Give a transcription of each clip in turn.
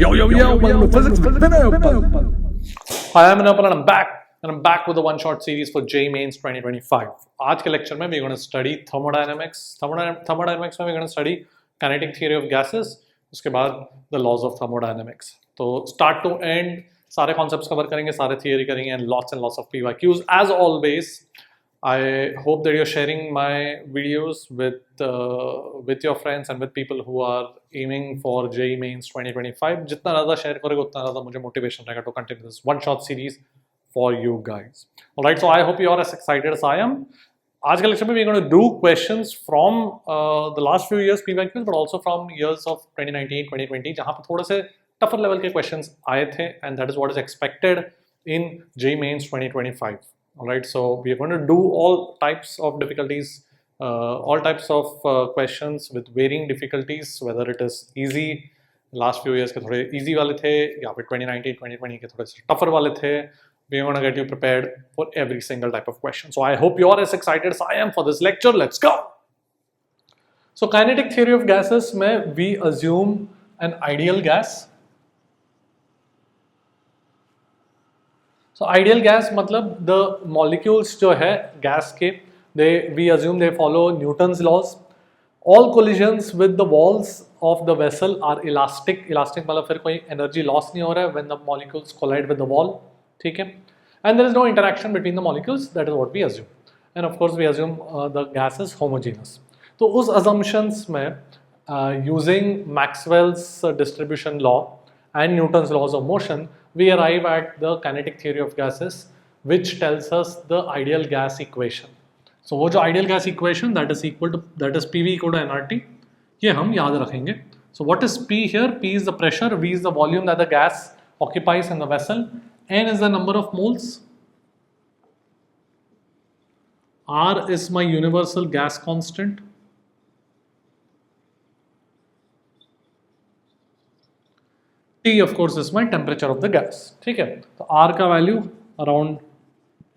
Yo, welcome to Physics with Vinay. Hi, I'm Vinay and I'm back with a one-shot series for JEE Mains 2025. आज के lecture में we're going to study thermodynamics. Thermodynamics में we're going to study kinetic theory of gases. उसके बाद the laws of thermodynamics. तो start to end सारे concepts cover करेंगे, सारे theory करेंगे and lots of PYQs. As always, I hope that you're sharing my videos with your friends and with people who are aiming for JEE Mains 2025. जितना ज़्यादा share करोगे उतना ज़्यादा मुझे motivation रहेगा to continue this one-shot series for you guys. Alright, so I hope you are as excited as I am. आज के lecture में we're going to do questions from the last few years PYQs, but also from years of 2019, 2020, जहाँ पे थोड़े से tougher level के questions आए थे, and that is what is expected in JEE Mains 2025. Alright, so we are going to do all types of difficulties, all types of questions with varying difficulties, whether it is easy, last few years के थोड़े easy वाले थे, या फिर 2019, 2020 के थोड़े tougher वाले थे. We are going to get you prepared for every single type of question. So I hope you are as excited as I am for this lecture. Let's go! So kinetic theory of gases में we assume an ideal gas. So ideal gas मतलब the molecules जो है gas के we assume they follow Newton's laws. All collisions with the walls of the vessel are elastic. Elastic मतलब फिर कोई energy loss नहीं हो रहा है when the molecules collide with the wall. ठीक है? And there is no interaction between the molecules. That is what we assume. And of course we assume the gas is homogeneous. तो उस assumptions में using Maxwell's distribution law and Newton's laws of motion, we arrive at the kinetic theory of gases, which tells us the ideal gas equation. So वो जो ideal gas equation that is PV equal to nRT, ये हम याद रखेंगे. So what is P here? P is the pressure, V is the volume that the gas occupies in the vessel, N is the number of moles, R is my universal gas constant, T of course is my temperature of the gas. ठीक है, तो R का value around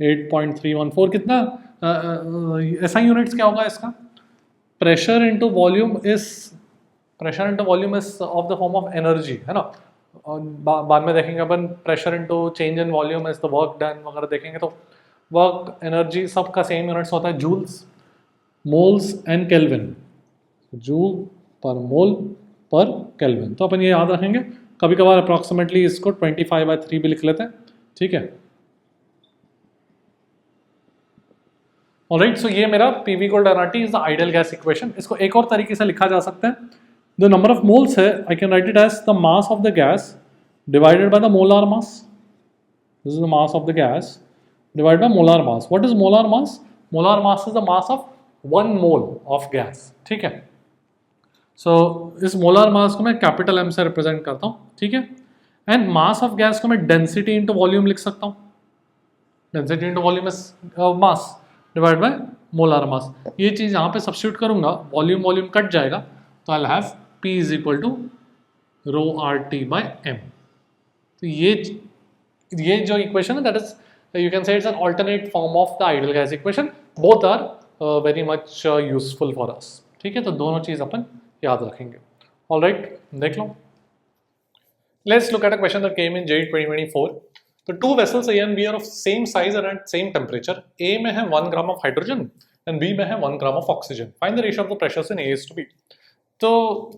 8.314 कितना SI units क्या होगा इसका? Pressure into volume is of the form of energy, है ना. बाद में देखेंगे अपन pressure into change in volume is the work done वगैरह देखेंगे, तो वर्क एनर्जी सबका सेम यूनिट्स होता है, joules, moles and kelvin. Joule per mole पर केल्विन. तो अपन ये याद रखेंगे. कभी कभार अप्रॉक्सीमेटली इसको 25/3 भी लिख लेते हैं. ठीक है. ऑलराइट, सो ये मेरा PV equal to nRT is the ideal gas equation. इसको एक और तरीके से लिखा जा सकता है. द नंबर ऑफ मोल्स है, I can write it as the mass of the gas divided by the molar mass. This is the mass of the gas divided by molar mass. What is molar mass? Molar mass is the mass of 1 mole of gas. ठीक है. सो इस molar mass को मैं capital M से represent करता हूँ. ठीक है. एंड मास ऑफ गैस को मैं डेंसिटी इंटू वॉल्यूम लिख सकता हूँ. Density into volume is mass divide by molar मास. ये चीज़ यहाँ पे सब्स्टिट्यूट करूँगा, वॉल्यूम कट जाएगा, तो I have P is equal to rho RT by M. तो ये जो इक्वेशन है that is you can say it's an alternate form of the ideal gas equation. Both are very much useful for us. ठीक है. तो दोनों चीज़ अपन याद रखेंगे. ऑलराइट, देख लो. Let's look at a question that came in JEE 2024. तो two vessels A and B are of same size and at same temperature. A में है 1 gram of hydrogen and B में है 1 gram of oxygen. Find the ratio of the pressures in A to B. तो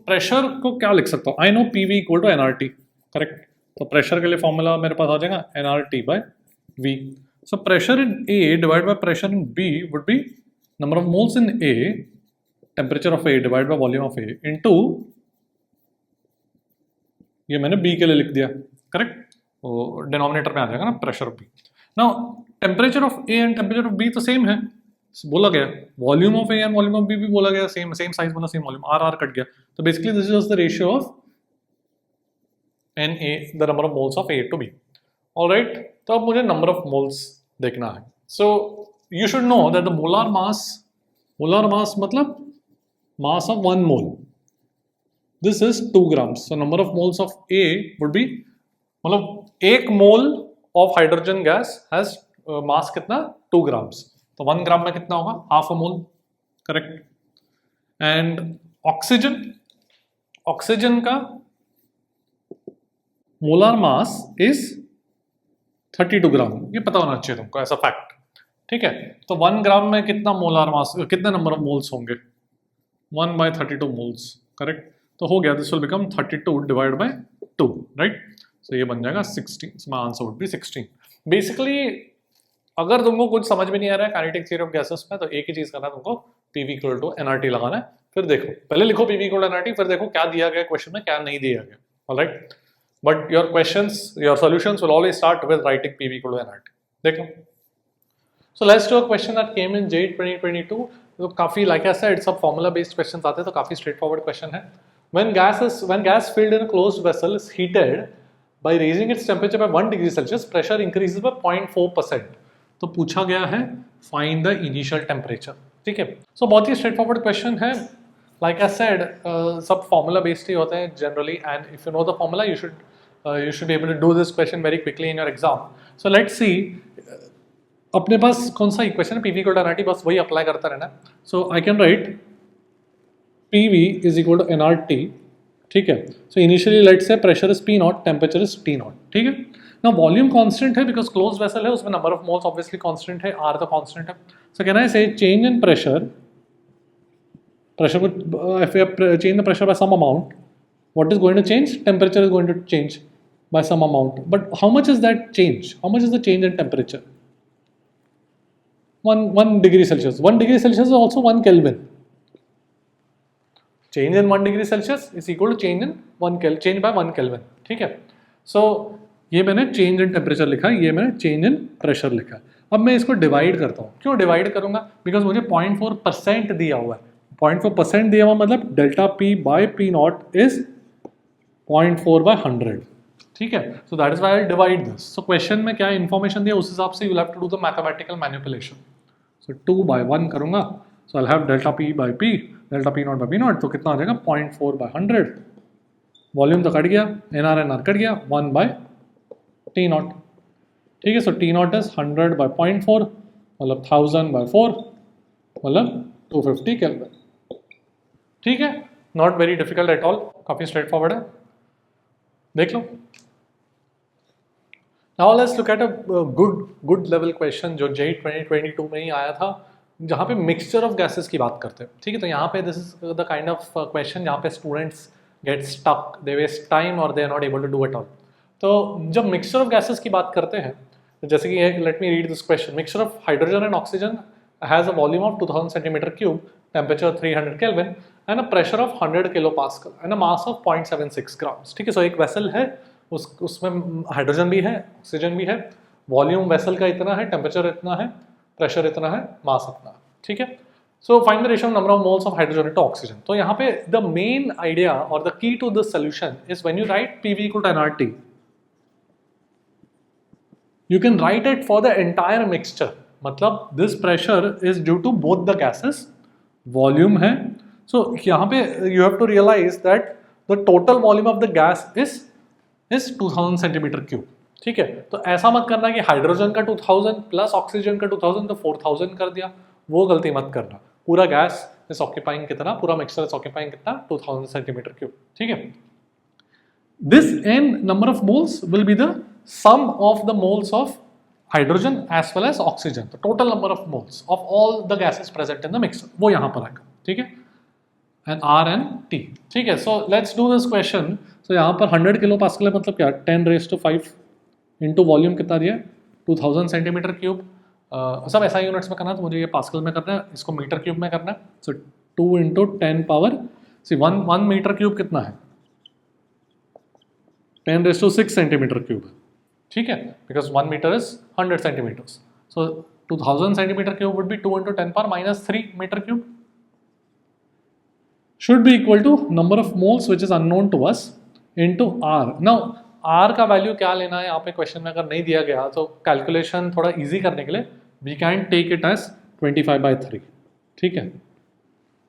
pressure को क्या लिख सकता हूँ? I know PV equal to nRT. Correct. तो प्रेशर के लिए फॉर्मूला मेरे पास आ जाएगा nRT by V. So pressure in A divide by pressure in B would be number of moles in A, temperature of A divide by volume of A into, ये मैंने B के लिए लिख दिया. करेक्ट. वो डिनोमिनेटर में आ जाएगा ना pressure of B. Now temperature of A and temperature of B तो सेम है, बोला गया. Volume of A and volume of B भी बोला गया, सेम साइज बोला, सेम वॉल्यूम. R कट गया. तो basically this is the ratio of NA, the number of moles of A to B. Alright. तो अब मुझे नंबर ऑफ मोल्स देखना है. सो you should know that the molar मास मतलब mass of 1 mole. This is 2 grams. So number of moles of A would be, मतलब 1 mole of hydrogen gas has mass कितना? 2 grams. तो 1 ग्राम में कितना होगा? half a mole. Correct. And oxygen का molar mass is 32 ग्राम, ये पता होना चाहिए तुमको ऐसा फैक्ट, ठीक है। तो 1 ग्राम में कितना मोलर मास, कितने नंबर ऑफ मोल्स होंगे, 1/32 मोल्स, करेक्ट। तो हो गया, this will become 32 divide by 2, right. So ये बन जाएगा 16, so my answer would be 16। Basically अगर तुमको कुछ समझ में नहीं आ रहा है काइनेटिक थ्योरी ऑफ गैसेस में, तो एक ही चीज करना है तुमको, पीवी इक्वल टू एनआरटी लगाना है। फिर देखो, पहले लिखो पीवी इक्वल टू एनआरटी, फिर देखो क्या दिया गया क्वेश्चन में, क्या नहीं दिया गया, alright. But your questions, your solutions will always start with writing PV equal to nRT. देखो, so let's do a question that came in JEE 2022। तो काफी, लाइक आई सेड, सब फॉर्मूला बेस्ड क्वेश्चंस आते हैं, तो काफी स्ट्रेट फॉरवर्ड क्वेश्चन है। when gas filled in a closed vessel is heated by raising its temperature by 1 degree Celsius, pressure increases by 0.4%। तो पूछा गया है फाइंड द इनिशियल टेम्परेचर, ठीक है। सो बहुत ही स्ट्रेट फॉरवर्ड क्वेश्चन है, लाइक आई सेड, सब फॉर्मूला बेस्ड ही होते हैं generally, and if you know the formula you should be able to do this question very quickly in your exam. So let's see, अपने पास कौन सा equation है, पीवी इक्वल टू एनआरटी, बस वही अप्लाई करता रहना। So I can write PV is equal to nRT, ठीक है। So initially let's say pressure is P0, temperature is T0, ठीक है ना। वॉल्यूम कांस्टेंट है बिकॉज क्लोज वेसल है, उसमें number of moles obviously constant है, R तो कांस्टेंट है। So can I say change in pressure को, if you change the pressure by some amount, what is going to change? Temperature is going to change by some amount, but how much is that change? How much is the change in temperature? 1 degree Celsius. 1 degree Celsius is also 1 Kelvin. Change in 1 degree Celsius is equal to change in 1 Kelvin, change by 1 Kelvin, ठीक है। So ये मैंने change in temperature लिखा है, ये मैंने change in pressure लिखा है। अब मैं इसको डिवाइड करता हूँ, क्यों डिवाइड करूंगा, बिकॉज मुझे 0.4% दिया हुआ है। 0.4% दिया हुआ मतलब delta P by P0 is 0.4/100, ठीक है। So that is why I divide this. So question में क्या इन्फॉर्मेशन दिया, उस हिसाब से you have to do the mathematical manipulation. So 2/1 करूंगा, so I have delta P by P, delta P0 by P0, तो कितना आ जाएगा 0.4/100। वॉल्यूम तो कट गया, NR कट गया, 1/T0, ठीक है। सो T0 इज 100 बाई 0.4 मतलब 1000 बाई 4 मतलब 250 केल्विन, ठीक है। Not very difficult at all, काफी स्ट्रेट फॉरवर्ड है, देख लो। Now let's look at a good level question जो JEE 2022 में ही आया था, जहाँ पे मिक्सचर ऑफ गैसेस की बात करते हैं, ठीक है। तो यहाँ पे this is the kind of question जहाँ पे students get stuck, they waste time और they are not able to do it all. तो जब मिक्सचर ऑफ गैसेस की बात करते हैं, तो जैसे कि let me read this question, mixture of hydrogen and oxygen has a volume of 2000 centimetre cube, temperature 300 kelvin and a pressure of 100 kilo pascal and a mass of 0.76 grams, ठीक है। सो एक वेसल है, उसमें हाइड्रोजन भी है, oxygen भी है, volume vessel का इतना है, टेम्परेचर इतना है, प्रेशर इतना है, मास इतना है, ठीक है। So find the ratio number of moles of hydrogen to oxygen. तो यहाँ पे द मेन आइडिया और the key to this solution is when you write PV equal to nRT, you can write it for the entire mixture, मतलब this pressure is due to both the gases, volume है। So यहाँ पे you have to realize that the total volume of the gas is 2000 centimetre cube, ठीक है। तो ऐसा मत करना कि हाइड्रोजन का 2000 प्लस ऑक्सीजन का 2000 तो 4000 कर दिया, वो गलती मत करना। पूरा गैस इज ऑक्यूपाइंग कितना, पूरा मिक्सचर इज ऑक्यूपाइंग कितना, 2000 सेंटीमीटर क्यूब, ठीक है। This n number of moles will be the sum of the moles of hydrogen as well as oxygen, the total number of moles of all the gases present in the mixture, वो यहाँ पर आएगा, ठीक है। and R and T, ठीक है। so let's do this question। so यहाँ पर 100 किलो पास्कल है, मतलब क्या 10⁵ इंटू वॉल्यूम कितना दिया 2000 सेंटीमीटर क्यूब। सब SI यूनिट्स में करना है, तो मुझे ये पास्कल में करना है, इसको मीटर क्यूब में करना है। So 2 into 10 power, see 1 metre cube कितना है 10⁶ सेंटीमीटर क्यूब, ठीक है, because 1 metre is 100 centimetres. So 2000 centimetre cube would be 2 into 10 power -3 metre cube, should be equal to number of moles which is unknown to us into R। now R का value क्या लेना है यहाँ पे question में अगर नहीं दिया गया, तो कैलकुलेशन थोड़ा इजी करने के लिए we can take it as 25/3, ठीक है।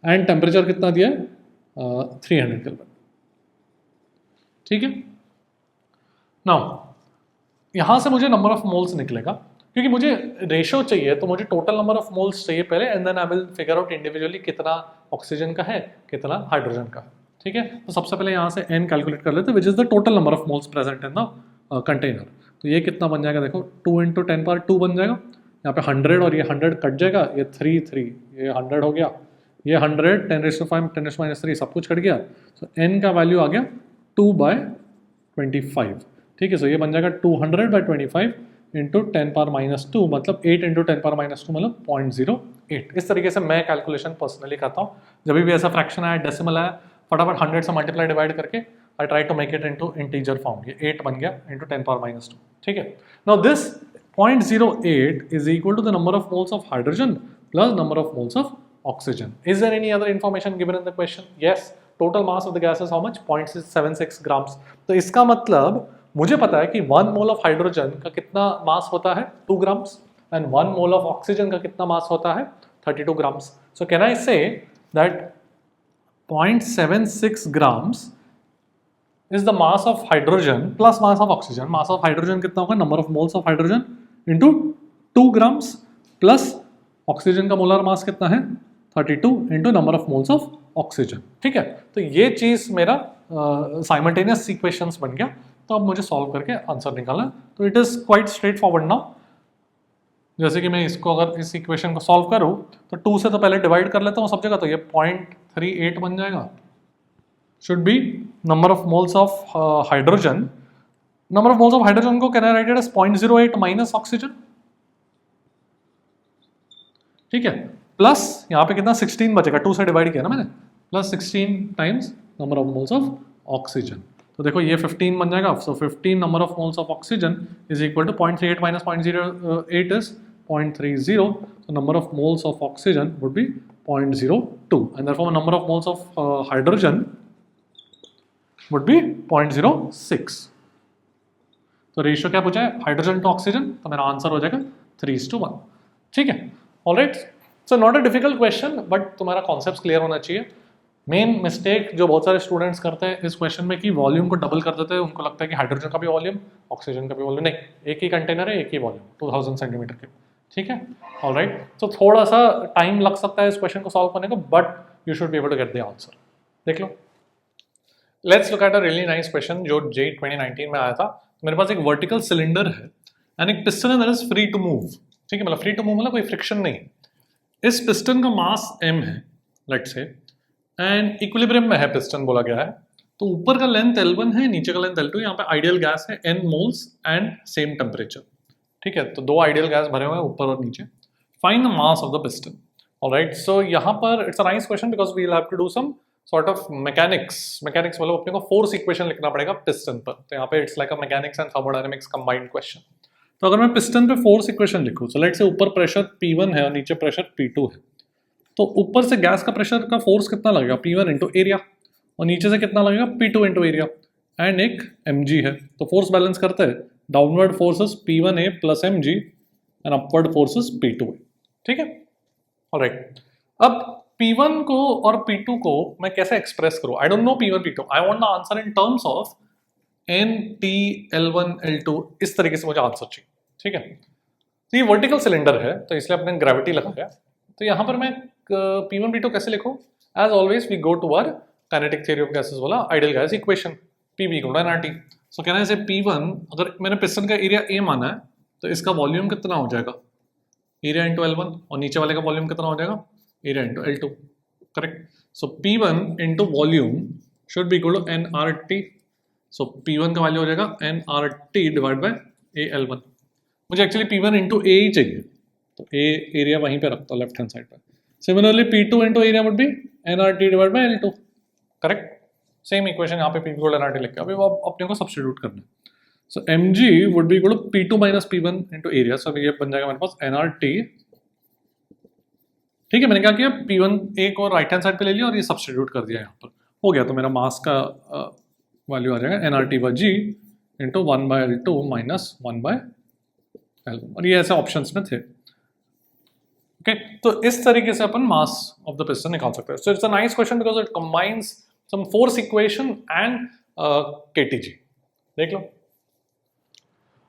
एंड टेम्परेचर कितना दिया है 300 केल्विन, ठीक है। नाउ यहाँ से मुझे नंबर ऑफ मोल्स निकलेगा, क्योंकि मुझे रेशो चाहिए, तो मुझे टोटल नंबर ऑफ मोल्स चाहिए पहले, and then I will figure out individually कितना ऑक्सीजन का है, कितना हाइड्रोजन का है, ठीक है, तो सबसे पहले यहाँ से n कैलकुलेट कर लेते हैं, which is the total number of moles present in the container. तो ये कितना बन जाएगा, देखो 2 × 10⁻2 बन जाएगा, यहाँ पे 100 और ये 100 कट जाएगा, ये 3 ये 100 हो गया, ये 100 10⁻5 10⁻³ सब कुछ कट गया, तो n का वैल्यू आ गया 2/25। ठीक है, सो ये बन जाएगा 200/25 इंटू 10⁻², मतलब 8 × 10⁻², मतलब 0.08। इस तरीके से मैं कैलकुलेशन पर्सनली करता हूँ, जब भी ऐसा फ्रैक्शन आया, डेसिमल आया, फटाफट 100 से मल्टीप्लाई डिवाइड करके I try to make it into integer form. ये 8 बन गया इंटू 10⁻²। ठीक है, now this 0.08 is equal to the number of moles of hydrogen plus number of moles of oxygen. Is there any other information given in the question? Yes. Total mass of the gas is how much? 0.76 grams. तो इसका मतलब मुझे पता है कि 1 mole of hydrogen का कितना मास होता है, 2 grams, and 1 mole of oxygen का कितना मास होता है, 32 grams. So can I say that 0.76 grams is the mass of hydrogen plus mass of oxygen. Mass of hydrogen कितना होगा, number of moles of hydrogen into 2 grams plus oxygen का molar mass कितना है, 32 into number of moles of oxygen. ठीक है, तो ये चीज़ मेरा साइमल्टेनियस इक्वेशंस बन गया. तो अब मुझे सॉल्व करके आंसर निकालना है. तो it is quite straight forward now. जैसे कि मैं इसको अगर इस इक्वेशन को सॉल्व करूँ तो 2 से तो पहले डिवाइड कर लेता हूँ सब जगह, तो ये 0.38 बन जाएगा. Should be number of moles of hydrogen. Number of moles of hydrogen को can I write it as 0.08 minus oxygen. ठीक है, प्लस यहाँ पे कितना 16 बचेगा, 2 से डिवाइड किया ना मैंने, plus 16 times number of moles of oxygen. तो देखो ये 15 बन जाएगा. So 15 number of moles of oxygen is equal to 0.38 minus 0.08 is 0.30. So number of moles of oxygen would be 0.02 and therefore number of moles of hydrogen would be 0.06. तो ratio क्या पूछा है, hydrogen to oxygen, तो मेरा answer हो जाएगा 3:1. ठीक है, alright. So not a difficult question, but तुम्हारा कॉन्सेप्ट क्लियर होना चाहिए. मेन मिस्टेक जो बहुत सारे स्टूडेंट्स करते हैं इस क्वेश्चन में कि वॉल्यूम को डबल कर देते हैं. उनको लगता है कि हाइड्रोजन का भी वॉल्यूम, ऑक्सीजन का भी वॉल्यूम. नहीं, एक ही कंटेनर है, एक ही वॉल्यूम, 2000 सेंटीमीटर के. ठीक है, ऑलराइट. तो थोड़ा सा टाइम लग सकता है इस क्वेश्चन को सॉल्व करने को, but you should be able to get the answer. देख लो. Let's look at a really nice question जो JEE 2019 में आया था. मेरे पास एक वर्टिकल सिलेंडर है एंड एक पिस्टन है that is free to move. ठीक है, मतलब फ्री टू मूव मतलब कोई फ्रिक्शन नहीं. इस पिस्टन का मास m है लेट्स से, एंड इक्विलिब्रियम में है पिस्टन बोला गया है. तो ऊपर का लेंथ L1 है, नीचे का लेंथ L2. यहाँ पे आइडियल गैस है n moles and same temperature. ठीक है, तो 2 आइडियल गैस भरे हुए हैं ऊपर और नीचे. Find the mass of the piston. Alright, so यहाँ पर it's a nice question because we will have to do some sort of mechanics मतलब अपने को फोर्स इक्वेशन लिखना पड़ेगा पिस्टन पर. तो यहाँ पे it's like a mechanics and thermodynamics combined question. तो अगर मैं पिस्टन पे फोर्स इक्वेशन लिखूँ, सो लेट्स से ऊपर प्रेशर P1 है और नीचे प्रेशर P2 है. तो ऊपर से गैस का प्रेशर का फोर्स कितना लगेगा, P1 इंटू एरिया, और नीचे से कितना लगेगा, P2 इंटू एरिया, एंड एक mg है. तो फोर्स बैलेंस करते हैं. Downward forces P1A plus mg and upward forces P2A. ठीक है, ऑलराइट. अब P1 को और P2 को मैं कैसे एक्सप्रेस करूं? I don't know P1 P2. I want the answer in terms of N T L1 L2. इस तरीके से मुझे आंसर चाहिए. ठीक है, तो ये वर्टिकल सिलेंडर है तो इसलिए अपने ग्रेविटी लगाया. तो यहाँ पर मैं P1 P2 कैसे लिखूं? As always we go to our kinetic theory of gases वाला ideal gas equation, PV = nRT. So can I say P1, अगर मैंने पिस्टन का एरिया A माना है तो इसका वॉल्यूम कितना हो जाएगा, एरिया इंटू L1, और नीचे वाले का वॉल्यूम कितना हो जाएगा, area into L2. Correct. So P1 into volume should be equal to nRT. So P1 का वैल्यू हो जाएगा nRT डिवाइड बाय AL1. मुझे एक्चुअली P1 इंटू A ही चाहिए, तो A एरिया वहीं पे रखता हूँ लेफ्ट हैंड साइड पर. Similarly P2 into area would be nRT divide by L2. Correct. Same equation यहाँ पे PV = nRT लिख के अभी वो अपने को सब्स्टिट्यूट करना है. So mg would be equal to P2 minus P1 into area. So ये बन जाएगा मेरे पास nRT. ठीक है, मैंने क्या किया, P1A को राइट हैंड साइड पे ले लिया और ये सब्स्टिट्यूट कर दिया यहाँ पर. हो गया. तो मेरा मास का वैल्यू आ जाएगा nRT/g into 1/L2 minus 1/L1. और ये ऐसे ऑप्शंस में थे. ओके, तो इस तरीके से अपन मास ऑफ द पिस्टन निकाल सकते हैं. So it's a nice question because it combines some force equation and KTG. देख लो.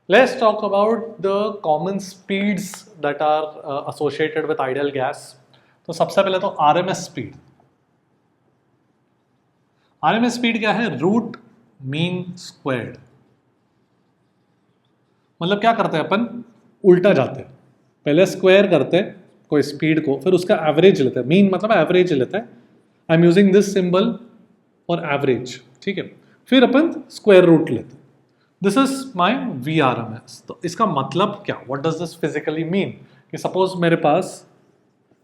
Let's talk about the common speeds that are associated with ideal gas. तो सबसे पहले तो RMS स्पीड. आरएमएस स्पीड क्या है? Root mean squared. मतलब क्या करते हैं अपन? उल्टा जाते हैं, पहले स्क्वायर करते हैं कोई स्पीड को, फिर उसका एवरेज लेते हैं। मीन मतलब एवरेज लेते हैं। I am using this symbol for average, ठीक है। फिर अपन स्क्वायर रूट लेते हैं। This is my VRMS। तो इसका मतलब क्या? What does this physically mean? कि सपोज मेरे पास,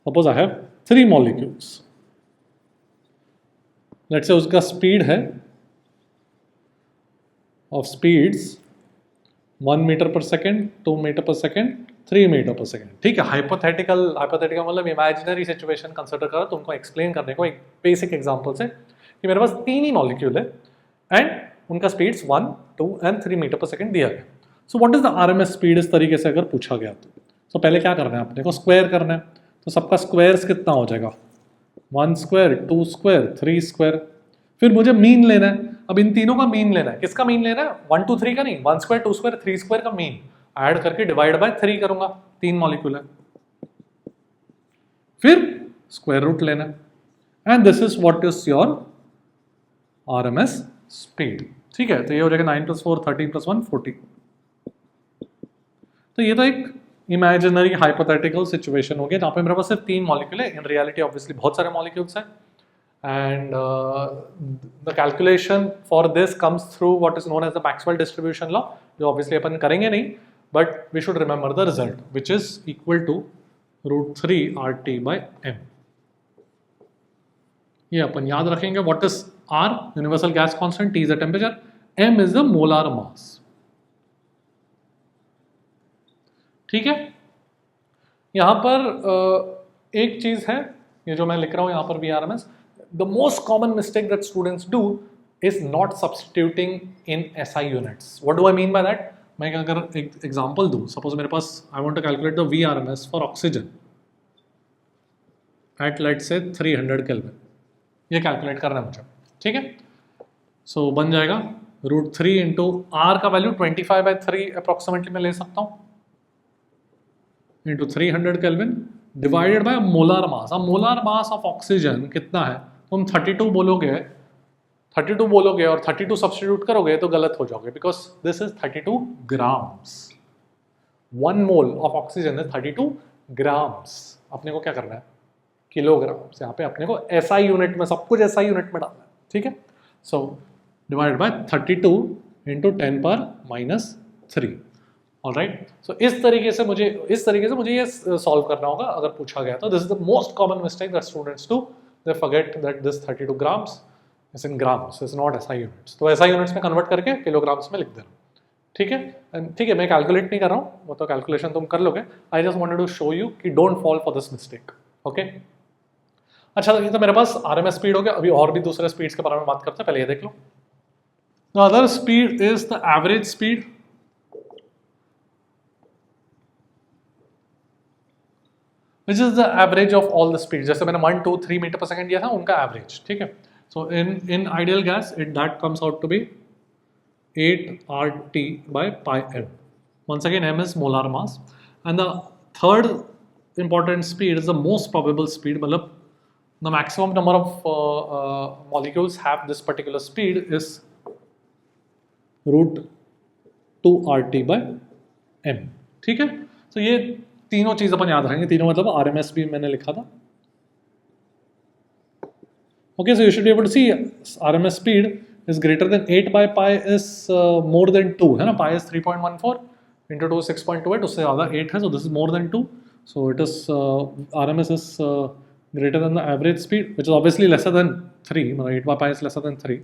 suppose I have 3 molecules, let's say उसका स्पीड है of speeds 1 meter per second, 2 meter per second, 3 meter per second, ठीक है। हाइपोथेटिकल मतलब इमेजिनरी सिचुएशन कंसिडर करो तुमको एक्सप्लेन करने को एक बेसिक एग्जांपल से, कि मेरे पास 3 ही मॉलिक्यूल है एंड उनका speeds 1, 2 and 3 meter per second दिया गया। So what is the RMS speed इस तरीके से अगर पूछा गया तो पहले क्या करना है अपने को? स्क्वायर करना है। तो सबका स्क्वायर्स कितना हो जाएगा? 1 स्क्वायर, 2 स्क्वायर, 3 स्क्वायर। फिर मुझे मीन लेना है। अब इन तीनों का मीन लेना है। किसका मीन लेना है? 1 2 3 का नहीं, 1 स्क्वायर, 2 स्क्वायर, 3 स्क्वायर का मीन ऐड करके डिवाइड बाय 3 करूंगा। 3 मॉलिक्यूल है, फिर स्क्वायर रूट लेना है and this is what is your RMS speed, ठीक है। तो ये हो जाएगा 9 + 4 13 + 1 40। तो ये तो एक इमेजिनरी हाइपोथेटिकल सिचुएशन हो गया जहाँ पे मेरे पास सिर्फ 3 मॉलिक्यूल है। इन रियलिटी ऑब्वियसली बहुत सारे मॉलिक्यूल्स हैं and the calculation for this comes through what is known as the Maxwell distribution law, जो ऑब्वियसली अपन करेंगे नहीं, but we should remember the result which is equal to √3 RT/m। ये अपन याद रखेंगे। What is R? Universal gas constant, T is the temperature, m is the molar mass, ठीक है। यहां पर एक चीज है, ये जो मैं लिख रहा हूं यहां पर VRMS, the most common mistake that students do is not substituting in SI units. What do I mean by that? मैं अगर एक एग्जांपल दूं, सपोज मेरे पास I want to calculate the VRMS for oxygen at let's say 300 kelvin, ये calculate करना है मुझे, ठीक है। सो बन जाएगा √3 इंटू R का वैल्यू 25/3 अप्रोक्सीमेटली मैं ले सकता हूँ, into 300 kelvin divided by molar मास। अब मोलार मास ऑफ ऑक्सीजन कितना है? तुम 32 बोलोगे और 32 सब्स्टिट्यूट करोगे तो गलत हो जाओगे, because this is 32 grams. 1 mole of oxygen is 32 grams. अपने को क्या करना है? किलोग्राम्स। यहाँ पे अपने को SI यूनिट में, सब कुछ SI यूनिट में डालना है, ठीक है। So divided by 32 into 10⁻³ alright. So इस तरीके से मुझे ये सॉल्व करना होगा अगर पूछा गया तो। This is the most common mistake that students do, they forget that this 32 grams is in grams, is not SI units. तो SI यूनिट्स में कन्वर्ट करके किलोग्राम्स में लिख दे रहा हूँ, ठीक है। ठीक है, मैं कैलकुलेट नहीं कर रहा हूँ, वो तो कैलकुलेशन तुम कर लोगे। I just wanted to show you कि don't fall for this mistake, okay. अच्छा, ये तो मेरे पास RMS स्पीड हो गया। अभी और भी दूसरे स्पीड्स के बारे में बात करते हैं, पहले ये देख लो। The other speed is the average speed, which is the average of all the speeds। जैसे मैंने 1 2 3 मीटर पर सेकंड दिया था, उनका एवरेज, ठीक है। So in ideal gas that comes out to be 8 RT/m। once again m is molar mass and the third important speed is the most probable speed, मतलब the maximum number of molecules have this particular speed is √2 RT/m, ठीक है। तो ये तीनों चीज अपन याद रखेंगे। तीनों मतलब RMS भी मैंने लिखा था, okay. So you should be able to see RMS speed is greater than 8/pi is more than 2 है ना। pi is 3.14 into 2 6.28, उससे ज़्यादा 8 है, so this is more than 2, so it is RMS is greater than the average speed which is obviously lesser than 3, मतलब 8/pi is lesser than 3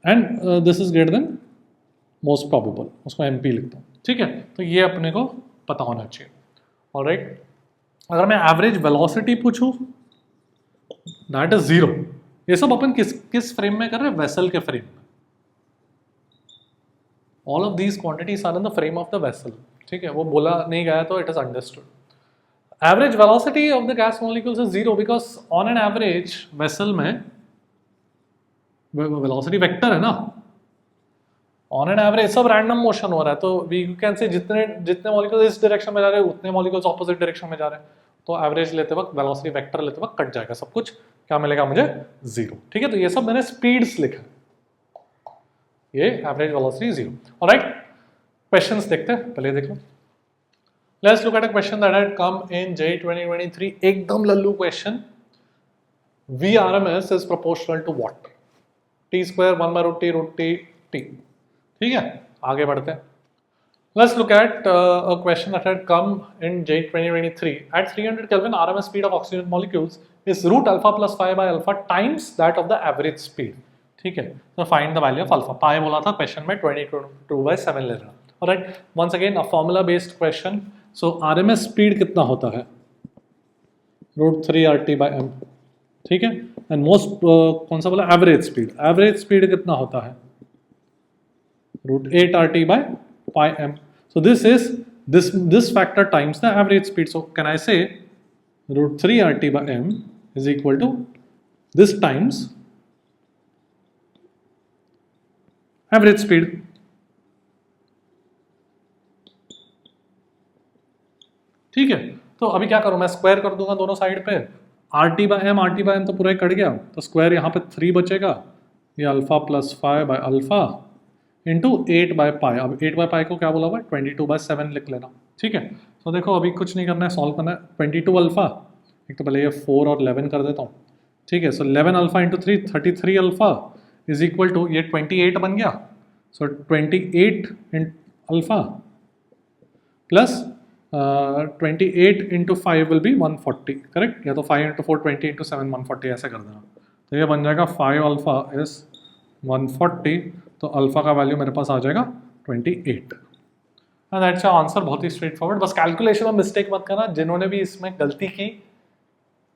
and this is greater than most probable, उसको MP लिखता हूँ, ठीक है। तो ये अपने को पता होना चाहिए, ऑलराइट। अगर मैं एवरेज वेलोसिटी पूछूं, दैट इज 0। ये सब अपन किस फ्रेम में कर रहे हैं? वेसल के फ्रेम में। All of these quantities are in the frame of the vessel, ठीक है। वो बोला नहीं गया तो it is understood. Average velocity of the gas molecules is 0 because on an average vessel में वेलोसिटी वेक्टर है ना। ऑन एन एवरेज सब रैंडम मोशन हो रहा है, तो वी कैन से जितने मॉलिक्यूल्स इस डायरेक्शन में जा रहे हैं उतने मॉलिक्यूल्स ऑपोजिट डायरेक्शन में जा रहे हैं, तो एवरेज लेते वक्त वेलोसिटी वेक्टर लेते वक्त कट जाएगा सब कुछ, क्या मिलेगा मुझे 0। ठीक है, तो ये सब मैंने स्पीड्स लिखा, ये एवरेज वेलोसिटी 0। ऑलराइट, क्वेश्चंस देखते हैं, पहले देख लो। Let's look at a question that had come in JEE 2023, एकदम लल्लू question. VRMS is proportional to what? T square 1 by root T T। ठीक है, आगे बढ़ते हैं। Let's look at a question that had come in JEE 2023. At 300 Kelvin, RMS speed of oxygen molecules is root alpha plus phi by alpha times that of the average speed. ठीक है, तो find the value of alpha. पाई बोला था question में 22/7 ले लेना। Alright, once again a formula based question. So RMS speed कितना होता है? √3 RT by m। ठीक है, एंड मोस्ट कौन सा बोला? Average speed. एवरेज स्पीड कितना होता है? √8 RT by pi m। So this is this factor times the average speed. So can I say √3 RT by m is equal to this times average speed। ठीक है, तो अभी क्या करूं मैं? स्क्वायर कर दूंगा दोनों साइड पे। RT by m तो पूरा ही कट गया, तो स्क्वायर यहाँ पे 3 बचेगा, ये alpha plus 5 by alpha into 8 by pi. अब 8 बाय पाई को क्या बोला हुआ है? 22/7 लिख लेना। ठीक है, तो देखो अभी कुछ नहीं करना है, सॉल्व करना है। 22 अल्फा, एक तो पहले ये 4 और 11 कर देता हूँ। ठीक है, so 11 alpha into 3 33 alpha is equal to, ये 28 बन गया। So 28 alpha plus 28 into 5 will be 140, correct? या तो 5 इंटू 4 20 इंटू 7 140 ऐसे कर देना। तो ये बन जाएगा 5 अल्फा इज 140, तो अल्फा का वैल्यू मेरे पास आ जाएगा 28। And that's your answer. बहुत ही स्ट्रेट फॉरवर्ड। बस कैलकुलेशन में मिस्टेक मत करना, जिन्होंने भी इसमें गलती की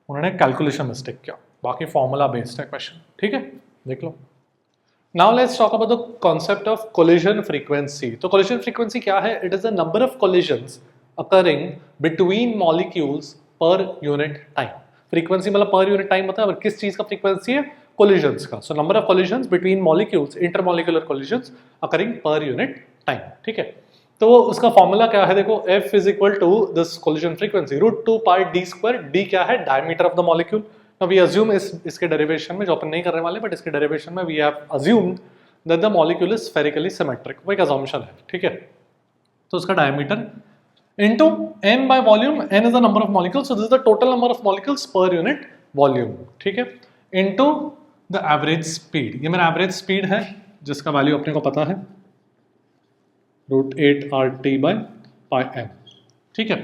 उन्होंने कैलकुलेशन मिस्टेक किया, बाकी फॉर्मूला बेस्ड है क्वेश्चन। ठीक है, देख लो। Now let's talk about the concept of collision frequency. तो कोलिजन फ्रीक्वेंसी क्या है? It is the number of collisions occurring between molecules per unit time। Frequency मतलब पर यूनिट टाइम होता है, किस चीज का फ्रीक्वेंसी है? कोलिजन्स का। So number of collisions between molecules, intermolecular collisions occurring per unit time. ठीक है, तो उसका फॉर्मूला क्या है? देखो, F is equal to this collision frequency √2 pi d square. d क्या है? Diameter of the molecule. Now we assume इसके डेरिवेशन में, जो अपन नहीं करने वाले, बट इसके डेरिवेशन में we have assumed that the molecule is spherically symmetric. वो एक अजम्पशन है। ठीक है, तो उसका diameter into n by volume, n is the number of molecules, so this is the total number of molecules per unit volume। ठीक है, into the average speed, ये मेरा एवरेज स्पीड है जिसका वैल्यू अपने को पता है √8 RT by pi m। ठीक है,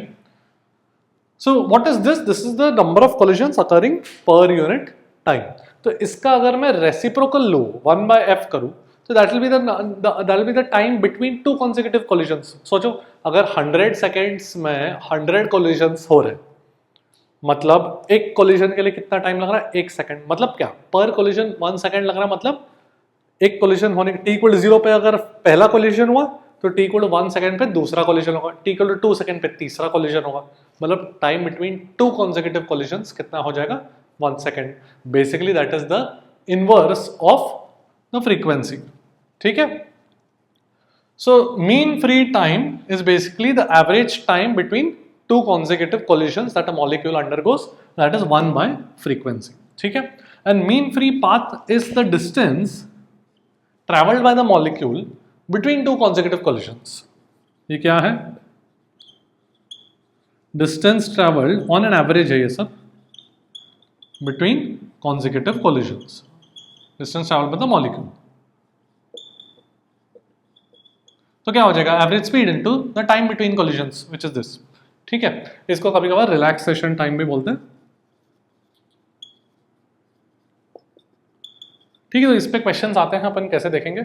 so what is this? This is the number of collisions occurring per unit time। तो इसका अगर मैं रेसिप्रोकल लूं 1 by f करूं, तो that will be the time between two consecutive collisions। सोचो, अगर 100 सेकेंड्स में 100 collisions हो रहे, मतलब एक collision के लिए कितना टाइम लग रहा है? 1 सेकेंड। मतलब क्या? पर collision 1 सेकेंड लग रहा है, मतलब एक collision होने के t=0 पे अगर पहला collision हुआ, तो t=1 सेकेंड पे दूसरा collision होगा, t=2 सेकेंड पे तीसरा collision होगा। मतलब time between two consecutive collisions कितना हो जाएगा? 1 second. Basically that is the inverse of the frequency. ठीक है, so mean free time is basically the average time between two consecutive collisions that a molecule undergoes, that is 1 by frequency। ठीक है, and mean free path is the distance traveled by the molecule between two consecutive collisions। ये क्या है? distance traveled on an average है ये सब between consecutive collisions, distance traveled by the molecule। तो क्या हो जाएगा? Average speed into the time between collisions, which is this. ठीक है, इसको कभी कभार रिलैक्सेशन टाइम भी बोलते हैं। ठीक है, तो इस पे क्वेश्चंस आते हैं, अपन कैसे देखेंगे।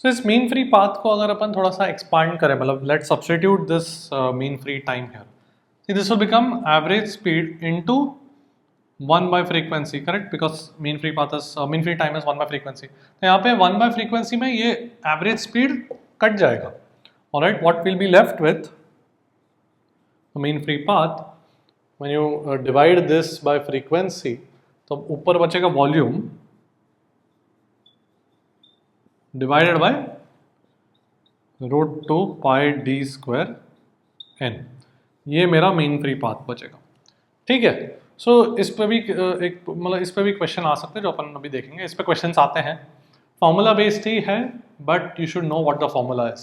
सो इस मीन फ्री पाथ को अगर अपन थोड़ा सा एक्सपांड करें, मतलब let's substitute this mean free time here, see this will become average speed into 1 by frequency, correct? Because mean free path is mean free time is 1 by frequency। तो यहाँ पे 1 by frequency में ये average speed cut जाएगा। Alright, what will be left with mean free path when you divide this by frequency, तो ऊपर बचेगा volume divided by √2 pi d square n। ये मेरा मीन फ्री पाथ बचेगा। ठीक है, सो इस पे भी एक मतलब इस पे भी क्वेश्चन आ सकते हैं जो अपन अभी देखेंगे। इस पे क्वेश्चंस आते हैं, फॉर्मूला बेस्ड ही है but you should know what the formula is,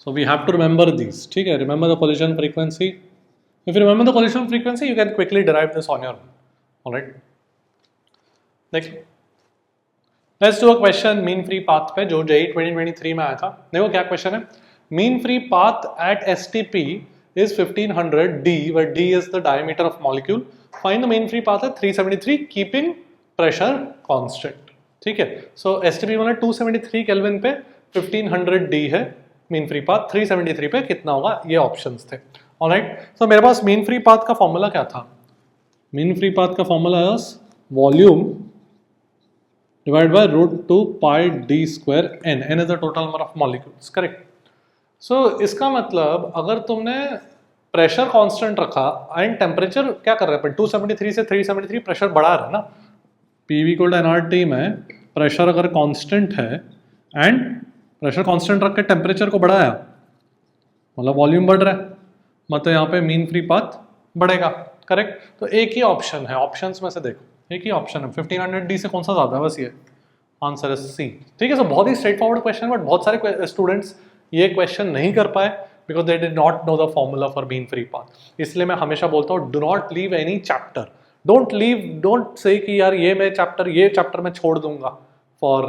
so we have to remember this. ठीक है, remember the collision frequency. If you remember the collision frequency you can quickly derive this on your own. Alright, देख let's do a question mean free path पे जो JEE 2023 में आया था। देखो क्या क्वेश्चन है, mean free path at STP is 1500 d where d is the diameter of molecule, find the mean free path at 373 keeping pressure constant। ठीक है, सो एसटीपी मतलब 273 केल्विन पे 1500 d है मीन फ्री पाथ, 373 पे कितना होगा, ये ऑप्शंस थे। ऑलराइट, सो मेरे पास मीन फ्री पाथ का फॉर्मूला क्या था, मीन फ्री पाथ का फॉर्मूला है volume divide by √2 pi d square n, n is the total number of molecules, correct. So इसका मतलब अगर तुमने प्रेशर कांस्टेंट रखा एंड टेम्परेचर क्या कर रहे हैं, 273 से 373 प्रेशर बढ़ा रहा है ना, PV = nRT में प्रेशर अगर कांस्टेंट है एंड प्रेशर कांस्टेंट रख के टेम्परेचर को बढ़ाया मतलब वॉल्यूम बढ़ रहा है, मतलब यहाँ पे मीन फ्री पाथ बढ़ेगा, करेक्ट। तो एक ही ऑप्शन है, ऑप्शंस में से देखो एक ही ऑप्शन है, 1500 d से कौन सा ज्यादा है, बस ये आंसर है सी। ठीक है, सो बहुत ही स्ट्रेट फॉरवर्ड क्वेश्चन, बट बहुत सारे स्टूडेंट्स ये क्वेश्चन नहीं कर पाए because they did not know the formula for mean free path. इसलिए मैं हमेशा बोलता हूँ do not leave any chapter, don't say कि यार ये चैप्टर मैं छोड़ दूंगा फॉर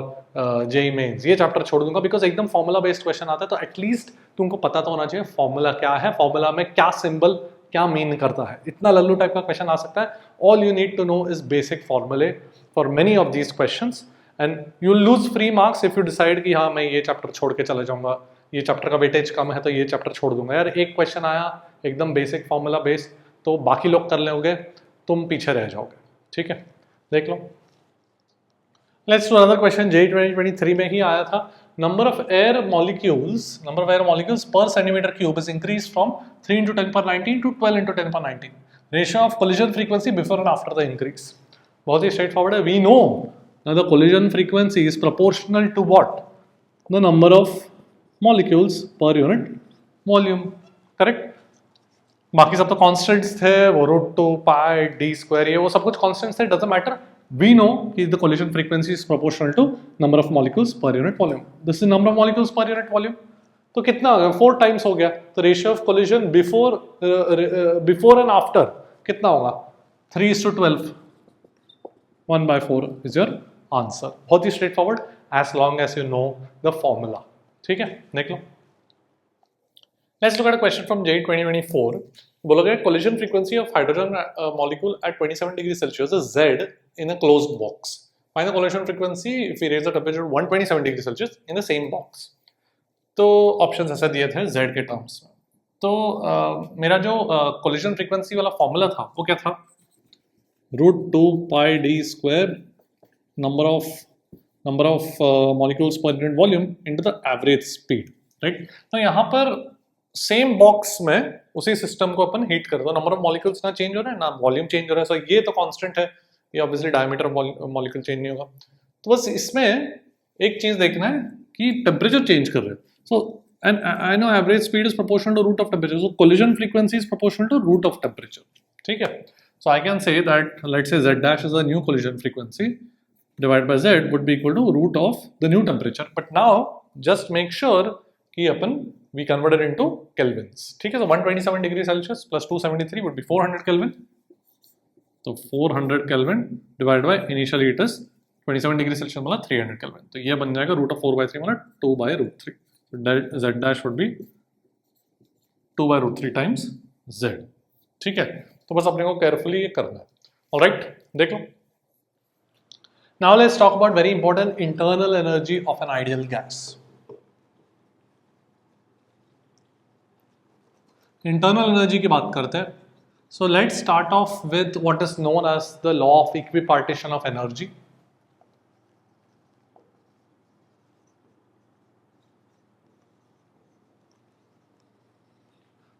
जेईई मेंस, ये चैप्टर छोड़ दूंगा, बिकॉज एकदम फॉर्मूला बेस्ड क्वेश्चन आता है तो एटलीस्ट तुमको पता तो होना चाहिए फॉर्मूला क्या है, फॉर्मूला में क्या सिंबल क्या मीन करता है। इतना लल्लू टाइप का क्वेश्चन आ सकता है। All you need to know is basic फॉर्मूले for many of these questions and you lose free marks if you decide कि हाँ मैं ये चैप्टर छोड़ के चला जाऊंगा, ये चैप्टर का वेटेज कम है तो ये चैप्टर छोड़ दूंगा। यार एक क्वेश्चन आया एकदम बेसिक फॉर्मूला बेस्ड, तो बाकी लोग कर लेंगे, तुम पीछे रह जाओगे। ठीक है, देख लो। Let's do another question, JEE 2023 में ही आया था। Number of air molecules per centimeter cube is increase from 3 × 10⁻19 to 12 × 10⁻19। Ratio of collision frequency before and after the increase. बहुत ही स्ट्रेट फॉरवर्ड है। We know the collision frequency is proportional to what, the number of molecules per unit volume, correct. बाकी सब तो constants थे, वो √2 pi d square ये वो सब कुछ कांस्टेंट्स थे, डजंट मैटर। वी नो कि the collision frequency is proportional to number of molecules per unit volume. This is number of molecules per unit volume, तो कितना हो गया, 4 टाइम्स हो गया। तो ratio of collision before and after कितना होगा, 3:12, 1/4 इज योर आंसर। बहुत ही straightforward as long as you know the formula. ठीक है, देख लो। Let's look at a question from JEE 2024। बोलोगे collision frequency of hydrogen molecule eight 27 degree Celsius is Z in a closed box. Find the collision frequency if we raise the temperature to 127 degree Celsius in the same box. तो options ऐसे दिए थे Z के terms में। तो मेरा जो collision frequency वाला फॉर्मूला था वो क्या था, √2 pi d square number of molecules per unit volume into the average speed, right. तो यहाँ पर सेम बॉक्स में उसी सिस्टम को अपन हीट कर दो, नंबर ऑफ मॉलिक्यूल्स ना चेंज हो रहा है ना वॉल्यूम चेंज हो रहा है, सो ये तो कांस्टेंट है, ये ऑब्वियसली डायमीटर मॉलिक्यूल चेंज नहीं होगा। तो बस इसमें एक चीज देखना है कि टेम्परेचर चेंज कर रहे हैं। So and I know average speed is proportional to root of temperature, so collision frequency is proportional to root of temperature. ठीक है, so I can say that let's say Z dash is a new collision frequency divided by Z would be equal to root of the new temperature. But now just make sure कि अपन we convert it into kelvins. ठीक है, so 127 degree Celsius plus 273 would be 400 Kelvin. तो 400 Kelvin divided by initially it is 27 degree Celsius मतलब 300 Kelvin. तो ये बन जाएगा root of 4/3 मतलब 2/√3. So Z dash would be 2/√3 times Z. ठीक है, तो बस अपने को carefully ये करना है। Alright, देख लो। Now let's talk about very important internal energy of an ideal gas. Internal energy की बात करते हैं। So let's start off with what is known as the law of equipartition of energy.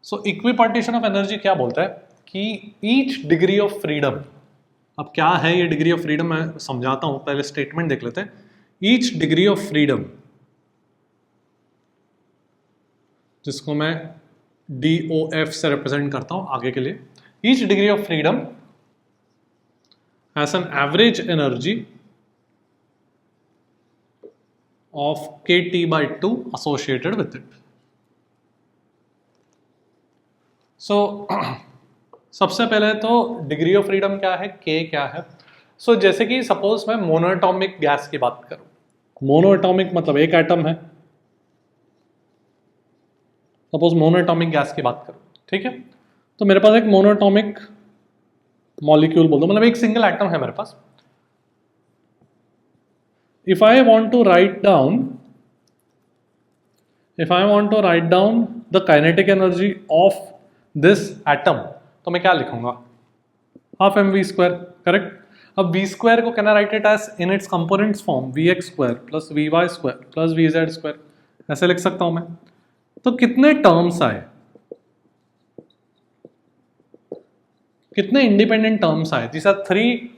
So equipartition of energy क्या बोलता है कि each degree of freedom, अब क्या है ये डिग्री ऑफ फ्रीडम मैं समझाता हूं, पहले स्टेटमेंट देख लेते हैं। ईच डिग्री ऑफ फ्रीडम, जिसको मैं DOF से रिप्रेजेंट करता हूं आगे के लिए, each degree of freedom has an average energy of kT by 2 associated with it. So सबसे पहले तो डिग्री ऑफ फ्रीडम क्या है, K क्या है. So जैसे कि सपोज मैं मोनोएटॉमिक गैस की बात करूं, मोनोएटॉमिक मतलब एक एटम है, सपोज मोनोएटॉमिक गैस की बात करूं, ठीक है. तो मेरे पास एक मोनोएटॉमिक मॉलिक्यूल बोल दो, मतलब एक सिंगल एटम है मेरे पास. If I want to write down the kinetic energy of this atom, तो मैं क्या लिखूंगा, half M V square, correct. अब वी स्क्वायर को can I write it as in its components form V X square plus V Y square plus V Z square, ऐसे लिख सकता हूं मैं. तो कितने टर्म्स आए, कितने इंडिपेंडेंट टर्म्स आए. This are three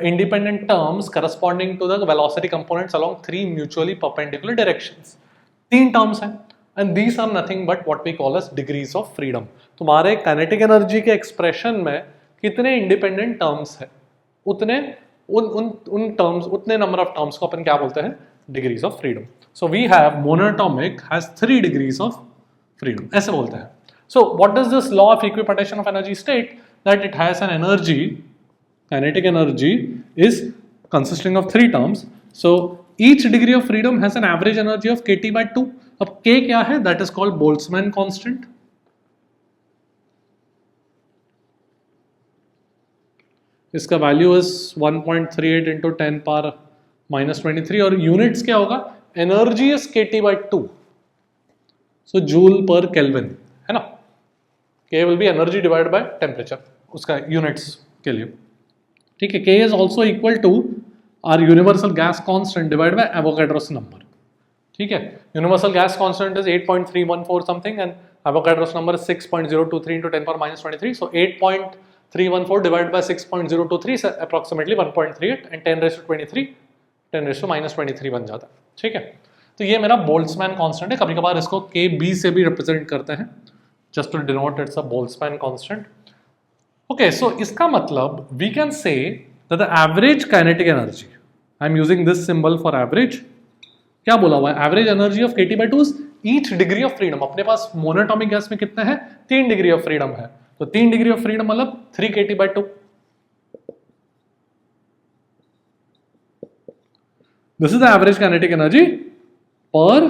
independent terms corresponding to the velocity components along three mutually perpendicular directions. तीन टर्म्स हैं and these are nothing but what we call as degrees of freedom. तुम्हारे kinetic energy के expression में कितने independent terms हैं, उतने उन terms, उतने नंबर ऑफ टर्म्स को अपन क्या बोलते हैं, degrees of freedom. So we have monoatomic has 3 degrees of freedom, ऐसे बोलते हैं. So what does this law of equipartition of energy state, that it has an energy, kinetic energy is consisting of 3 terms. So each degree of freedom has an average energy of kT by 2. अब k क्या है, that is called Boltzmann constant. इसका value is 1.38 into 10 power minus 23 और units क्या होगा, energy is kT by 2. So joule per Kelvin है ना, k will be energy divided by temperature, उसका यूनिट्स के लिए, ठीक है. K is also equal to our universal gas constant divided by Avogadro's number, ठीक है. Universal gas constant is 8.314 something and Avogadro's number is 6.023 into 10 power minus 23. So 8.314 divided by 6.023 is approximately 1.38 and 10 raised to 23, 10 raised to minus 23 बन जाता है, ठीक है. तो ये मेरा बोल्ट्जमैन कांस्टेंट है. कभी कभार इसको KB से भी रिप्रेजेंट करते हैं, just to denote it's a Boltzmann constant. Okay, so इसका मतलब we can say that the average kinetic energy, I am using this symbol for average, क्या बोला हुआ है, average energy of kT by 2 is each degree of freedom. अपने पास monoatomic gas में कितना है, 3 डिग्री ऑफ फ्रीडम है, तो 3 डिग्री ऑफ फ्रीडम मतलब 3 kT by 2. This is the average kinetic energy per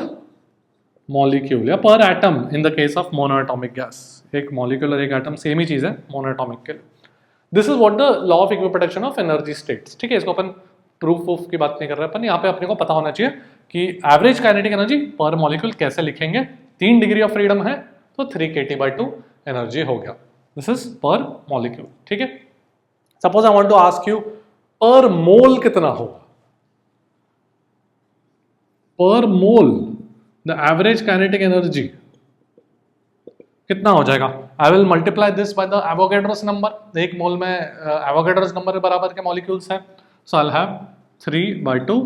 molecule या per atom in the case of monoatomic gas. एक molecule और एक एटम सेम ही चीज है मोनोएटॉमिक के लिए. This is what the law of equipartition of energy states, ठीक है. इसको अपन प्रूफ की बात नहीं कर रहे अपन, यहाँ पे अपने को पता होना चाहिए कि एवरेज काइनेटिक एनर्जी पर मॉलिक्यूल कैसे लिखेंगे. 3 डिग्री ऑफ फ्रीडम है तो 3 kT by 2 एनर्जी हो गया. दिस इज पर मॉलिक्यूल, ठीक है. Suppose I want to ask you per mole कितना होगा, per mole the average kinetic energy कितना हो जाएगा. I will multiply this by the Avogadro's number. एक मोल में एवोगैड्रोस नंबर के बराबर के मॉलिक्यूल्स हैं, so I will have 3 by 2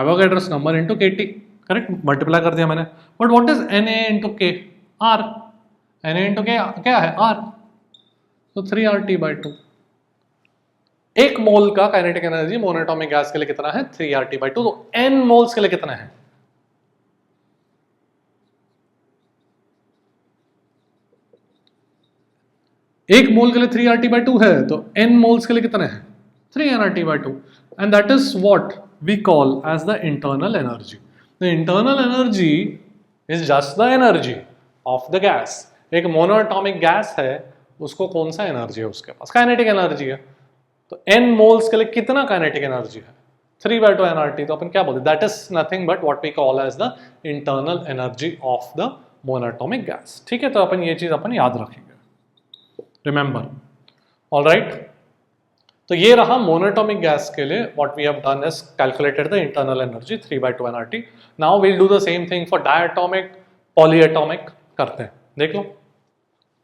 Avogadro's number into kT, correct. Multiply कर दिया मैंने. But what is Na into k, R. Na into k क्या है, R. तो 3RT by 2. एक मोल का काइनेटिक एनर्जी मोनोएटॉमिक गैस के लिए कितना है, 3RT by 2. तो n मोल्स के लिए कितना है, एक मोल के लिए 3RT by 2 है, तो n मोल्स के लिए कितने हैं, 3nRT by 2. And that is what we call as the internal energy. The internal energy is just the energy of the gas. एक मोनोएटॉमिक गैस है, उसको कौन सा एनर्जी है उसके पास, काइनेटिक एनर्जी है. तो n मोल्स के लिए कितना काइनेटिक एनर्जी है, 3 by 2 nRT. तो अपन क्या बोलते हैं, that is nothing but what we call as the internal energy of the monoatomic gas, ठीक है. तो अपन ये चीज अपन याद रखेंगे, रिमेंबर. ऑल राइट, तो ये रहा मोनोएटॉमिक गैस के लिए. What we have done is calculated the internal energy 3 by 2 nRT. Now we'll do the same thing for diatomic, polyatomic करते हैं, देख लो.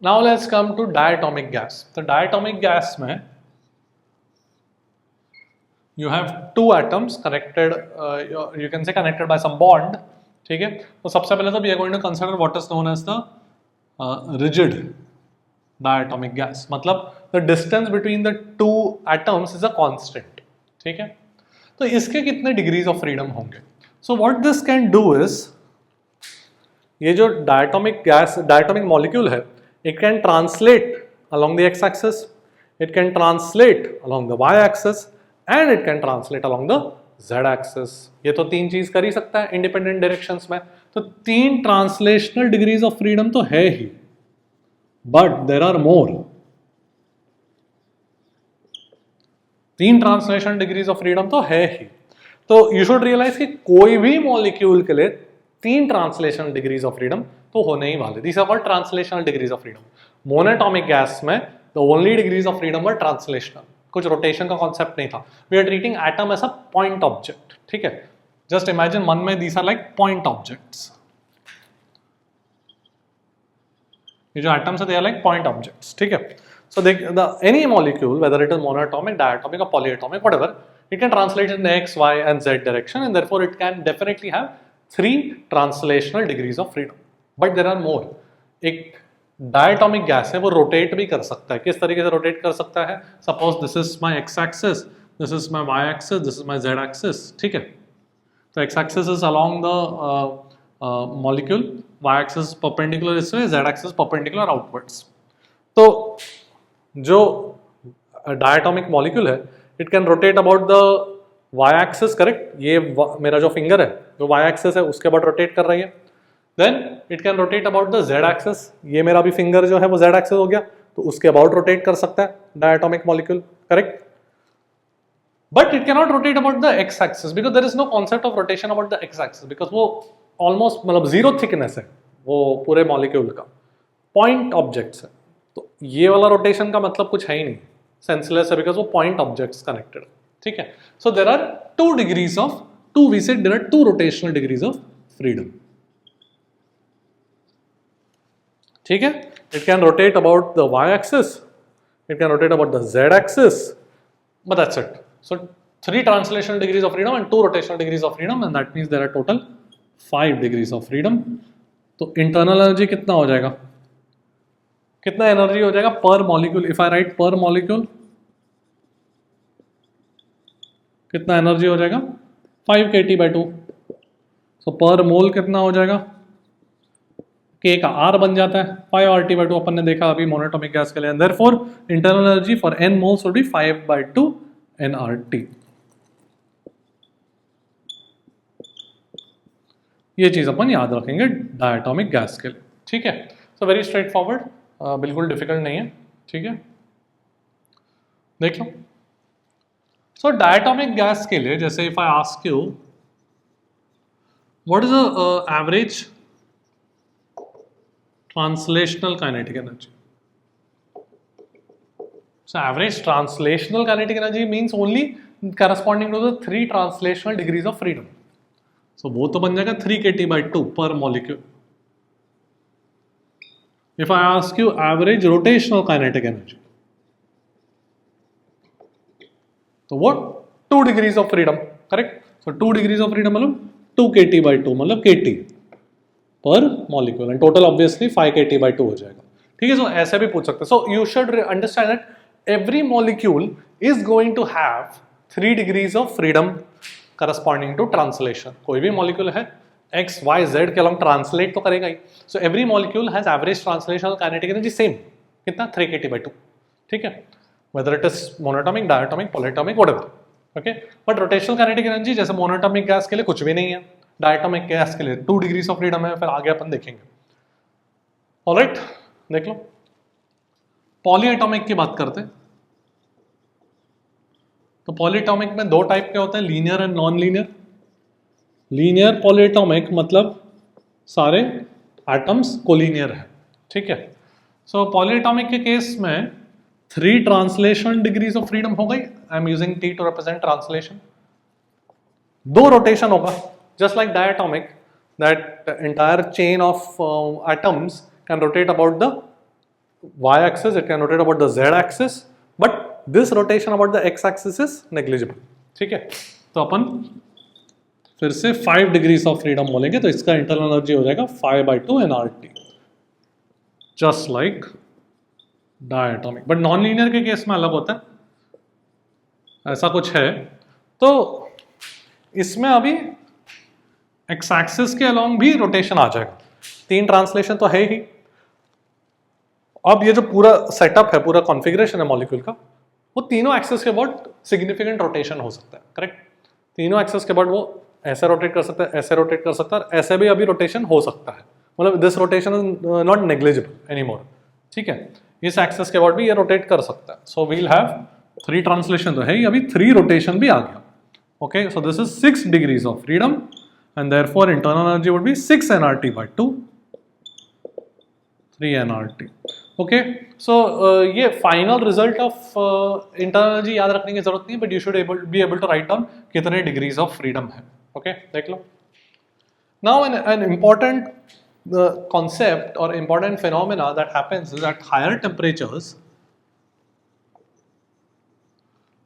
Now let's come to diatomic gas. तो डायटोमिक गैस में you have 2 atoms connected, you can say connected by some bond, ठीक है. तो सबसे पहले तो we are going to consider what is known as the rigid diatomic gas, मतलब the distance between the two atoms is a constant, ठीक है। तो इसके कितने डिग्रीज ऑफ फ्रीडम होंगे? So what this can do is, ये जो diatomic gas, diatomic molecule है, it can translate along the x axis, it can translate along the y axis and it can translate along the z axis। ये तो तीन चीज कर ही सकता है इंडिपेंडेंट डायरेक्शंस में। तो तीन ट्रांसलेशनल डिग्रीज ऑफ फ्रीडम तो है ही, बट देयर आर मोर। तीन ट्रांसलेशन डिग्रीज ऑफ फ्रीडम तो है ही। तो यू शुड रियलाइज कि कोई भी मॉलिक्यूल के लिए तीन ट्रांसलेशन डिग्रीज ऑफ फ्रीडम तो होने ही वाले। These are called translational degrees of freedom. Monatomic gas में the only degrees of freedom were translational, कुछ रोटेशन का कॉन्सेप्ट नहीं था। We are treating atom as a point object, ठीक है। जस्ट इमेजिन मन में these are like point objects. ये जो एटम्स है they are like point objects, ठीक है। So any molecule whether it is monatomic, diatomic और polyatomic, whatever, it can translate in x, y and z direction and therefore it can definitely have three translational degrees of freedom, but there are more। एक diatomic gas है वो rotate भी कर सकता है। किस तरीके से रोटेट कर सकता है? Suppose this is my x axis, this is my y axis, this is my z axis, ठीक है। तो x axis is along the molecule, y axis perpendicular इस वे, z एक्सिस परपेंडिकुलर आउटवर्ड्स। तो जो डायटोमिक मॉलिक्यूल है it can rotate about the y axis, correct. ये मेरा जो फिंगर है जो y एक्सिस है उसके अबाउट रोटेट कर रही है। Then it can rotate about the z axis, ये मेरा भी फिंगर जो है वो z एक्सिस हो गया, तो उसके अबाउट रोटेट कर सकता है diatomic molecule, correct. But it can not rotate about the x axis because there is no concept of rotation about the x axis, because वो ऑलमोस्ट मतलब जीरो थिकनेस है वो पूरे मॉलिक्यूल का, पॉइंट ऑब्जेक्ट्स है। तो ये वाला रोटेशन का मतलब कुछ है ही नहीं, सेंसलेस है, बिकॉज वो पॉइंट ऑब्जेक्ट्स कनेक्टेड, ठीक है। So there are two degrees of, two we said there are two rotational degrees of freedom, ठीक है। It can rotate about the y axis, it can rotate about the z axis, but that's it. So three translational degrees of freedom and two rotational degrees of freedom, and that means there are total 5 degrees of freedom. तो internal energy कितना हो जाएगा, कितना energy हो जाएगा पर molecule? If I right पर molecule, कितना एनर्जी हो जाएगा? 5 kT/2। सो पर मोल कितना हो जाएगा? K का R बन जाता है 5 RT/2, अपन ने देखा अभी मोनोटॉमिक गैस के लिए। Therefore internal energy for n moles would be 5/2 nRT। ये चीज अपन याद रखेंगे डायटोमिक गैस के लिए, ठीक है। सो वेरी स्ट्रेट फॉरवर्ड, बिल्कुल डिफिकल्ट नहीं है, ठीक है। देख लो, सो डायटोमिक गैस के लिए जैसे if I ask you what is the average translational kinetic energy? So average translational kinetic energy means only corresponding to the 3 translational degrees of freedom. So वो तो बन जाएगा 3 kT/2 per molecule. If I ask you average rotational kinetic energy, तो what 2 degrees of freedom, correct? So 2 degrees of freedom मतलब 2 kT/2 मतलब kT पर molecule, and total obviously 5 kT/2 हो जाएगा, ठीक है। सो ऐसे भी पूछ सकते हैं। So you should understand that every molecule is going to have 3 degrees of freedom corresponding to translation. कोई भी मॉलिक्यूल है x, y, z के अलॉन्ग ट्रांसलेट तो करेगा ही। So every molecule has average translational kinetic energy same, कितना? 3 kT/2, ठीक है। Whether it is monatomic, diatomic, polyatomic, whatever, okay. But rotational kinetic energy जैसे मोनोटॉमिक गैस के लिए कुछ भी नहीं है, डायटोमिक गैस के लिए 2 डिग्रीज ऑफ फ्रीडम है, फिर आगे अपन देखेंगे। ऑलराइट, देख लो। पॉलीएटॉमिक की बात करते हैं, तो पॉलीएटॉमिक में 2 टाइप के होते हैं, linear and non linear. Linear polyatomic मतलब सारे एटम्स कोलिनियर है, ठीक है। सो पॉलीएटॉमिक के केस में 3 ट्रांसलेशन डिग्रीज ऑफ फ्रीडम हो गई। I am using T to represent translation. 2 rotation होगा, just like diatomic, that entire chain of atoms can rotate about the y axis, it can rotate about the z axis, but this rotation about the x axis is negligible, ठीक है। तो अपन फिर से 5 degrees of freedom बोलेंगे, तो इसका internal energy हो जाएगा 5/2 nRT, just like diatomic, but non linear के केस में अलग होता है, ऐसा कुछ है। तो इसमें अभी एक्स एक्सिस के अलोंग भी रोटेशन आ जाएगा, 3 ट्रांसलेशन तो है ही। अब ये जो पूरा सेटअप है, पूरा कॉन्फ़िगरेशन है मॉलिक्यूल का, वो तीनों एक्सेस के बाद सिग्निफिकेंट रोटेशन हो सकता है, करेक्ट। तीनों एक्सेस के बाद वो ऐसे रोटेट कर सकता है, ऐसे रोटेट कर सकता है, और ऐसे भी अभी रोटेशन हो सकता है, मतलब this rotation is not negligible anymore, ठीक है। इस एक्सेस के बाद भी ये रोटेट कर सकता है। सो वील हैव 3 ट्रांसलेशन तो है ही, अभी 3 रोटेशन भी आ गया। Okay, so this is 6 degrees of freedom and therefore internal energy would be 6 nRT by 2, 3 nRT। Okay, so ये final result of internal energy याद रखने की जरूरत नहीं है, but you should be able to write down कितने degrees of freedom है। Okay, देख लो। Now an important concept or important phenomena that happens is at higher temperatures,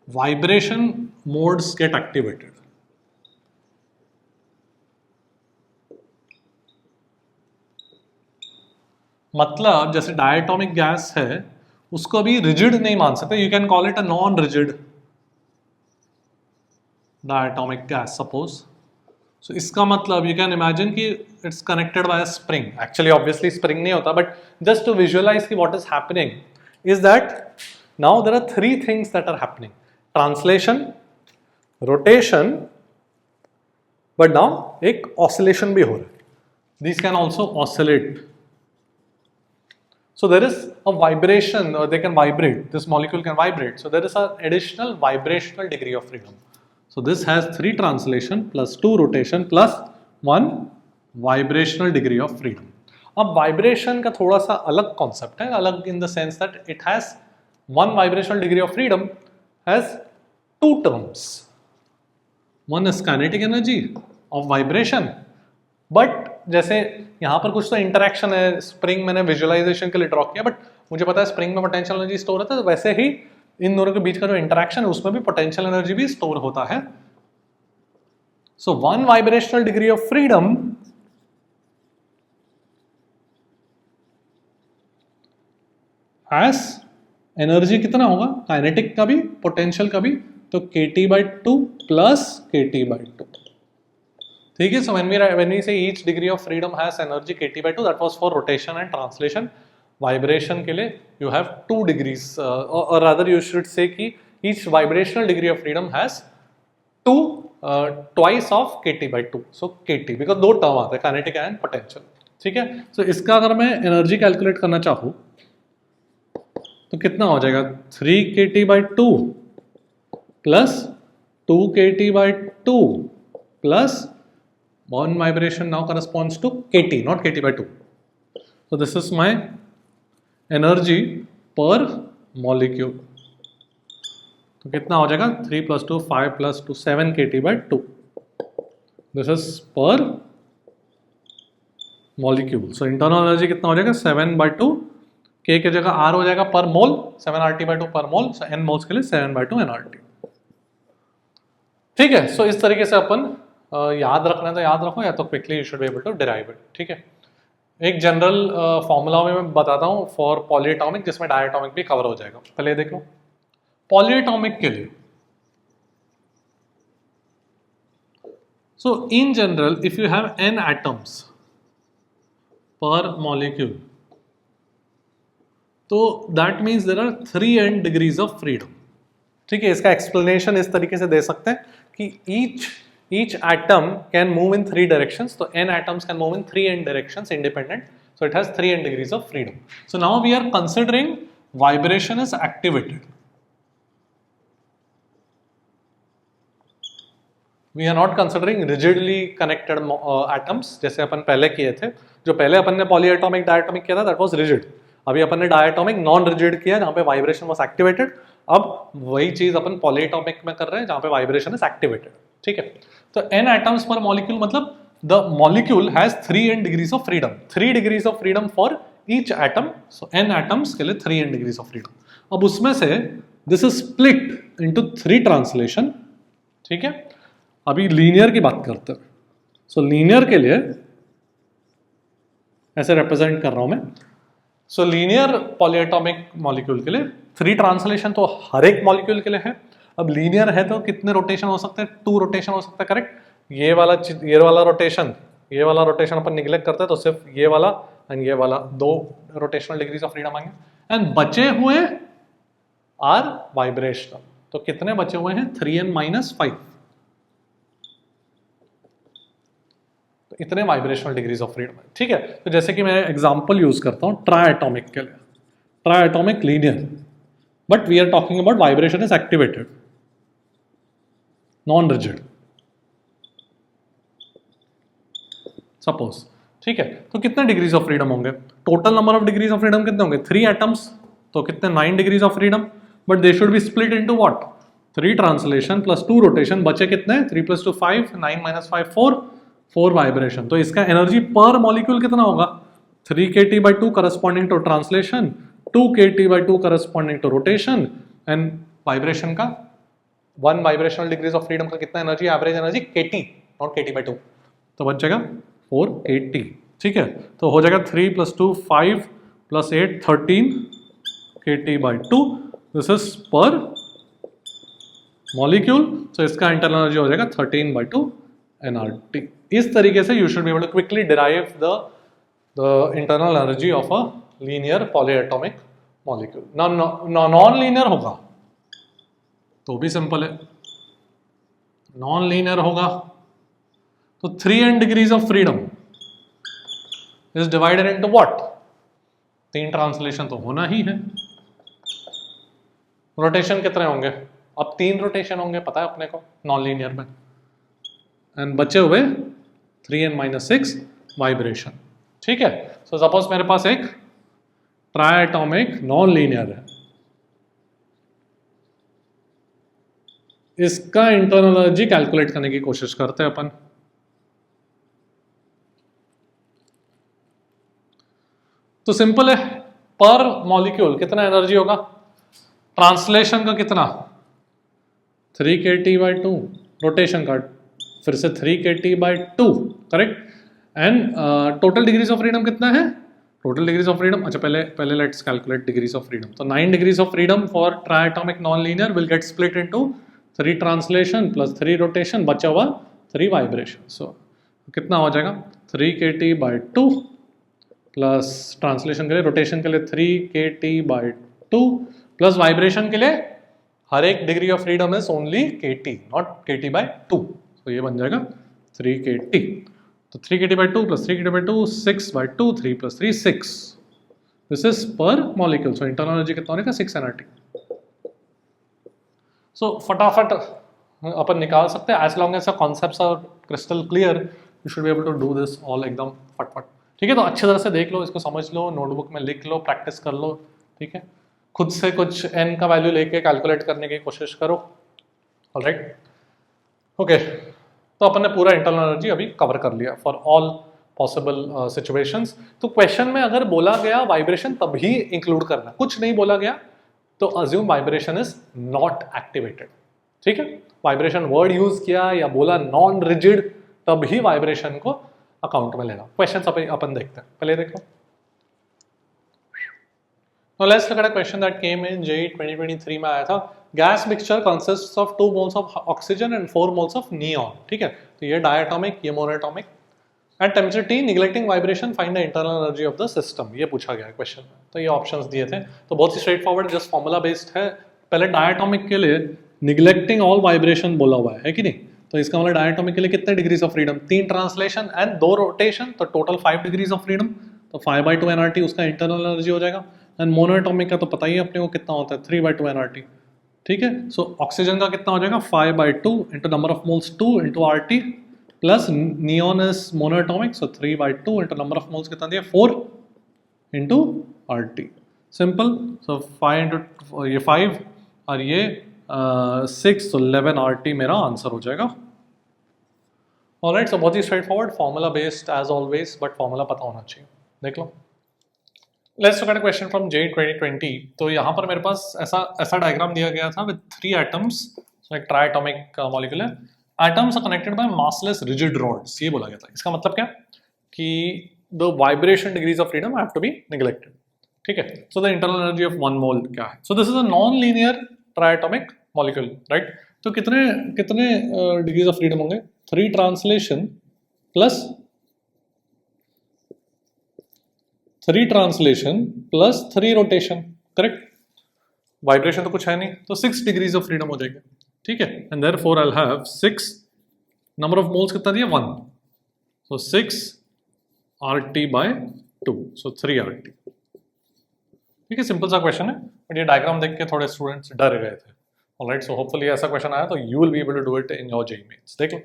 vibration modes get activated. मतलब जैसे डायटोमिक गैस है, उसको अभी rigid नहीं मान सकते, you can call it a non rigid diatomic gas suppose. So इसका मतलब यू कैन इमेजिन कि it's connected by a spring. Actually obviously spring नहीं होता, बट जस्ट टू विजुअलाइज की what is happening is that now there are 3 things that are happening, translation, rotation, but now एक oscillation भी हो रहा है। This can also oscillate. So there is a vibration, or they can vibrate, this molecule can vibrate. So there is an additional vibrational degree of freedom. So this has 3 translation plus 2 rotation plus 1 vibrational degree of freedom. अब vibration का थोड़ा सा अलग concept है, अलग in the sense that it has 1 vibrational degree of freedom has 2 terms. One is kinetic energy of vibration, but जैसे यहाँ पर कुछ तो इंटरेक्शन है, स्प्रिंग मैंने विजुअलाइजेशन के लिए ड्रॉ किया, बट मुझे पता है स्प्रिंग में पोटेंशियल एनर्जी स्टोर होता है, तो वैसे ही इन दोनों के बीच का जो इंटरेक्शन है उसमें भी पोटेंशियल एनर्जी भी स्टोर होता है। सो 1 vibrational degree of freedom has energy कितना होगा, काइनेटिक का भी पोटेंशियल का भी, तो kT/2 प्लस kT/2, ठीक है। सो when we say each degree of freedom has energy kT/2, that was for rotation and translation. Vibration के लिए you have 2 degrees, or rather you should say कि each vibrational degree of freedom has 2 twice of kT/2. So kT, because 2 term आते हैं, kinetic and potential, ठीक है। सो इसका अगर मैं एनर्जी कैलकुलेट करना चाहूँ तो कितना हो जाएगा, 3 kT/2 plus 2 kT/2 plus 1 vibration now corresponds to kT, not kT/2. So this is my energy per molecule. तो कितना हो जाएगा, 3 + 2 5 + 2 7 kT/2. This is per molecule. So internal energy कितना हो जाएगा, 7/2, K की जगह R हो जाएगा पर मोल, 7RT/2 पर मोल, so N मोल्स के लिए 7/2 nRT, ठीक है। सो इस तरीके से अपन याद रखना है तो याद रखो, या तो quickly you should be able to derive it, ठीक है। एक जनरल फॉर्मूला में मैं बताता हूँ फॉर पॉलीएटॉमिक, जिसमें डायटॉमिक भी कवर हो जाएगा। पहले देख लो पॉलीएटॉमिक के लिए। So in general if you have n atoms per molecule, तो that means there are 3n degrees of freedom, ठीक है। इसका एक्सप्लेनेशन इस तरीके से दे सकते हैं कि each atom can move in 3 directions, so n atoms can move in 3n directions independent, so it has 3n degrees of freedom. So now we are considering vibration is activated, we are not considering rigidly connected atoms जैसे अपन पहले किए थे। जो पहले अपन ने polyatomic diatomic किया था that was rigid, अभी अपन ने डायटॉमिक नॉन रिजिड किया जहाँ पे वाइब्रेशन वॉज एक्टिवेटेड। अब वही चीज अपन पॉलीएटॉमिक में कर रहे हैं जहाँ पे वाइब्रेशन इज एक्टिवेटेड, ठीक है। तो n एटम्स पर मॉलिक्यूल मतलब the molecule has 3n degrees of freedom, 3 degrees of freedom for each atom, so n atoms के लिए 3n डिग्रीज ऑफ फ्रीडम। अब उसमें से this is split into 3 translation, ठीक है। अभी लीनियर की बात करते हैं। सो लीनियर के लिए ऐसे रिप्रेजेंट कर रहा हूं मैं, सो लीनियर पॉलीएटॉमिक मॉलिक्यूल के लिए 3 ट्रांसलेशन तो हर एक मॉलिक्यूल के लिए है। अब लीनियर है तो कितने रोटेशन हो सकते हैं? 2 रोटेशन हो सकता है, करेक्ट। ये वाला रोटेशन अपन निगलेक्ट करते हैं तो सिर्फ ये वाला एंड ये वाला 2 रोटेशनल डिग्रीज ऑफ फ्रीडम आएंगे एंड बचे हुए आर वाइब्रेशनल। तो कितने बचे हुए हैं? 3n-5। तो इतने वाइब्रेशनल डिग्रीज ऑफ फ्रीडम है, ठीक है। तो जैसे कि मैं एग्जांपल यूज करता हूं ट्राइएटॉमिक के लिए, triatomic linear, but we are talking about vibration is activated, non rigid, suppose, ठीक है। तो कितने डिग्रीज ऑफ फ्रीडम होंगे? Total number of degrees of freedom कितने होंगे? 3 एटम्स, तो कितने? 9 degrees of freedom, but they should be split into what? 3 translation plus 2 rotation, बचे कितने? 3 + 2 5, 9 - 5 4 वाइब्रेशन। तो इसका एनर्जी पर मॉलिक्यूल कितना होगा? 3 kT/2 corresponding to translation, 2 kT/2 corresponding to rotation, and vibration का 1 वाइब्रेशनल डिग्रीज ऑफ फ्रीडम का कितना energy? Average energy kT, not kT/2। तो बच जाएगा 4 kT, ठीक है। तो हो जाएगा 3 + 2 5 + 8 13 kT/2। दिस इज पर मॉलिक्यूल, सो इसका इंटरनल एनर्जी हो जाएगा 13/2 nRT। इस तरीके से you should be able to quickly derive the internal energy of a linear polyatomic molecule. Non linear होगा तो भी सिंपल है, नॉन लीनियर होगा तो 3n degrees of freedom is divided into what? 3 translation तो होना ही है। रोटेशन कितने होंगे? अब 3 रोटेशन होंगे, पता है अपने को नॉन लीनियर में, एंड बचे हुए 3n-6 वाइब्रेशन, ठीक है। सो सपोज मेरे पास एक ट्राइएटॉमिक नॉन लीनियर है, इसका इंटरनल एनर्जी कैलकुलेट करने की कोशिश करते हैं अपन। तो सिंपल है, पर मॉलिक्यूल कितना एनर्जी होगा? ट्रांसलेशन का कितना? 3 kT/2, रोटेशन का फिर से 3 kT/2, correct. And total degrees of freedom कितना है? टोटल डिग्रीज ऑफ फ्रीडम, अच्छा पहले let's calculate degrees of freedom. तो 9 degrees of freedom for triatomic non linear will get split into 3 translation plus 3 rotation, बचा हुआ 3 वाइब्रेशन। सो कितना हो जाएगा? 3 kT/2 प्लस ट्रांसलेशन के लिए, रोटेशन के लिए 3 kT/2 प्लस वाइब्रेशन के लिए हर एक degree of freedom is only kT, not kT/2। तो ये बन जाएगा 3 kT। तो 3 kT/2 plus 3 kT/2 6/2, 3 + 3 6। This is पर मॉलिक्यूल। सो इंटरनल एनर्जी कितना होने का? 6 nRT। सो फटाफट अपन निकाल सकते हैं, as long as the concepts are crystal clear, you should be able to do this all एकदम फटफट, ठीक है। तो अच्छी तरह से देख लो, इसको समझ लो, नोटबुक में लिख लो, प्रैक्टिस कर लो, ठीक है। खुद से कुछ n का वैल्यू लेके कैलकुलेट करने की कोशिश करो, ऑलराइट, ओके। तो अपन ने पूरा इंटरनल एनर्जी अभी कवर कर लिया फॉर ऑल पॉसिबल सिचुएशंस। तो क्वेश्चन में अगर बोला गया वाइब्रेशन तभी इंक्लूड करना, कुछ नहीं बोला गया तो assume vibration is not activated, ठीक है। वाइब्रेशन वर्ड यूज किया या बोला नॉन रिजिड, तभी वाइब्रेशन को अकाउंट में लेना। क्वेश्चन अपन देखते हैं, पहले देखो। Now let's look at a question that came in JEE 2023 में आया था। Gas mixture consists of 2 moles of oxygen and 4 moles of neon, ठीक है। तो ये डायटोमिक, ये monoatomic. At temperature T, neglecting vibration, find the internal energy of the system। ये पूछा गया है क्वेश्चन में, तो ये ऑप्शंस दिए थे। तो बहुत ही straightforward, just formula based है। पहले डायटोमिक के लिए निगलेक्टिंग ऑल वाइब्रेशन बोला हुआ है कि नहीं? तो इसका मतलब डायटोमिक के लिए कितने degrees of freedom? 3 translation and 2 rotation, तो टोटल 5 डिग्रीज ऑफ फ्रीडम। तो 5/2 nRT उसका इंटरनल एनर्जी हो जाएगा। एंड मोनोएटॉमिक का तो पता ही है अपने को कितना होता है, 3/2 nRT, ठीक है। सो ऑक्सीजन का कितना हो जाएगा? 5/2 into number of moles 2 into RT, plus neon is monoatomic, so 3/2 into number of moles कितना दिया? 4 इंटू RT, सिंपल। सो 5 इंटू ये 5 और ये 6, तो 11 RT मेरा आंसर हो जाएगा। ऑलराइट, सो बहुत ही straightforward, formula based as always, but formula पता होना चाहिए। देख लो, let's look at a question from JEE 2020। तो यहाँ पर मेरे पास ऐसा डायग्राम दिया गया था विद 3 एटम्स, सो एक ट्राइएटॉमिक मॉलिक्यूल है। Atoms are connected by massless rigid rods, ये बोला गया था। इसका मतलब क्या कि the vibration degrees of freedom have to be neglected. ठीक है. So the internal energy of 1 mole क्या है? So this is a non linear triatomic molecule, right? तो कितने कितने डिग्रीज ऑफ फ्रीडम होंगे? 3 translation plus 3 rotation, correct? Vibration तो कुछ है नहीं, तो 6 डिग्रीज ऑफ फ्रीडम हो जाएंगे, ठीक है. And therefore I will have 6, number of moles कितना दिया? 1, सो 6 RT by 2, सो 3 RT. ठीक है, सिंपल सा क्वेश्चन है, बट ये डायग्राम देख के थोड़े स्टूडेंट्स डर गए थे. ऑलराइट, सो होपफुली ऐसा क्वेश्चन आया तो you will be able to do it in your JEE mains. देख लो.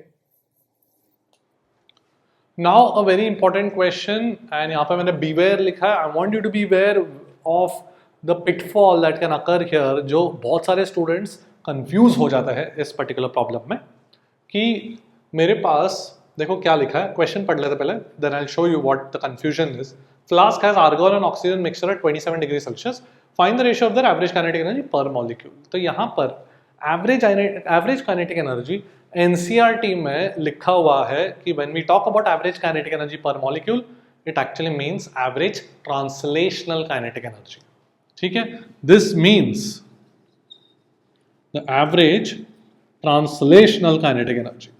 Now a very important question, and यहाँ पे मैंने बीवेयर लिखा है. I want you to be aware of the pitfall that can occur here, जो बहुत सारे स्टूडेंट्स कंफ्यूज हो जाता है इस पर्टिकुलर प्रॉब्लम में. कि मेरे पास देखो क्या लिखा है, क्वेश्चन पढ़ लेते पहले, then I will show you what the confusion is. Flask has argon and oxygen mixture at 27 degrees Celsius. Find the ratio of their average kinetic energy per molecule. तो यहाँ पर average kinetic energy NCERT में लिखा हुआ है कि when we talk about average kinetic energy per molecule, it actually means average translational kinetic energy. ठीक है? This means the average translational kinetic energy.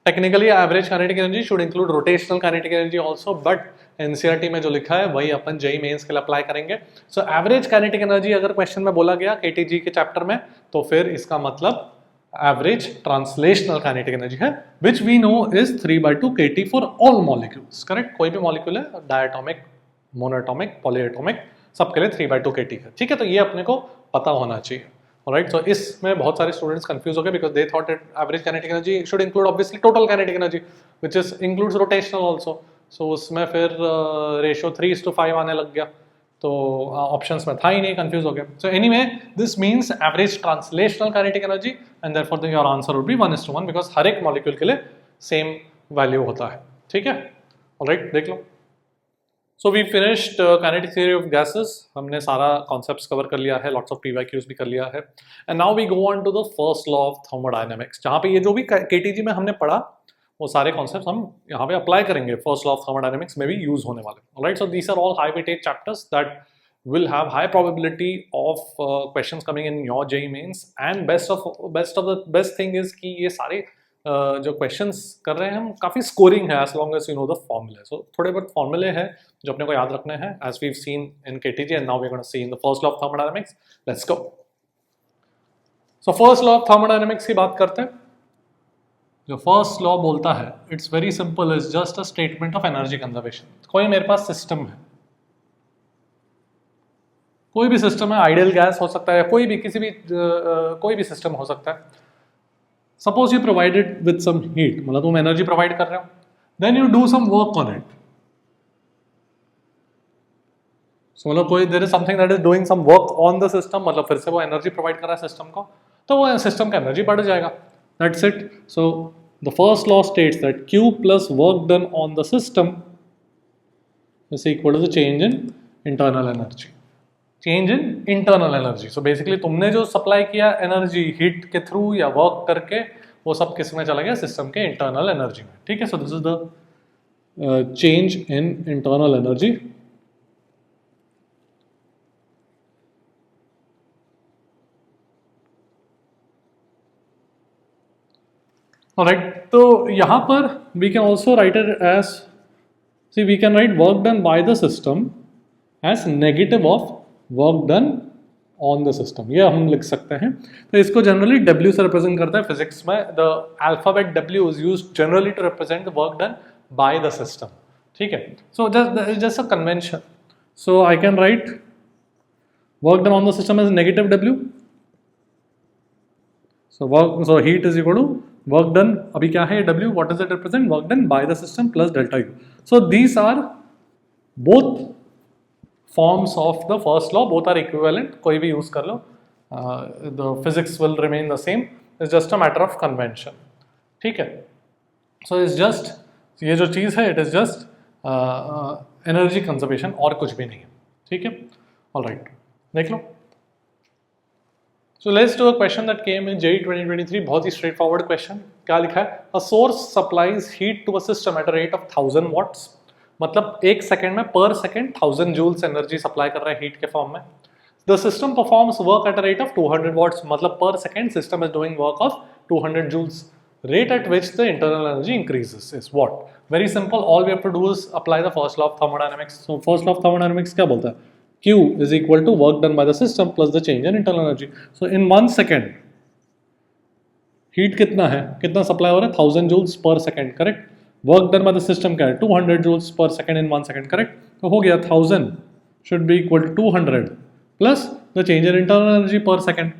Technically average kinetic energy should include rotational kinetic energy also, but NCERT में जो लिखा है वही अपन JEE mains के लिए apply करेंगे. सो एवरेज काइनेटिक एनर्जी अगर क्वेश्चन में बोला गया केटीजी के चैप्टर में, तो फिर इसका मतलब एवरेज ट्रांसलेशनल काइनेटिक एनर्जी है, which we know is 3/2 kT for all molecules, correct? कोई भी मॉलिक्यूल है, डायटोमिक, मोनोएटॉमिक, पॉलीएटॉमिक, सबके लिए 3/2 kT है. ठीक है, तो ये अपने को पता होना चाहिए. राइट, सो इसमें बहुत सारे स्टूडेंट्स कंफ्यूज हो गए because they thought that average kinetic energy should include obviously total kinetic energy which is includes rotational also. So उसमें फिर रेशियो 3:5 आने लग गया, तो ऑप्शंस में था ही नहीं, कंफ्यूज हो गया. So anyway, this means average translational kinetic energy, and therefore your answer would be 1:1 because हर एक मॉलिक्यूल के लिए सेम वैल्यू होता है. ठीक है, ऑलराइट, देख लो. So we finished kinetic theory of gases. हमने सारा कॉन्सेप्ट्स कवर कर लिया है, लॉट्स ऑफ पीवाईक्यूज भी कर लिया है. And now we go on to the first law of thermodynamics, जहाँ पे ये जो भी केटीजी में हमने पढ़ा वो सारे कॉन्सेप्ट्स हम यहाँ पे अप्लाई करेंगे. फर्स्ट लॉ ऑफ थर्मोडायनेमिक्स में भी यूज होने वाले. Alright, so these are all high weightage chapters that will have high probability of questions coming in your JEE mains, and best thing is कि ये सारे जो क्वेश्चंस कर रहे हैं हम काफ़ी स्कोरिंग है, as long as you know the फॉर्मूले. सो थोड़े बहुत फॉर्मूले हैं जो अपने को याद रखने हैं, as we seen in KTG and now we are gonna see in the first law of thermodynamics. Let's go. So first law of thermodynamics की बात करते हैं. जो फर्स्ट लॉ बोलता है, it's very simple, is just a statement of energy conservation. कोई मेरे पास system है, कोई भी सिस्टम है, आइडियल गैस हो सकता है, कोई भी किसी भी कोई भी सिस्टम हो सकता है. Suppose you provided with some heat, मतलब तुम एनर्जी प्रोवाइड कर रहे हो, then you do some work on it. So मतलब कोई there is something that is doing some work on the system, मतलब फिर से वो एनर्जी प्रोवाइड कर रहा है सिस्टम को, तो वो सिस्टम का एनर्जी बढ़ जाएगा. That's it. So the first law states that Q plus work done on the system is equal to the change in internal energy. Change in internal energy. So basically तुमने जो supply किया energy heat के through या work करके, वो सब किस में चला गया? सिस्टम के इंटरनल एनर्जी में. ठीक है, so this is the change in internal energy. Alright, तो यहाँ पर we can also write it as, see we can write work done by the system as negative of work done on the system. ये हम लिख सकते हैं. तो इसको जनरली W से रिप्रेजेंट करता है फिजिक्स में. The alphabet W is used generally to represent the work done by the system. ठीक है, so just a convention. So I can write work done on the system as negative W. So heat is equal to work done, अभी क्या है W, what is it represent? Work done by the system plus delta U. So these are both forms of the first law, both are equivalent, कोई भी use कर लो, the physics will remain the same, it's just a matter of convention. ठीक है, so it's just, ये जो चीज़ है, it is just energy conservation, और कुछ भी नहीं है. ठीक है, all right, देख लो. So let's do a question that came in JEE 2023, बहुत ही straight forward question. क्या लिखा है? A source supplies heat to a system at a rate of 1000 watts. मतलब 1 सेकेंड में पर सेकेंड 1000 जूल्स एनर्जी सप्लाई कर रहा है हीट के फॉर्म में. The system performs work at a rate of 200 watts, मतलब per second system is doing work of 200 joules. Rate at which the internal energy increases is what? Very simple. All we have to do is apply the first law of thermodynamics. So first law of thermodynamics क्या बोलता है? Q is equal to work done by the system plus the change in internal energy. So in 1 second heat कितना है, कितना supply हो रहा है? 1000 joules per second, correct? Work done by the system क्या है? 200 joules per second in 1 second, correct? तो हो गया 1000 should be equal to 200 plus the change in internal energy per second.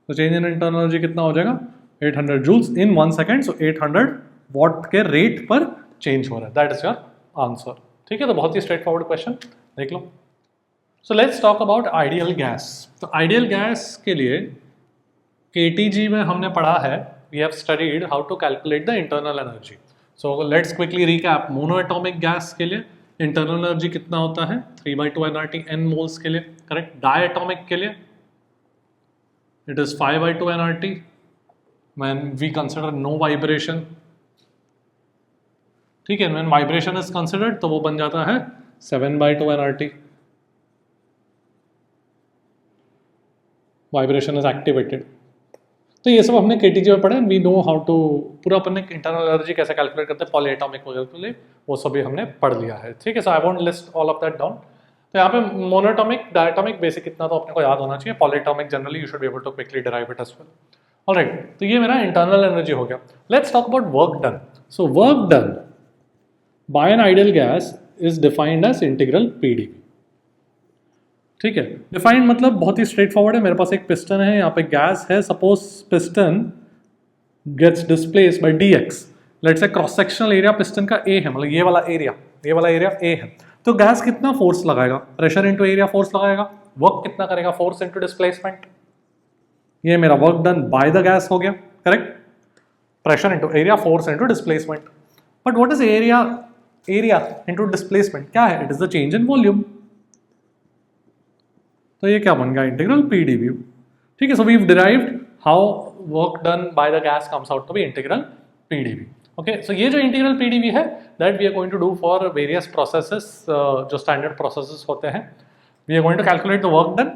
तो change in internal energy कितना हो जाएगा? 800 joules in 1 second. So 800 watt के रेट पर चेंज हो रहा है. That is your answer. ठीक है, तो बहुत ही स्ट्रेट फॉरवर्ड क्वेश्चन, देख लो. So let's talk about ideal gas. तो आइडियल गैस के लिए KTG में हमने पढ़ा है, we have studied how to calculate the internal energy. So let's quickly recap. Monatomic gas के लिए इंटरनल एनर्जी कितना होता है? 3/2 nRT n मोल्स के लिए, करेक्ट. डाई एटॉमिक के लिए it is 5/2 nRT when we consider no vibration. ठीक है, when vibration is considered तो वो बन जाता है 7/2 nRT. vibration is activated. तो ये सब हमने KTG में पढ़ा. वी नो हाउ टू, पूरा अपन ने इंटरनल एनर्जी कैसे कैलकुलेट करते हैं पॉलीएटॉमिक वगैरह के लिए, वो सब भी हमने पढ़ लिया है. ठीक है, so I won't list all of that down. तो यहाँ पे मोनोएटॉमिक, डायटॉमिक बेसिक इतना तो अपने को याद होना चाहिए. Polyatomic generally you should be able to quickly derive it as well. Alright, तो ये मेरा इंटरनल एनर्जी हो गया. Let's talk about work done. So work done by an ideal gas is defined as integral PdV. ठीक है, defined मतलब बहुत ही स्ट्रेट फॉरवर्ड है. मेरे पास एक पिस्टन है, यहाँ पे गैस है. Suppose piston gets displaced by dx. Let's say cross sectional area piston का A है, मतलब ये वाला एरिया A है. तो गैस कितना फोर्स लगाएगा? प्रेशर इनटू एरिया फोर्स लगाएगा. वर्क कितना करेगा? Force into displacement. ये मेरा work done by the gas हो गया, correct. Pressure into area, force into displacement. But what is area into displacement क्या है? It is the change in volume. तो ये क्या बन गया? Integral PdV. ठीक है, so we have derived how work done by the gas comes out to be integral PdV. Okay, so ये जो इंटीग्रल PdV है that we are going to do for various processes, जो standard processes होते हैं. We are going to calculate the work done.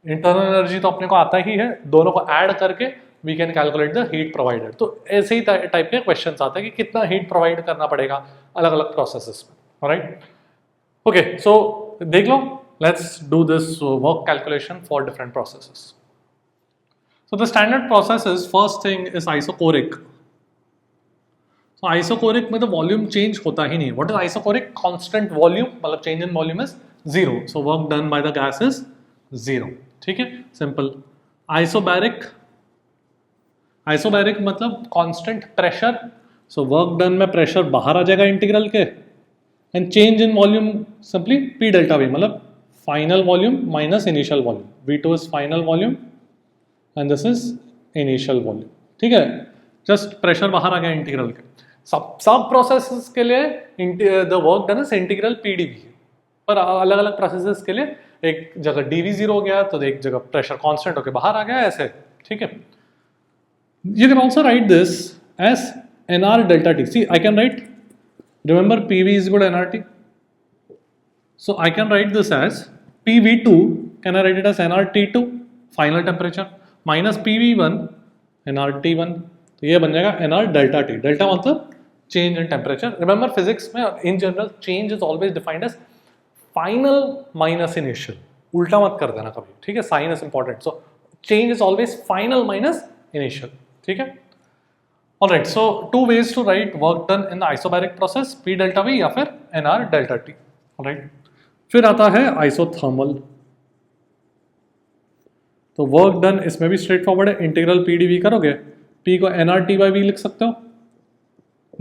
Internal energy तो अपने को आता ही है, दोनों को ऐड करके we can calculate the heat provided. तो ऐसे ही टाइप के क्वेश्चंस आते हैं कि कितना हीट प्रोवाइड करना पड़ेगा अलग अलग प्रोसेसेस में. ऑलराइट, ओके, सो देख लो. Let's do this work calculation for different processes. So the standard process is, first thing is isochoric. So isochoric में तो वॉल्यूम चेंज होता ही नहीं. What is isochoric? Constant volume, मतलब change in volume is 0. So work done by the gas is 0. ठीक है, simple. Isobaric मतलब constant pressure. So work done में प्रेशर बाहर आ जाएगा इंटीग्रल के, and change in volume simply P delta V, मतलब final volume minus initial volume. V2 is final volume and this is initial volume. ठीक है, just pressure बाहर आ गया इंटीग्रल के. सब प्रोसेसेस के लिए the work done is integral PdV. पर अलग अलग प्रोसेसेस के लिए एक जगह dV 0 हो गया तो एक जगह प्रेशर कांस्टेंट होकर बाहर आ गया, ऐसे. ठीक है, you can also write this as nr delta t. See, I can write, remember PV is equal to nRT. So I can write this as PV2, can I write it as nRT2 final temperature minus PV1 nRT1. तो ये बन जाएगा nr delta t. Delta मतलब change in temperature. Remember physics में in general change is always defined as final minus initial. उल्टा मत कर देना कभी, ठीक है. Sign is important. So change is always final minus initial. ठीक है, alright. So 2 ways to write work done in the isobaric process, P delta V या फिर nr डेल्टा t. ऑलराइट, फिर आता है आइसोथर्मल. तो वर्क डन इसमें भी स्ट्रेट फॉरवर्ड है. इंटीग्रल PdV करोगे, P को nRT/V लिख सकते हो.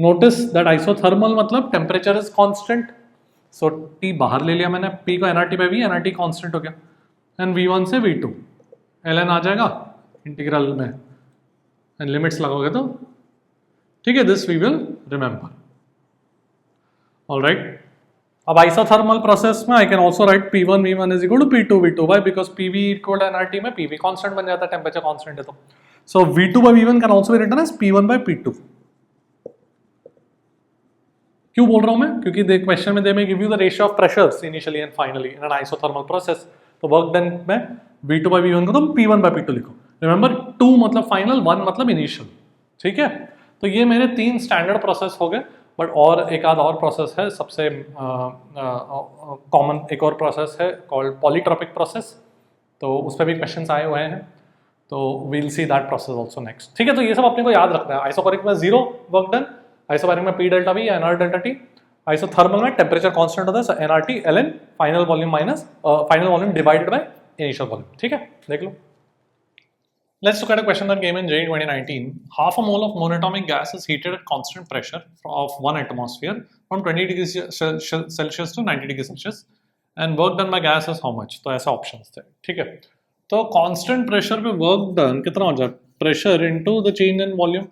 नोटिस दैट आइसोथर्मल मतलब temperature is constant. So T बाहर ले लिया मैंने, P को nRT/V, nRT कांस्टेंट हो गया, एंड V1 से V2 ln आ जाएगा इंटीग्रल में, एंड लिमिट्स लगोगे तो ठीक है. This we will remember. Alright, अब आइसोथर्मल प्रोसेस में I can also write P1 V1 is equal to P2 V2. Why? Because PV equal to nRT में PV कांस्टेंट बन जाता है, टेम्परेचर कांस्टेंट है. तो so V2 by V1 can also be written as P1 by P2. क्यों बोल रहा हूँ मैं? क्योंकि देख क्वेश्चन में दे में give you the ratio of pressures initially and finally in an isothermal process. तो वर्क डन में V2/V1 को तुम P1/P2 लिखो। रिमेंबर 2 मतलब फाइनल, 1 मतलब इनिशियल, ठीक है। तो ये मेरे 3 स्टैंडर्ड प्रोसेस हो गए, बट और एक आध और प्रोसेस है सबसे कॉमन, एक और प्रोसेस है कॉल्ड पॉलीट्रॉपिक प्रोसेस, तो उस पर भी क्वेश्चंस आए हुए हैं, तो we'll see that process also next, ठीक है। तो ये सब अपने को याद रखना है। आइसोबैरिक में 0 वर्क डन, आइसोबैरिक में P डेल्टा V या NR डेल्टा T, आइसोथर्मल में टेम्परेचर कांस्टेंट होता है NRT ln final volume minus final volume divided by initial volume, ठीक है। देख लो, let's look at a question that came in JEE 2019. Half a mole of monatomic gas is heated at constant pressure of 1 atmosphere from 20 degrees Celsius to 90 degrees Celsius and work done by gas is how much? तो ऐसे options थे, ठीक है। तो constant pressure पे work done कितना हो जाए? Pressure into the change in volume,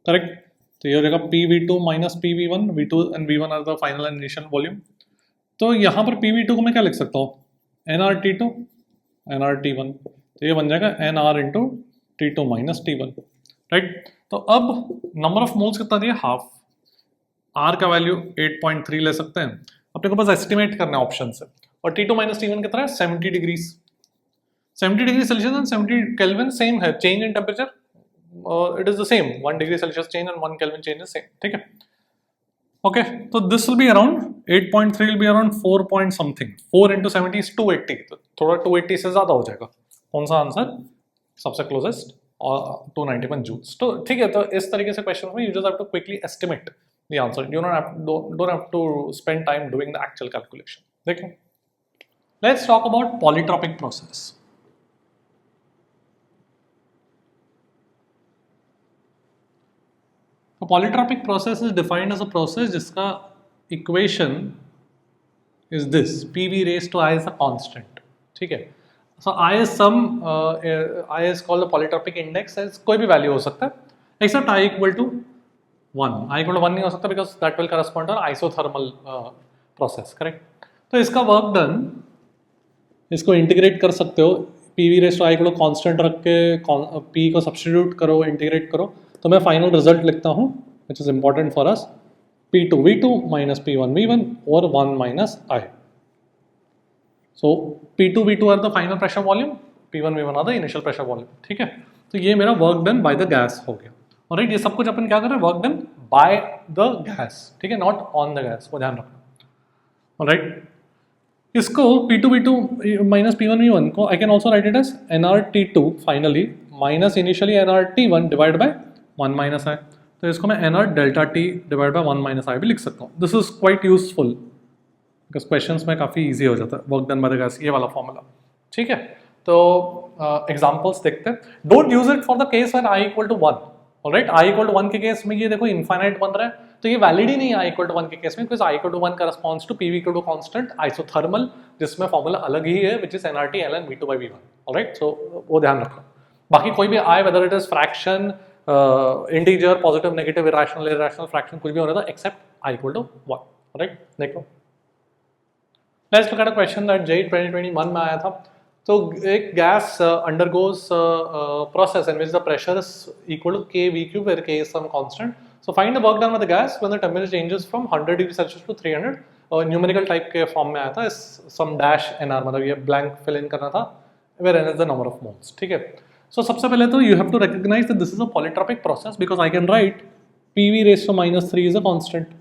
correct. तो ये हो जाएगा PV2 minus PV1, V2 and V1 are the final and initial volume. तो यहाँ पर PV2 को मैं क्या लिख सकता हूँ? NRT2 NRT1, तो ये बन जाएगा NR into T2 minus T1, right. तो अब नंबर ऑफ मोल्स कितना दिया? हाफ। R का वैल्यू 8.3 ले सकते हैं, अपने को बस एस्टिमेट करना है ऑप्शन से। और T2 माइनस T1 कितना है? 70 degrees, 70 degree Celsius and 70 kelvin same है, change in temperature it is the same, 1 degree Celsius change and 1 kelvin change is same, ठीक है। ओके, तो this will be around 8.3 will be around 4 point something, 4 into 70 is 280, तो थोड़ा 280 से ज्यादा हो जाएगा। कौन सा आंसर सबसे क्लोजेस्ट? और 291 जूल्स। तो ठीक है, तो इस तरीके से क्वेश्चन में you just have to quickly estimate the answer, you don't have to spend time doing the actual calculation. देखो, let's talk about polytropic process. तो polytropic process is defined as a process जिसका equation is this, PV raised to I is a constant, ठीक है। So I is some I is called the polytropic index, as कोई भी value हो सकता है except I equal to 1, I equal to 1 नहीं हो सकता because that will correspond to isothermal process, correct. तो इसका वर्क डन, इसको इंटीग्रेट कर सकते हो, PV raised to I equal to constant रख के P को सब्स्टिट्यूट करो, इंटीग्रेट करो, तो मैं फाइनल रिजल्ट लिखता हूँ which is important for us, P2V2 minus P1V1 or 1 minus I. So P2V2 are the final pressure volume, P1V1 are the initial pressure volume, ठीक है। तो ये मेरा work done by the gas हो गया, alright. ये सब कुछ अपन क्या कर रहे हैं? Work done by the gas, ठीक है, नॉट ऑन द गैस, वो ध्यान रखना, ऑलराइट। इसको P2V2 माइनस P1V1 को I can also write it as NRT2 finally minus initially NRT1 divide by 1 minus I। तो इसको मैं NR delta T divide by 1 minus I भी लिख सकता हूँ। This is quite useful because questions में काफ़ी इजी हो जाता है work done by the gas, ये वाला फॉर्मूला, ठीक है। तो एग्जांपल्स देखते हैं। Don't use it for the case when I equal to 1, alright. I equal to 1 के केस में ये देखो इनफाइनाइट बन रहा है, तो ये वैलिड ही नहीं है I इक्वल टू 1 के केस में, because I equal to 1 corresponds to PV equal to constant isothermal, जिसमें फॉर्मूला अलग ही है which is NRT ln V2/V1, alright. सो वो ध्यान रखना। बाकी कोई भी I, whether it is fraction, integer, positive, negative, irrational, irrational fraction, कुछ भी होने दो except I equal to 1, alright. देखो, let's look at a question that JEE 2021 में आया था। तो एक gas undergoes process in which the pressure is equal to kV³ where k is some constant. So find the work done with the gas when the temperature changes from 100 degree Celsius to 300. Numerical type के form में आया था, सम dash NR, मतलब ये blank fill in करना था, where n is the number of moles, ठीक है। So सबसे पहले तो you have to recognize that this is a polytropic process because I can write PV raised to -3 is a constant.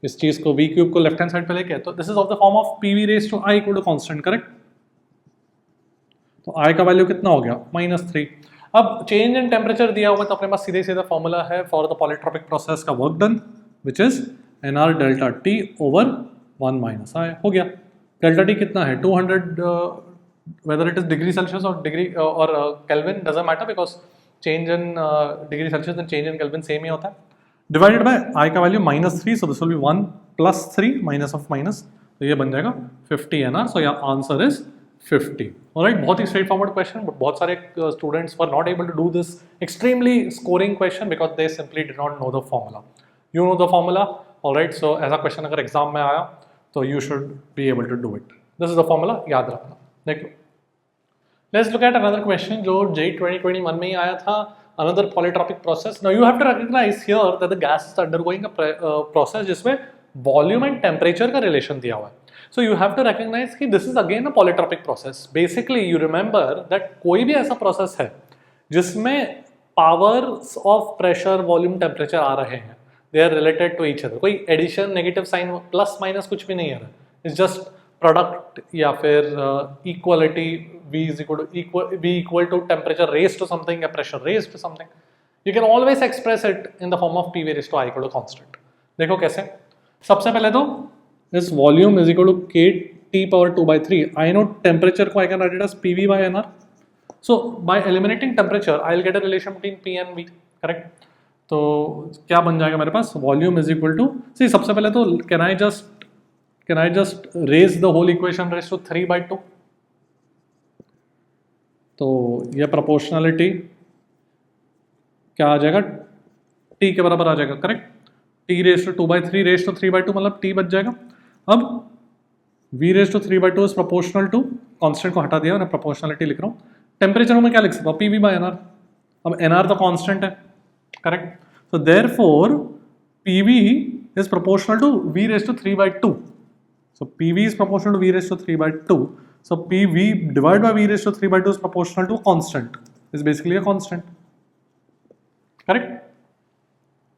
इस चीज को V³ को लेफ्ट हैंड साइड पे लेके, तो this is of the form of PV raised to I equal to constant, correct. तो I का value कितना हो गया? -3। अब चेंज इन टेम्परेचर दिया हुआ, तो अपने पास सीधे सीधा फॉर्मूला है फॉर द पॉलीट्रॉपिक प्रोसेस का work done which is NR delta T over 1 minus I हो गया। डेल्टा T कितना है? 200, whether it is degree Celsius और डिग्री और kelvin doesn't matter because change in degree Celsius and change in kelvin same ही होता है, divided by I का value -3, so this will be 1 + 3 minus of minus, तो ये बन जाएगा 50 NR। So your answer is 50, alright. बहुत ही स्ट्रेट फॉरवर्ड क्वेश्चन, बट बहुत सारे students were not able to do this extremely scoring question because they simply did not know the formula. You know the formula, alright. So ऐसा question अगर exam में आया तो you should be able to do it. This is the formula, याद रखना। देखो, let's look at another question जो JEE 2021 में ही आया था। another polytropic process. Now you have to recognize here that the gas is undergoing a process जिसमें volume and temperature का relation दिया हुआ है. So you have to recognize कि this is again a polytropic process. Basically you remember that कोई भी ऐसा process है जिसमें powers of pressure, volume, temperature आ रहे हैं, they are related to each other. कोई addition, negative sign, plus minus कुछ भी नहीं आ रहा है. It's just product या फिर equality, V equal to temperature raised to something या pressure raised to something. You can always express it in the form of PV raised to I equal to constant. देखो कैसे. सबसे पहले तो this volume is equal to KT power 2 by 3. I know temperature को I can write it as PV by NR. So by eliminating temperature, I'll get a relation between P and V. Correct? तो क्या बन जाएगा मेरे पास? Volume is equal to, see सबसे पहले तो can I just raise the whole equation raised to 3 by 2? तो ये proportionality क्या आ जाएगा? T के बराबर आ जाएगा. Correct? T raised to 2 by 3 raised to 3 by 2 मतलब T बच जाएगा. अब V raised to 3 by 2 is proportional to, constant को हटा दिया मैं proportionality लिख रहा हूँ. टेम्परेचर में क्या लिख सकता हूँ? PV by NR. अब NR तो कांस्टेंट है. Correct? So therefore PV is proportional to V raised to 3 by 2. So PV is proportional to V raised to 3 by 2. So PV divided by V raised to 3 by 2 is proportional to constant. Is basically a constant. Correct?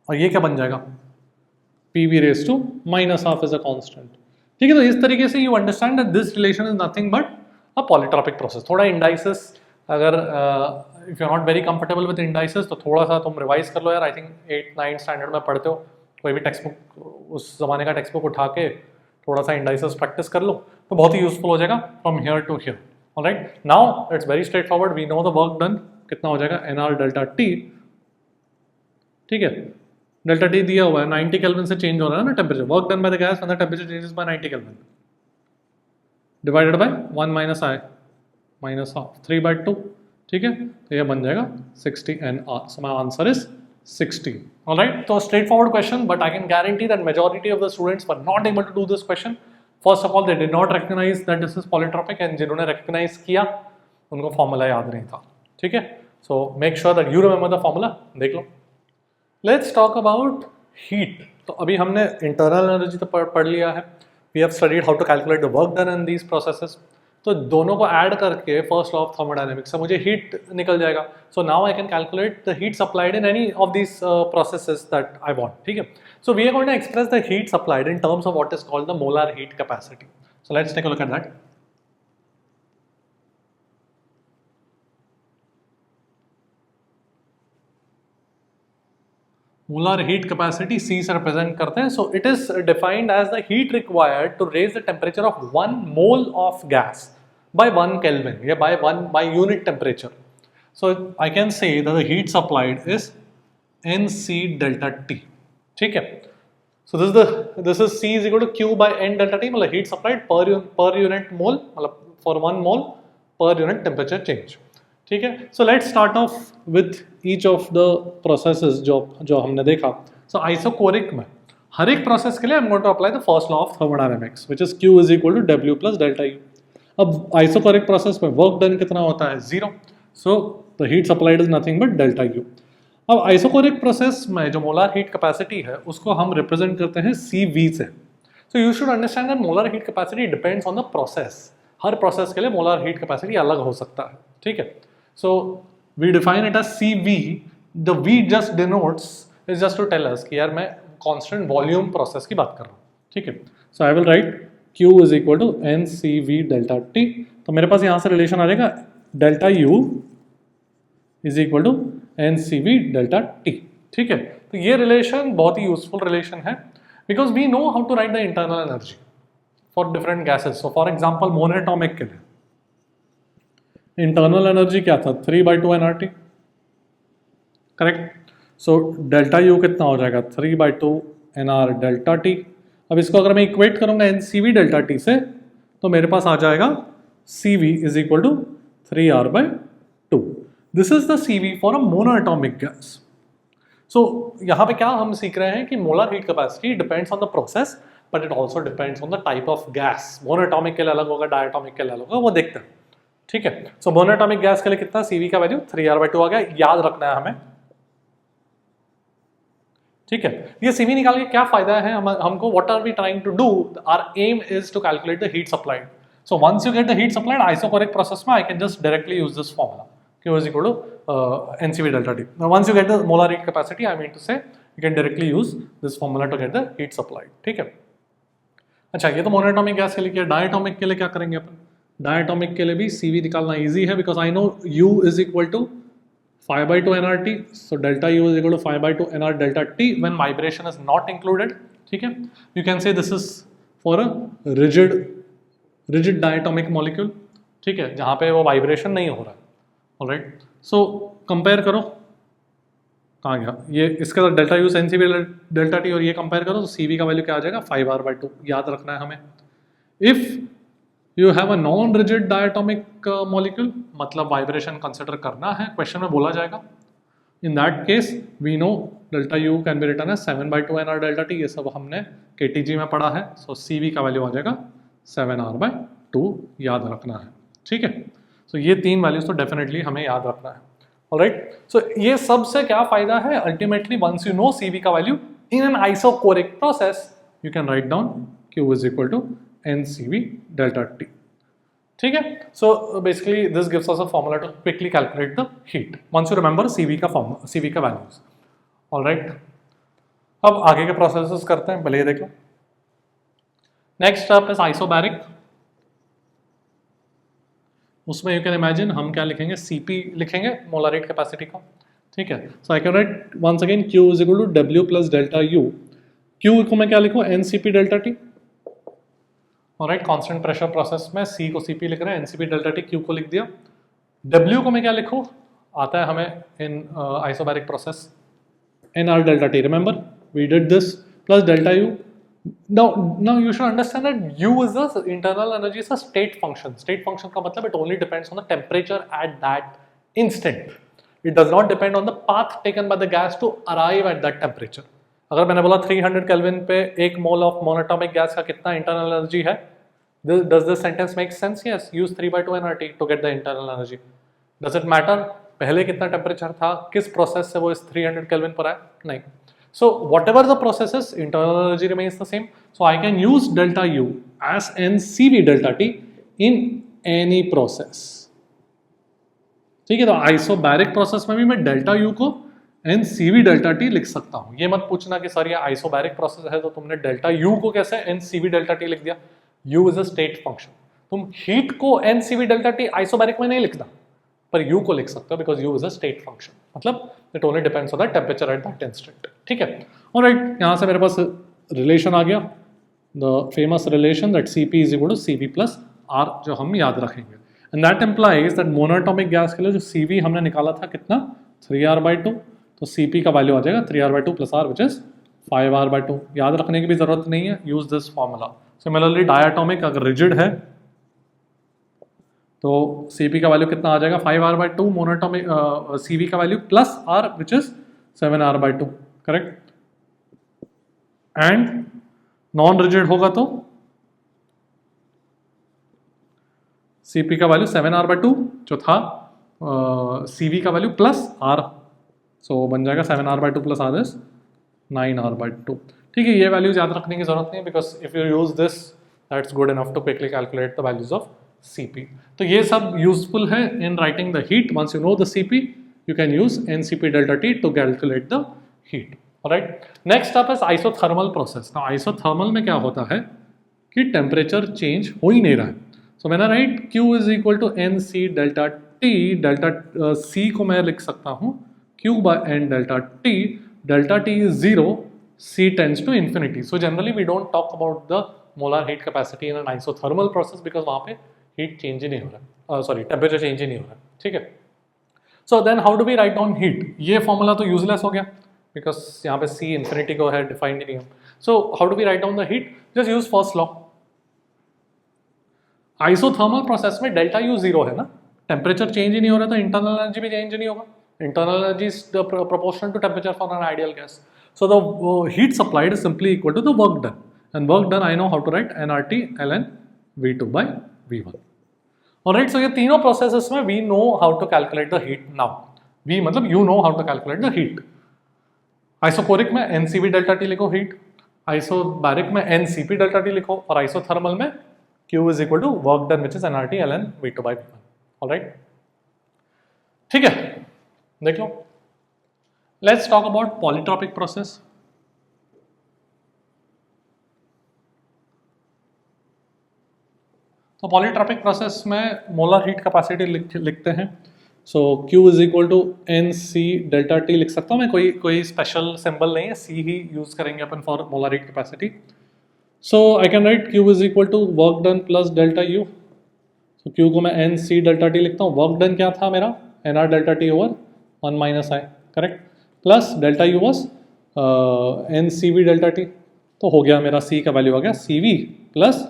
और ये क्या बन जाएगा? PV raised to minus half is a constant. ठीक है, तो इस तरीके से you understand that this relation is nothing but a polytropic process. थोड़ा indices अगर if you're not very comfortable with indices तो थोड़ा सा तुम रिवाइज कर लो यार. आई थिंक 8-9 स्टैंडर्ड में पढ़ते हो, कोई भी टेक्स्ट बुक, उस जमाने का टेक्स्ट बुक उठा के थोड़ा सा इंडाइसेस प्रैक्टिस कर लो तो बहुत ही यूजफुल हो जाएगा from here to here. Alright, now it's very straightforward. We know the work done कितना हो जाएगा, NR डेल्टा T. ठीक है, डेल्टा T दिया हुआ है, 90 केल्विन से चेंज हो रहा है ना temperature. Work done by the gas when the temperature changes by 90 kelvin divided by 1 minus I minus half 3 by 2. ठीक है, तो ये बन जाएगा 60 NR. So my answer is 60. Alright, so straightforward question, but I can guarantee that majority of the students were not able to do this question. First of all, they did not recognize that this is polytropic, and जिन्होंने recognize किया उनको formula याद नहीं था. ठीक है, so make sure that you remember the formula. देख लो. Let's talk about heat. तो अभी हमने internal energy तो पढ़ लिया है. We have studied how to calculate the work done in these processes. तो दोनों को ऐड करके फर्स्ट लॉ ऑफ थर्मोडायनेमिक्स से मुझे हीट निकल जाएगा. So now I can calculate the heat supplied in any of these processes that I want. ठीक है, so we are going to express the heat supplied in terms of what is called the molar heat capacity. So let's take a look at that. Molar heat capacity C से represent करते हैं. So it is defined as the heat required to raise the temperature of 1 mole of gas by 1 Kelvin, yeah, by unit temperature. So I can say that the heat supplied is NC delta T. ठीक है, so this is C is equal to Q by N delta T. मतलब heat supplied per unit mole, मतलब for 1 mole per unit temperature change. ठीक है, so let's start off with each of the processes जो हमने देखा. So isochoric में हर एक process के लिए I'm going to apply the first law of thermodynamics, which is Q is equal to W plus delta U. अब isochoric process में work done कितना होता है, 0. सो the heat supplied is nothing but delta U. अब isochoric process में जो molar heat capacity है उसको हम रिप्रेजेंट करते हैं CV से. सो you should understand that molar heat capacity depends on the process. Her process के लिए मोलर हीट कैपेसिटी अलग हो सकता है. ठीक है, so we define it as CV. The V just denotes is just to tell us कि यार मैं कांस्टेंट वॉल्यूम प्रोसेस की बात कर रहा हूँ. ठीक है, so I will write Q is equal to NCV delta T. तो मेरे पास यहाँ से रिलेशन आ जाएगा delta U is equal to NCV delta T. ठीक है, तो ये रिलेशन बहुत ही यूजफुल रिलेशन है because we know how to write the internal energy for different gases. So for example monoatomic के लिए इंटरनल एनर्जी क्या था, 3 by 2 nRT. Correct, so delta U कितना हो जाएगा, 3 by 2 NR डेल्टा T. अब इसको अगर मैं इक्वेट करूंगा NCV डेल्टा T से तो मेरे पास आ जाएगा CV is equal to 3R by 2. This is the CV for a monoatomic gas. सो यहाँ पे क्या हम सीख रहे हैं कि molar heat capacity depends on the process but it also depends on the type of gas. Monatomic के लिए अलग होगा, डायटॉमिक के लिए अलग होगा, वो देखते हैं. ठीक है, सो मोनोएटॉमिक गैस के लिए कितना CV का वैल्यू 3R by 2 आ गया. याद रखना है हमें ठीक है, ये CV निकाल के क्या फायदा है हमको, what are we trying to do, our aim is to calculate the heat supplied. So once you get the heat supplied isochoric process में, I can just directly use this formula Q is equal to NCV delta T. Now once you get the molar heat capacity, I mean to say you can directly use this formula to get the heat supplied. ठीक है. अच्छा, ये तो monoatomic gas के लिए किया. Diatomic के लिए क्या करेंगे अपन? डायटोमिक के लिए भी CV निकालना इजी है, because I know U is equal to 5/2 nRT. So delta U is equal to 5/2 nR delta T when vibration is not included. ठीक है. You can say this is for a rigid diatomic molecule. ठीक है, जहाँ पे वो vibration नहीं हो रहा है. ऑलराइट, सो कंपेयर करो, कहाँ गया ये, इसके साथ delta use NCV delta T और ये कंपेयर करो तो CV का वैल्यू क्या आ जाएगा 5R/2. याद रखना है हमें. If you have a non rigid diatomic molecule, मतलब वाइब्रेशन कंसिडर करना है, क्वेश्चन में बोला जाएगा. In that case we know delta U can be written as 7/2 nR delta T. ये सब हमने KTG में पढ़ा है. सो CV का वैल्यू आ जाएगा 7R/2. याद रखना है. ठीक है, सो ये तीन वैल्यूज तो डेफिनेटली हमें याद रखना है. ऑलराइट, सो ये सब से क्या फायदा है, ultimately once you know CV का value in an isochoric process, you can write down Q is equal to NCV delta T. ठीक है, so basically this gives us a formula to quickly calculate the heat once you remember CV का values. Alright, अब आगे के processes करते हैं, पहले ये देख लो. Next step is isobaric. उसमें यू कैन इमेजिन हम क्या लिखेंगे, CP लिखेंगे, मोलर हीट कैपेसिटी का. ठीक है, so I can write once again Q is equal to W plus delta U. Q को मैं क्या लिखूँ, NCP delta T. Alright, constant pressure process में C को CP लिख रहे हैं, NCP डेल्टा T Q को लिख दिया. W को मैं क्या लिखूँ, आता है हमें in isobaric process NR delta T. Remember we did this plus delta U. Now you should understand that U is the internal energy is a state function. State function का मतलब it only depends on the temperature at that instant. It does not depend on the path taken by the gas to arrive at that temperature. अगर मैंने बोला 300 kelvin पे 1 mole of monoatomic gas का कितना internal energy है, does this sentence make sense? Yes. Use 3/2 nRT to get the internal energy. Does it matter पहले कितना temperature था, किस प्रोसेस से वो इस 300 केल्विन पर आया? नहीं. So whatever the processes, internal energy remains the same. So I can use delta U as NCV delta T in any process. ठीक है, तो आइसोबैरिक प्रोसेस में भी मैं डेल्टा U को NCV डेल्टा T लिख सकता हूँ. ये मत पूछना कि सर ये आइसोबैरिक प्रोसेस है तो तुमने डेल्टा U को कैसे NCV डेल्टा T लिख दिया. U is a state function. तुम हीट को NCV डेल्टा T आइसोबैरिक में नहीं लिखना, पर U को लिख सकते हो because U is a state function. मतलब it only depends on the temperature at that instant. ठीक है, ऑलराइट, यहाँ से मेरे पास रिलेशन आ गया, the famous relation that CP is equal to CV plus R, जो हम याद रखेंगे. And that implies that monoatomic gas के लिए जो CV हमने निकाला था कितना, 3R/2, तो CP का वैल्यू आ जाएगा 3R/2 plus R which is 5R/2. याद रखने की भी जरूरत नहीं है, use this formula. Similarly diatomic अगर रिजिड है तो CP का वैल्यू कितना आ जाएगा, 5R/2, मोनोटॉमिक CV का value plus R which is 7R/2. Correct. And non rigid होगा तो CP का वैल्यू 7R/2 जो था, CV का वैल्यू प्लस R, सो बन जाएगा 7R/2 plus R is 9R/2. ठीक है, ये वैल्यूज याद रखने की जरूरत नहीं, because if you use this that's good enough to quickly calculate the values of CP. तो ये सब यूजफुल है in writing the heat. Once you know the CP you can use NCP delta T to calculate the heat. Alright. Next up is isothermal process. Now isothermal में क्या होता है कि temperature change हो ही नहीं रहा है. So when I write Q is equal to NC delta T, delta C को मैं लिख सकता हूँ Q by N delta T. Delta T is 0, C tends to infinity. So generally we don't talk about the molar heat capacity in an isothermal process because वहाँ पे heat change ही नहीं हो रहा है, sorry temperature change ही नहीं हो रहा है. ठीक है. So then how do we write down heat? ये फॉर्मूला तो यूजलेस हो गया बिकॉज यहाँ पे C इंफिनिटी को है डिफाइंड नहीं है. So how do we write down the heat? Just use first law. Isothermal process में डेल्टा U 0 है ना, टेम्परेचर चेंज ही नहीं हो रहा, तो इंटरनल एनर्जी भी चेंज नहीं होगा. Internal energy is proportional to temperature for an ideal gas. So the heat supplied is simply equal to the work done, and work done I know how to write nRT ln V2 by V1. Alright, so ये तीनों processes में we know how to calculate the heat now. We मतलब you know how to calculate the heat. Isochoric में NCV delta T लिखो heat, isobaric में NCP delta T लिखो, और isothermal में Q is equal to work done which is NRT ln V2 by V1. Alright, ठीक है, देख लो. Let's talk about polytropic process. तो पॉलीट्रॉपिक प्रोसेस में मोलर हीट कैपेसिटी लिखते हैं. So Q is equal to NC delta T लिख सकता हूँ मैं, कोई स्पेशल सिंबल नहीं है, C ही यूज करेंगे अपन for molar heat capacity. So I can write Q is equal to work done plus delta U. तो Q को मैं NC डेल्टा T लिखता हूँ. वर्क डन क्या था मेरा, NR delta T over 1 minus I, correct, plus delta U was NCV delta T. तो हो गया मेरा C का वैल्यू आ गया CV plus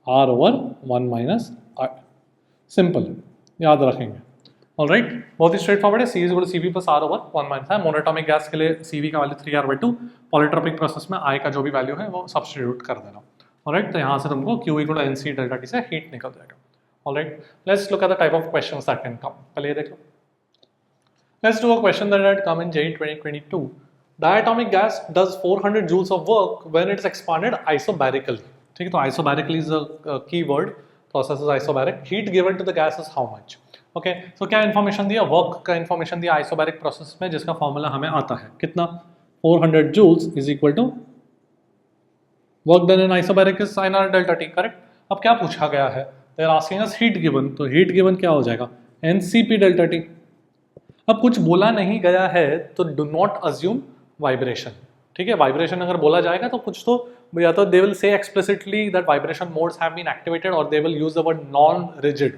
R over 1 minus I. Simple, याद रखेंगे. ऑलराइट, बहुत ही स्ट्रेट फॉरवर्ड है. C is equal to CV plus R over 1 minus I. Monatomic gas के लिए CV का वैल्यू 3R/2. पॉलीट्रॉपिक प्रोसेस में I का जो भी वैल्यू है वो सब्स्टिट्यूट कर देना. ऑलराइट, तो यहाँ से तुमको Q equal to NC delta T से हीट निकल जाएगा. Alright, let's look at the type of questions that can come. पहले ये देख लो. Let's do a question that had come in JEE 2022. Diatomic gas does 400 joules of work when it is expanded isobarically. ठीक है, तो isobarically is a key word. Process is isobaric. Heat given to the gas is how much? Okay, so क्या information दिया? Work का information दिया isobaric process में, जिसका formula हमें आता है कितना? 400 joules is equal to work done in isobaric is sin R delta T. Correct? अब क्या पूछा गया है? They are asking us heat given. तो heat given क्या हो जाएगा? NCP delta T. अब कुछ बोला नहीं गया है तो डू नॉट अज्यूम वाइब्रेशन. ठीक है, वाइब्रेशन अगर बोला जाएगा तो कुछ तो या तो they will say explicitly that vibration modes have been activated, और they will use the word non rigid.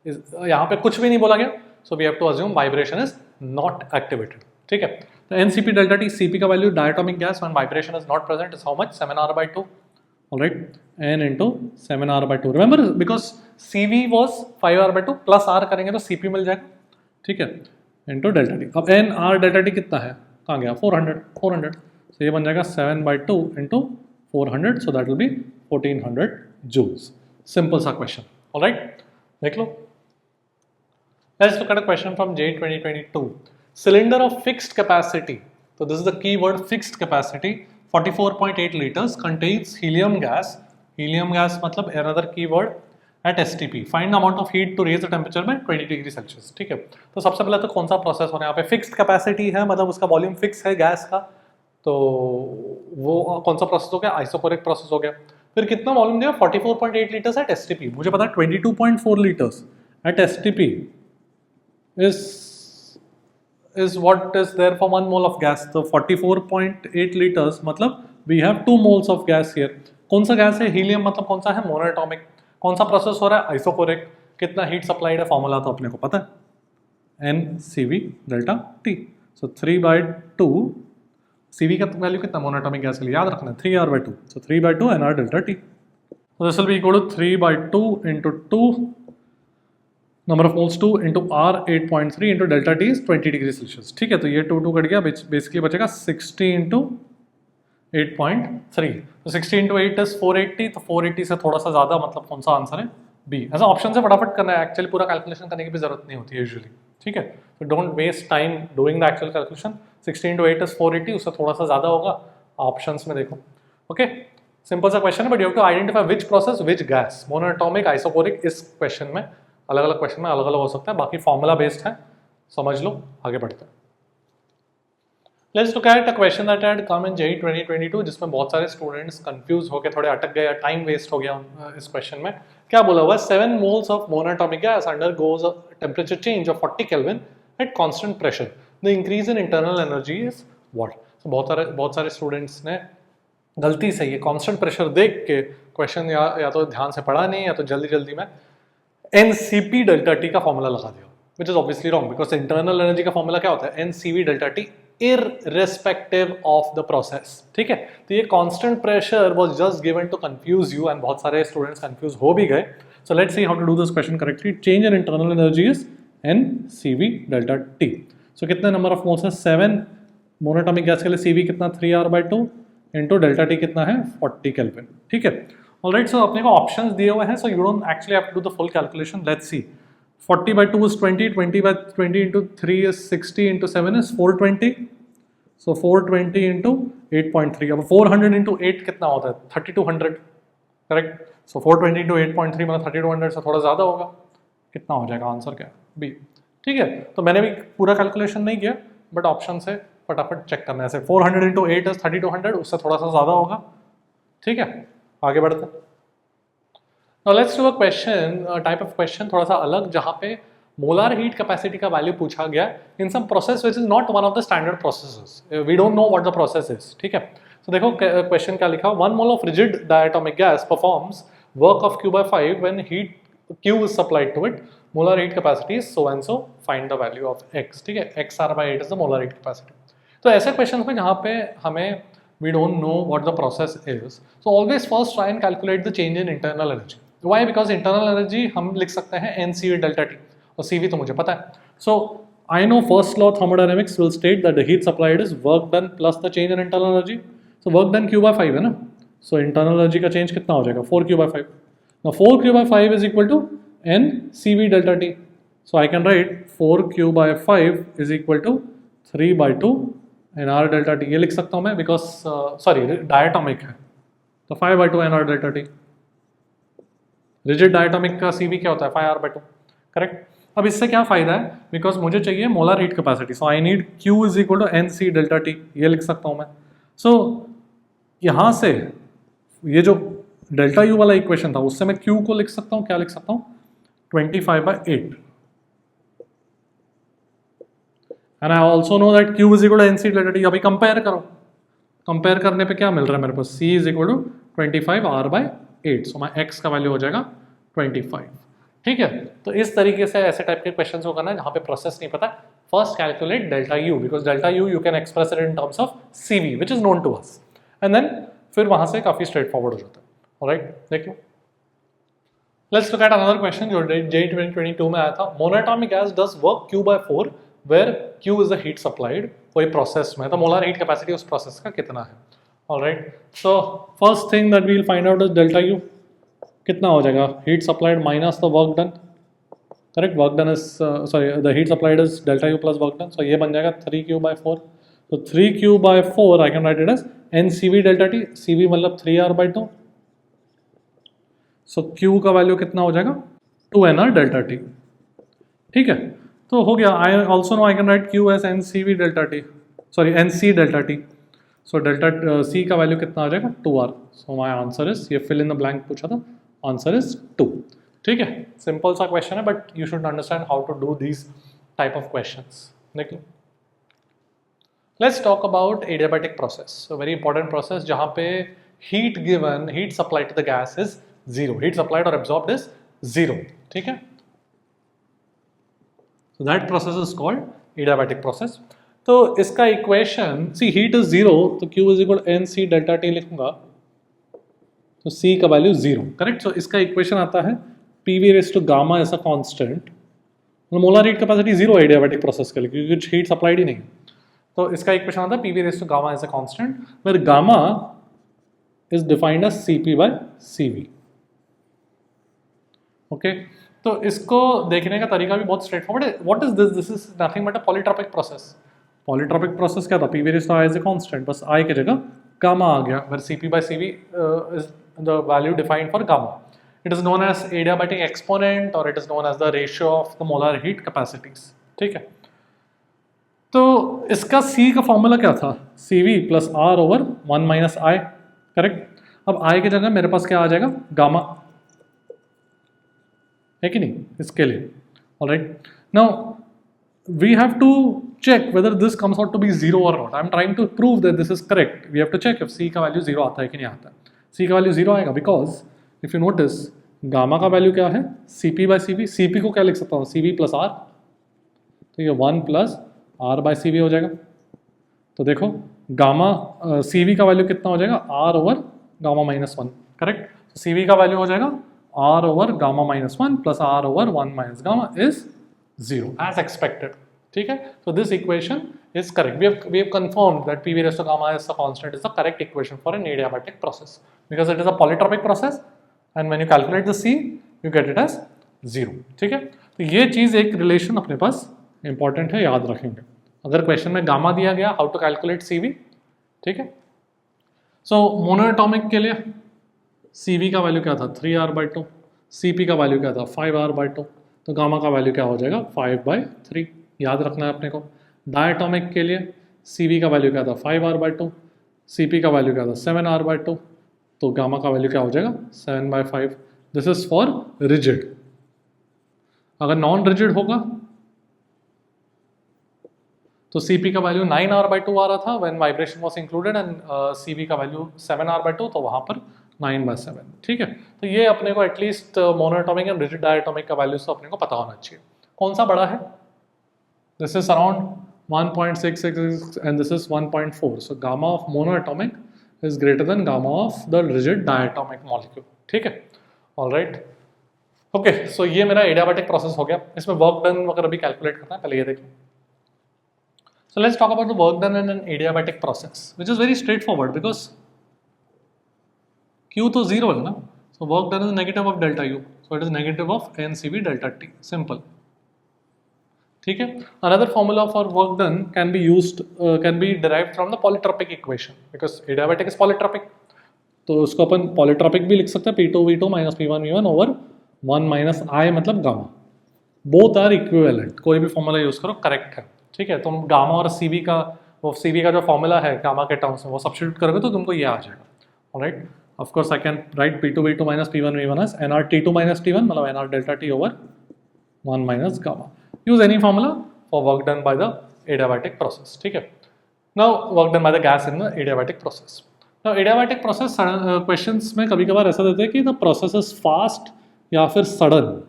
यहाँ पे कुछ भी नहीं बोला गया, so we have to assume vibration is not activated. ठीक है, तो एनसीपी डेल्टा टी, सीपी का value diatomic gas when vibration is not present is how much, 7R/2. Alright, n into 7R/2. Remember because CV was 5R/2 plus R करेंगे तो CP मिल जाएगा. ठीक है, into delta T. अब N R delta T कितना है, कहाँ गया, 400. तो ये बन जाएगा 7/2 into 400, so that will be 1400 joules. Simple सा क्वेश्चन. ऑलराइट, देख लो. Let's look at a question from JEE 2022. Cylinder of fixed capacity, तो this is the key word fixed capacity, 44.8 litres contains helium gas. Helium gas मतलब another key word at STP. Find the amount of heat to raise the temperature by 20 degree Celsius. ठीक है, तो सबसे पहले तो कौन सा प्रोसेस होना है, यहाँ पे फिक्स्ड कैपेसिटी है, मतलब उसका वॉल्यूम फिक्स है गैस का, तो वो कौन सा प्रोसेस हो गया, आइसोकोरिक प्रोसेस हो गया. फिर कितना वॉल्यूम दिया, 44.8 लीटर्स एट STP. मुझे पता है 22.4 litres at STP is what is there for 1 mole of gas. तो 44.8 लीटर्स मतलब we have 2 moles of gas here. कौन सा गैस है, हीलियम, मतलब कौन सा है, मोनोएटॉमिक. कौन सा प्रोसेस हो रहा है, आइसोकोरिक. कितना हीट सप्लाइड है, फॉर्मूला तो अपने को पता है, NCV डेल्टा T. सो 3/2 CV का वैल्यू कितना मोनोएटॉमिक गैस के लिए, याद रखना है 3R/2. So 3/2 NR delta T. So this will be equal to 3/2 into 2 number of moles 2 into R 8.3 into delta T is 20 degree Celsius. ठीक है, तो ये 2 कट गया, बेसिकली बचेगा 60 into 8.3. तो 60 into 8 is 480. तो 480 से थोड़ा सा ज़्यादा, मतलब कौन सा आंसर है, बी. ऐसा ऑप्शन से फटाफट करना है, एक्चुअली पूरा कैलकुलेशन करने की भी जरूरत नहीं होती है यूजुअली. ठीक है, तो don't waste time doing the actual calculation. 60 into 8 is 480, उससे थोड़ा सा ज़्यादा होगा, ऑप्शंस में देखो. ओके, सिंपल सा क्वेश्चन है, but you have to identify which process which gas, monoatomic, isochoric. इस क्वेश्चन में अलग अलग क्वेश्चन में अलग अलग हो सकता है, बाकी फॉर्मूला बेस्ड है, समझ लो. आगे बढ़ते हैं. Let's look at a question that had come in JEE 2022, जिसमें बहुत सारे स्टूडेंट्स कंफ्यूज होकर थोड़े अटक गए, टाइम वेस्ट हो गया इस क्वेश्चन में. क्या बोला हुआ है, 7 moles of monoatomic gas undergoes a temperature change of 40 kelvin at constant pressure. The increase in internal energy is what. तो बहुत सारे स्टूडेंट्स ने गलती से ये कांस्टेंट प्रेशर देख के क्वेश्चन या तो ध्यान से पढ़ा नहीं, या तो जल्दी में NCP डेल्टा T का फॉर्मूला लगा दिया, which is obviously wrong, because internal energy का फॉर्मूला क्या होता है, NCV delta T irrespective of the process. ठीक है, तो ये constant pressure was just given to confuse you, and बहुत सारे students confuse हो भी गए. So let's see how to do this question correctly. Change in internal energy is NCV delta T. So कितने number of moles है, 7. Monoatomic gas के लिए CV कितना, 3R/2 इंटू डेल्टा T कितना है, 40 केल्विन. ठीक है, ऑलराइट. सो अपने को ऑप्शंस दिए हुए हैं, so you don't actually have to do the full calculation. Let's see. 40/2 is 20, 20/20 into 3 is 60 into 7 is 420. So 420 into 8.3, अब 400 इंटू 8 कितना होता है 3200, करेक्ट। सो 420 इंटू 8.3 मतलब 3200 से थोड़ा ज़्यादा होगा, कितना हो जाएगा आंसर क्या बी। ठीक है, तो मैंने भी पूरा कैलकुलेशन नहीं किया बट ऑप्शन से फटाफट चेक करना है। ऐसे 400 इंटू 8 इज 3200, उससे थोड़ा सा ज़्यादा होगा। ठीक है, आगे बढ़ते हैं। Now let's do a question, type of question थोड़ा सा अलग, जहाँ पे मोलर हीट कैपेसिटी का वैल्यू पूछा गया in some process which is not one of the standard processes, we don't know what the process is. ठीक है, तो देखो क्वेश्चन क्या लिखा, 1 mole of rigid diatomic gas performs work of Q/5 when heat Q is supplied to it, molar heat capacity is so and so, find the value of X। ठीक है, XR/8 is the molar heat capacity। तो ऐसे question में जहाँ पे हमें we don't know what the process is, so always first try and calculate the change in internal energy। Why? Because internal energy हम लिख सकते हैं NCV delta T, और CV तो मुझे पता है। So I know first law of thermodynamics will state that the heat supplied is work done plus the change in internal energy। So work done Q/5 है ना, so internal energy का change कितना हो जाएगा 4Q/5। Now 4Q/5 is equal to NCV delta T, so I can write 4Q/5 is equal to 3/2 NR delta T। ये लिख सकता हूँ मैं बिकॉज सॉरी डायटोमिक है, तो 5/2 NR delta T। Rigid diatomic का CV क्या होता है 5R/2, करेक्ट। अब इससे क्या फायदा है, बिकॉज मुझे चाहिए molar heat capacity, so I need Q is equal to NC delta T, ये लिख सकता हूँ मैं। सो यहाँ से ये जो डेल्टा U वाला इक्वेशन था उससे मैं Q को लिख सकता हूँ, क्या लिख सकता हूँ 25/8, and I also know that Q is equal to NC delta T। अभी कंपेयर करो, कंपेयर करने पे क्या मिल रहा है मेरे पास, C is equal to 25R/8, so my X का वैल्यू हो जाएगा 25। ठीक है, तो इस तरीके से ऐसे टाइप के क्वेश्चंस को करना है जहाँ पे प्रोसेस नहीं पता। First calculate delta U, because delta U you can express it in terms of CV which is known to us, and then फिर वहाँ से काफ़ी स्ट्रेट फॉरवर्ड हो जाता है। ऑलराइट, देख लो। Let's look at another question जो JEE 2022 में आया था। Monatomic gas does work Q/4 where Q is the heat supplied, कोई प्रोसेस में, तो मोलर हीट कैपेसिटी उस प्रोसेस का कितना है। Alright, so first thing that we will find out is delta U, कितना हो जाएगा heat supplied minus the work done, correct. Work done is sorry the heat supplied is delta U plus work done, so ये बन जाएगा 3Q/4। तो 3Q/4 I can write it as NCV delta T, CV मतलब 3R/2, सो Q का value कितना हो जाएगा 2NR delta T। ठीक है, तो हो गया। I also know I can write Q as NCV delta T, sorry NC delta T, so delta C का वैल्यू कितना हो जाएगा 2R। So my answer is, ये फिल इन द ब्लैंक पूछा था, आंसर इज 2। ठीक है, सिंपल सा क्वेश्चन है but you should understand how to do these type of questions. देख लो, let's talk about adiabatic process, very important process जहाँ पे heat given, heat supplied to the gas is zero, heat supplied और absorbed is zero. ठीक है, so that process is called adiabatic process। तो इसका equation, see heat is zero तो Q is equal NC delta T लिखूंगा, तो C का value zero, correct. So इसका इक्वेशन आता है PV raise to gamma as a constant, molar heat capacity zero adiabatic process के लिए क्योंकि कुछ हीट सप्लाइड ही नहीं। तो इसका इक्वेशन आता है PV raise to gamma as a constant, where gamma is defined as CP/CV। Okay, तो इसको देखने का तरीका भी बहुत स्ट्रेट फॉरवर्ड है। What is this, this is nothing but a polytropic process. Polytropic process क्या था, PV raise to I is a constant, बस I की जगह गामा आ गया, where CP/CV is the value defined for gamma. It is known as adiabatic exponent or it is known as the ratio of the molar heat capacities। ठीक है, तो इसका C का फॉर्मूला क्या था, CV plus R over 1 minus I, correct. अब I की जगह मेरे पास क्या आ जाएगा गामा, है कि नहीं, इसके लिए। Alright, now we have to check whether this comes out to be zero or not। I'm trying to prove that this is correct। We have to check if C का वैल्यू जीरो आता है कि नहीं आता है। C का value zero आएगा because if you notice gamma का वैल्यू क्या है CP/CV, CP को क्या लिख सकता हूँ CV प्लस R, तो ये 1 प्लस R/CV हो जाएगा। तो देखो गामा CV का वैल्यू कितना हो जाएगा R over gamma minus 1, correct. तो CV का वैल्यू हो जाएगा R over gamma minus 1 plus R over 1 minus gamma is zero as expected. ठीक है, so this equation is correct। We have confirmed that PV raised to gamma as a constant is the correct equation for an adiabatic process because it is a polytropic process and when you calculate the C you get it as zero। ठीक है, तो ये चीज़ एक relation अपने पास important है, याद रखेंगे। अगर क्वेश्चन में गामा दिया गया, हाउ टू कैलकुलेट CV, ठीक है। सो मोनोएटॉमिक के लिए CV का वैल्यू क्या था 3r/2, CP का वैल्यू क्या था 5r/2, तो गामा का वैल्यू क्या हो जाएगा 5/3, याद रखना है अपने को। डायटॉमिक के लिए CV का वैल्यू क्या था 5r/2, CP का वैल्यू क्या था 7r/2, तो गामा का वैल्यू क्या हो जाएगा 7/5। This is for rigid. अगर नॉन रिजिड होगा तो CP का वैल्यू 9r/2 आ रहा था when vibration was included, and CV का वैल्यू 7r/2, तो वहां पर 9/7, ठीक है। तो ये अपने को at least monoatomic and rigid diatomic का वैल्यूज तो अपने को पता होना चाहिए। कौन सा बड़ा है? This is around 1.666 and this is 1.4, so gamma of monatomic is greater than gamma of the rigid diatomic molecule, ठीक है। ऑलराइट, ओके, सो ये मेरा एडियाबैटिक प्रोसेस हो गया। इसमें वर्क डन वगैरह भी कैलकुलेट करना है, पहले ये देखो। So let's talk about the work done in an adiabatic process, which is very straightforward because Q तो 0 है ना, so work done is negative of delta U, so it is negative of NCV delta T, simple, ठीक है। Another formula for work done can be used, can be derived from the polytropic equation because adiabatic is polytropic, तो उसको अपन polytropic भी लिख सकते हैं, P2V2 minus P1 V1 over 1 minus I मतलब gamma, both are equivalent, कोई भी formula use करो करेक्ट है, ठीक है। तुम गामा और CV का, वो CV का जो फॉर्मूला है गामा के टर्म्स में वो सब्स्टिट्यूट करोगे तो तुमको ये आ जाएगा। Alright, of course I can right P2V2 minus P1 V1 as NR T2 - T1 मतलब NR delta T over 1 minus gamma। Use any formula for work done by the adiabatic process, ठीक है। Now work done by the gas in the adiabatic process. Now adiabatic process questions में कभी कभार ऐसा देते हैं कि द प्रोसेस इज फास्ट या फिर sudden,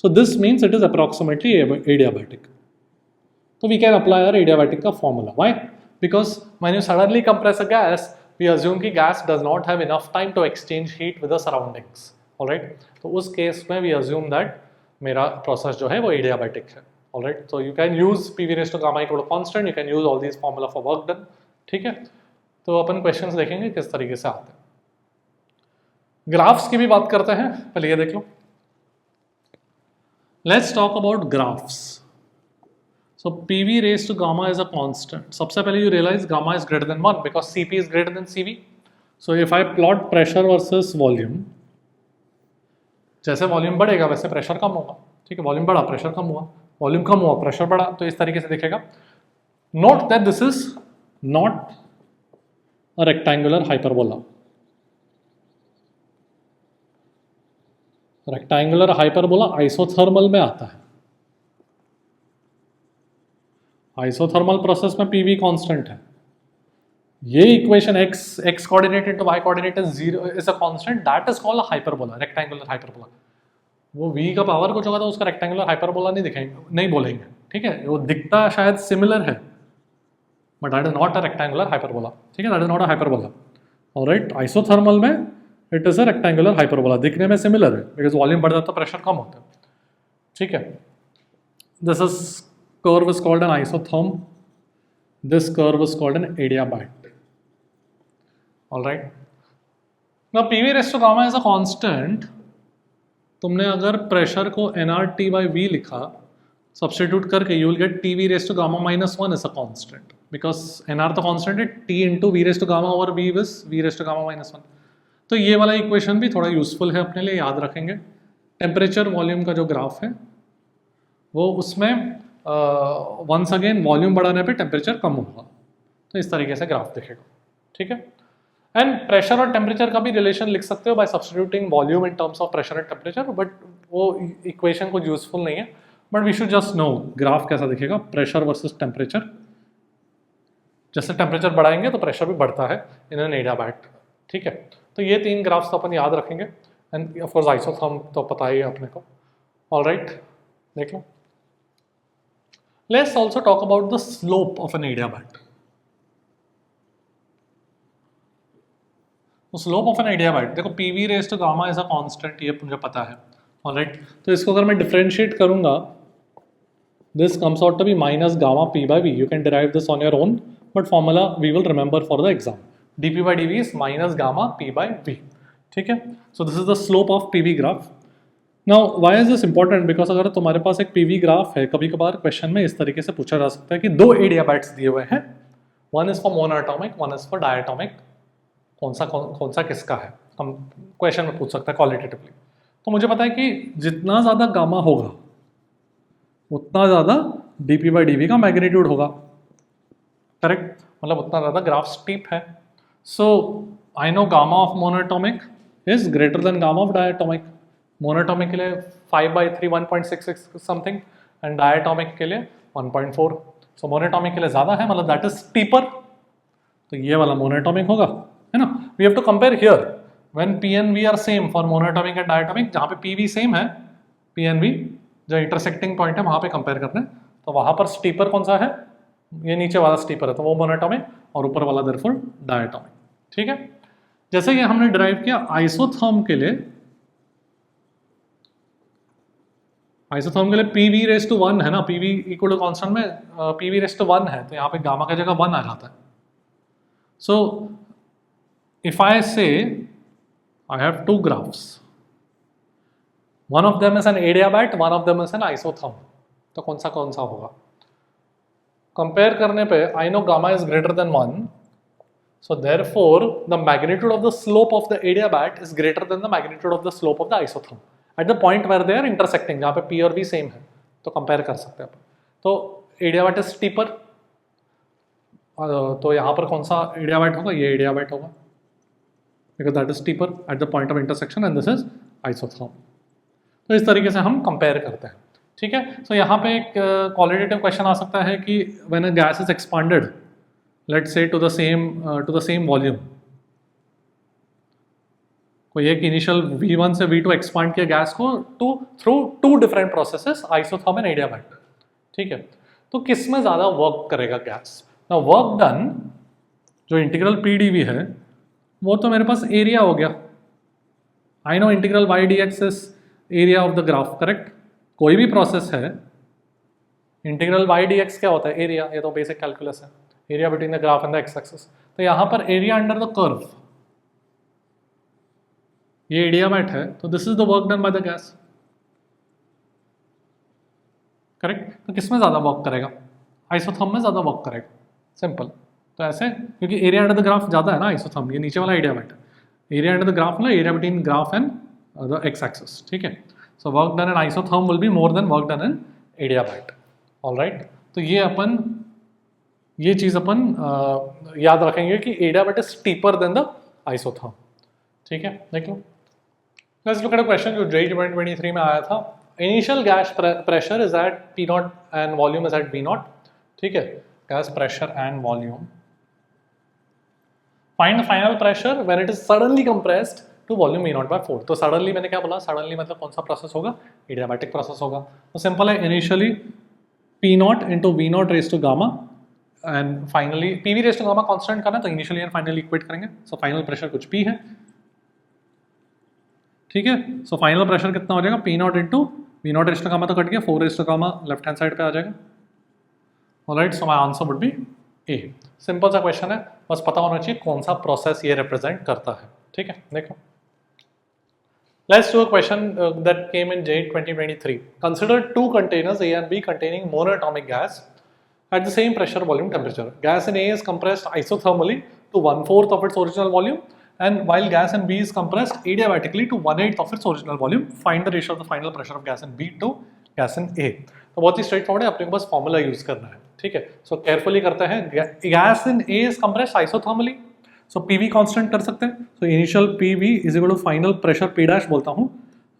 so this means it is approximately adiabatic. So we can apply our adiabatic का formula. Why? Because when you suddenly compress a gas, we assume कि gas does not have enough time to exchange heat with the surroundings. All right? तो उस case में we assume that मेरा process जो है वो adiabatic है. All right? So you can use PV raised to gamma equal to constant. You can use all these formula for work done. ठीक है? तो अपन questions देखेंगे किस तरीके से आते हैं। ग्राफ्स की भी बात करते हैं, पहले ये देख लो। Let's talk about graphs. So PV raised to gamma is a constant. सबसे पहले you realize gamma is greater than 1 because CP is greater than CV. So if I plot pressure versus volume, जैसे volume बढ़ेगा वैसे pressure कम होगा, ठीक है। Volume बढ़ा pressure कम हुआ, वॉल्यूम कम हुआ प्रेशर बढ़ा, तो इस तरीके से दिखेगा। Note that this is not a rectangular hyperbola. Rectangular hyperbola isothermal में आता है। आइसोथर्मल प्रोसेस में पीवी कांस्टेंट है। ये equation x coordinate into y coordinate is 0 is a constant, that is called a hyperbola, rectangular hyperbola. वो v का power कुछ होगा तो उसका रेक्टेंगुलर हाइपरबोला नहीं दिखाएंगे, नहीं बोलेंगे, ठीक है। वो दिखता शायद सिमिलर है but that is not a rectangular hyperbola, ठीक है। That is not a hyperbola. Alright, isothermal में it is a rectangular hyperbola, दिखने में सिमिलर है बिकॉज वॉल्यूम बढ़ जाता है तो प्रेशर कम होता है, ठीक है। This is curve is called an isotherm, this curve is called an adiabat. All right, now PV raised to gamma is a constant. तुमने अगर प्रेशर को nRT/V लिखा सब्स्टिट्यूट करके, you will get TV raised to gamma -1 is a constant because nR तो constant है, T into V raised to gamma over V is V raised to gamma -1। तो ये वाला इक्वेशन भी थोड़ा यूजफुल है अपने लिए, याद रखेंगे। टेम्परेचर वॉल्यूम का जो ग्राफ है वो उसमें वंस अगेन वॉल्यूम बढ़ाने पे टेम्परेचर कम होगा, तो इस तरीके से ग्राफ दिखेगा, ठीक है। एंड प्रेशर और टेम्परेचर का भी रिलेशन लिख सकते हो by substituting volume in terms of pressure and temperature, but वो इक्वेशन कुछ यूजफुल नहीं है, but we should just know graph कैसा दिखेगा, प्रेशर वर्सेस टेम्परेचर। जैसे टेम्परेचर बढ़ाएंगे तो प्रेशर भी बढ़ता है इन एन एडियाबैट, ठीक है। तो ये तीन ग्राफ्स तो अपन याद रखेंगे, एंड ऑफ कोर्स आइसोथर्म तो पता ही है अपने को। ऑलराइट, देख लो। Let's also talk about the slope of an adiabat. तो slope of an adiabat, देखो PV raised to gamma is a constant, ये मुझे पता है। Alright, तो इसको अगर मैं differentiate करूँगा, this comes out to be minus gamma P/V. You can derive this on your own, but formula we will remember for the exam. dP/dV is minus gamma P/V. ठीक है? So this is the slope of PV graph. Now why is this important, because अगर तुम्हारे पास एक PV graph है, कभी कभार question में इस तरीके से पूछा जा सकता है कि दो एडियाबैट्स दिए हुए हैं, one is for monoatomic, one is for diatomic, कौन सा किसका है, हम क्वेश्चन में पूछ सकते हैं क्वालिटेटिवली। तो मुझे पता है कि जितना ज़्यादा गामा होगा उतना ज़्यादा dp बाई डी का मैग्नीट्यूड होगा, करेक्ट, मतलब उतना ज़्यादा ग्राफ स्टीप है। So I know gamma of monatomic is greater than gamma of diatomic. Monatomic के लिए 5/3 1.66 समथिंग एंड डायटॉमिक के लिए 1.4। सो मोनोएटॉमिक के लिए ज़्यादा है, मतलब दैट इज स्टीपर, तो ये वाला मोनोएटॉमिक होगा, है ना। We have to compare here when P and V are same for monoatomic and diatomic, जहाँ पे पी वी सेम है, पी एंड वी जो इंटरसेक्टिंग पॉइंट है वहाँ पे कंपेयर कर रहे हैं, तो वहाँ पर स्टीपर कौन सा है, ये नीचे वाला स्टीपर है, तो वो मोनोएटॉमिक और ऊपर वाला देयरफॉर डायटॉमिक, ठीक है। जैसे कि हमने डिराइव किया आइसोथर्म के लिए, आइसोथर्म के लिए पी रेस टू 1 है ना, P V equal to constant में पी रेस टू 1 है, तो यहाँ पे गामा का जगह 1 आ जाता है। सो इफ आई से I have two graphs, one of them is an adiabat, one of them is an isotherm, तो कौन सा होगा, कंपेयर करने पे I know gamma is greater than 1, so therefore the magnitude of the slope of the adiabat is greater than the magnitude of the slope of the isotherm at the point where they are intersecting, जहाँ पे P और V same है, तो compare कर सकते हैं अपन। तो adiabat is steeper, तो यहाँ पर कौन सा adiabat होगा, ये adiabat होगा, because that is steeper at the point of intersection and this is isotherm। तो इस तरीके से हम कंपेयर करते हैं, ठीक है। सो यहाँ पे एक क्वालिटेटिव क्वेश्चन आ सकता है कि when a gas is expanded, let's say to the same volume, कोई एक इनिशियल V1 से V2 एक्सपांड किया गैस को through two different processes, isotherm and adiabat, ठीक है। तो किस में ज़्यादा वर्क करेगा गैस, ना वर्क डन जो इंटीग्रल PdV है वो तो मेरे पास एरिया हो गया, I know integral y d x is area of the graph, correct. कोई भी प्रोसेस है, इंटीग्रल वाई डी एक्स क्या होता है, एरिया, ये तो बेसिक कैलकुलस है, area between the graph and the X axis. तो यहाँ पर एरिया अंडर द कर्व, ये एडियाबैट है, तो this is the work done by the gas, correct. तो किस में ज़्यादा वर्क करेगा, आइसोथर्म में ज़्यादा वर्क करेगा, सिंपल। तो ऐसे, क्योंकि एरिया अंडर द ग्राफ ज़्यादा है ना आइसोथर्म, ये नीचे वाला एडियाबैट है, एरिया अंडर द ग्राफ मतलब area between graph and the X axis, ठीक है। So work done in isotherm will be more than work done in adiabat, alright. तो ये चीज़ अपन याद रखेंगे कि adiabat is steeper than the isotherm, ठीक है। देख लो, let's look at a question जो JEE 2023 में आया था। Initial gas pressure is at P0 and volume is eight V0, ठीक है। Gas pressure and volume, find the final pressure when it is suddenly compressed to volume V0/4। तो suddenly मैंने क्या बोला, सडनली मतलब कौन सा प्रोसेस होगा, एडियाबैटिक प्रोसेस होगा। तो सिंपल है, initially P0 into V0 raise to gamma and finally PV raise to gamma constant करना, तो इनिशियली एंड फाइनली इक्वेट करेंगे। सो फाइनल प्रेशर कुछ P है, ठीक है। सो फाइनल प्रेशर कितना हो जाएगा, P0 into V0 raise to gamma तो कट गया, 4 raise to gamma left hand side पे आ जाएगा, alright. So my answer would be A. Simple सा क्वेश्चन है, बस पता होना चाहिए कौन सा प्रोसेस ये रिप्रेजेंट करता है, ठीक है। देखो, let's do a question that came in JEE 2023। Consider two containers A and B containing monoatomic gas at the same pressure, volume, temperature. Gas in A is compressed isothermally to 1/4 of its original volume, and while gas in B is compressed adiabatically to 1/8 of its original volume. Find the ratio of the final pressure of gas in B to gas in A. तो बहुत ही straightforward है, अपने को बस formula use करना है, ठीक है। सो केयरफुली करते हैं, gas in A is compressed isothermally, so PV constant कर सकते हैं। So initial PV is equal to final pressure P' बोलता हूँ,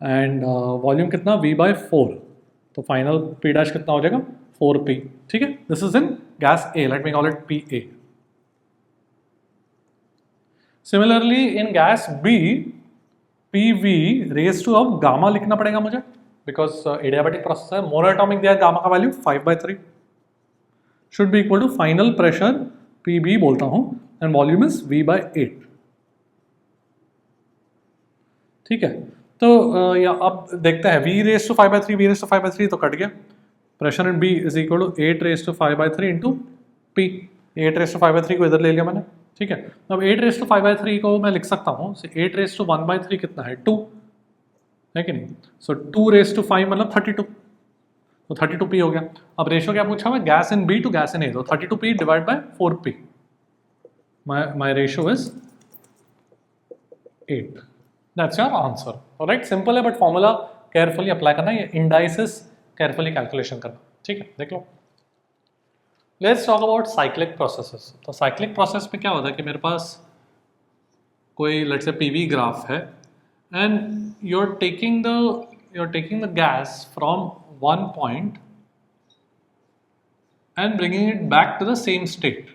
एंड वॉल्यूम कितना V/4, तो फाइनल P' कितना हो जाएगा 4P, ठीक है। This is in gas A, let me call it PA। Similarly in gas B, PV raise to, अब गामा लिखना पड़ेगा मुझे बिकॉज एडियाबैटिक प्रोसेस है, मोनोएटॉमिक दिया है, गामा का value 5/3 should be equal to final pressure PB बोलता हूँ एंड वॉल्यूम इज V/8, ठीक है। तो या अब देखते हैं, V raise to 5/3, V raise to 5/3 तो कट गया, pressure in B is equal to 8 raise to 5/3 into P, 8 raise to 5/3 को इधर ले लिया मैंने, ठीक है। अब 8 रेज टू 5/3 को मैं लिख सकता हूँ, 8 रेज टू 1/3 कितना है 2, है कि नहीं? सो 2⁵ मतलब 32, तो 32p हो गया। अब रेशियो क्या पूछा हुआ, gas in B to gas in A, तो 32p divide by 4p, my ratio is 8। That's your answer. Alright, simple है बट फॉर्मूला केयरफुली अप्लाई करना, ये इंडाइसिस केयरफुली कैलकुलेशन करना, ठीक है? देख लो। Let's talk about cyclic processes. तो साइक्लिक प्रोसेस में क्या होता है कि मेरे पास कोई लेट्स से पीवी ग्राफ है and you're taking the gas from one point and bringing it back to the same state,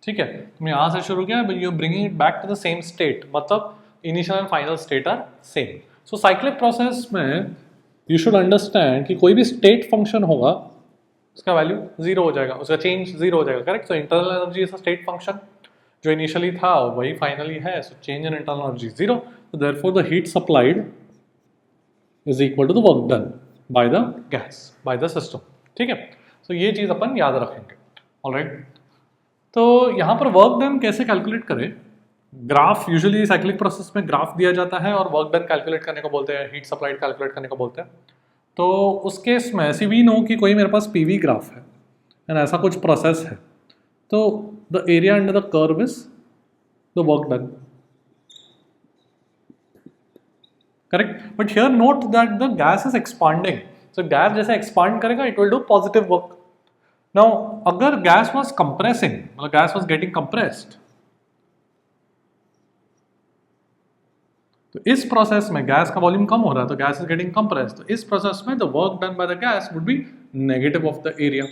ठीक है? तुमने यहाँ से शुरू किया but you're bringing it back to the same state, मतलब initial and final state are same. So cyclic process में you should understand कि कोई भी state function होगा उसका वैल्यू 0 हो जाएगा, उसका चेंज 0 हो जाएगा, correct? So internal energy is a state function, जो इनिशियली था वही फाइनली है, so change in internal energy 0, so therefore the heat supplied is equal to the work done by the gas, by the system, ठीक है? so ये चीज़ अपन याद रखेंगे, ऑलराइट? तो यहाँ पर वर्क डन कैसे कैलकुलेट करें? ग्राफ यूजुअली साइक्लिक प्रोसेस में ग्राफ दिया जाता है और वर्क डन कैलकुलेट करने को बोलते हैं, हीट सप्लाइड कैलकुलेट करने को बोलते हैं। तो उस केस में ऐसी वी नो कि कोई मेरे पास पीवी ग्राफ है एंड ऐसा कुछ प्रोसेस है, तो the area under the curve is the work done, correct? But here note that the gas is expanding, so gas जैसे एक्सपांड करेगा it will do positive work. Now अगर gas was compressing, मतलब gas was getting compressed, तो इस process में gas का volume कम हो रहा है, तो गैस इज गेटिंग कंप्रेस्ड, तो इस प्रोसेस में the work done by the gas would be negative of the area,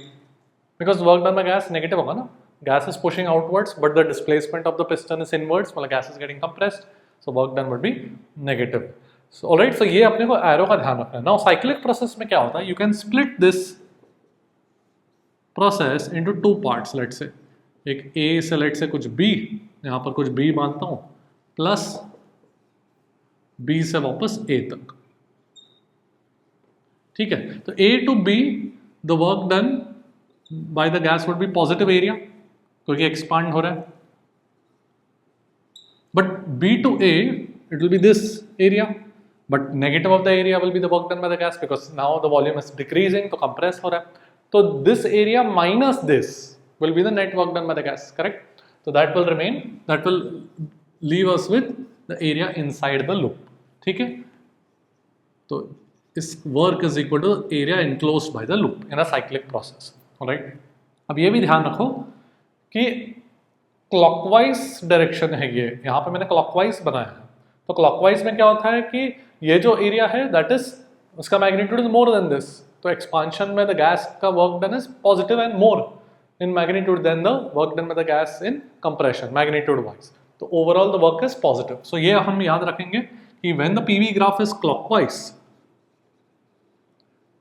because work done by gas negative होगा ना, gas is pushing outwards but the displacement of the piston is inwards, मतलब gas is getting compressed, so work done would be negative. So alright, so ये अपने को arrow का ध्यान रखना है। नाउ साइक्लिक प्रोसेस में क्या होता है, you can split this process into 2 parts, let's say एक ए से लेट्स से कुछ बी, यहाँ पर कुछ बी मानता हूँ, प्लस बी से वापस ए तक, ठीक है? तो A to B the work done by the gas would be positive area क्योंकि एक्सपांड हो रहा है, but B to A it will be this area, but negative of the area will be the work done by the gas because now the volume is decreasing, तो compress हो रहा है, तो this area minus this will be the net work done by the gas, correct? तो that will remain, that will leave us with the area inside the loop, ठीक है? तो इस work is equal to area enclosed by the loop in a cyclic process, alright? अब ये भी ध्यान रखो कि क्लॉकवाइज डायरेक्शन है ये, यहाँ पे मैंने क्लॉकवाइज बनाया है, तो क्लॉकवाइज में क्या होता है कि ये जो एरिया है दैट इज, उसका magnitude is more than this, तो एक्सपांशन में द गैस का work done is positive and more in magnitude than the work done by the gas in compression, magnitude wise, तो overall the work is positive. So ये हम याद रखेंगे कि when the PV graph is clockwise,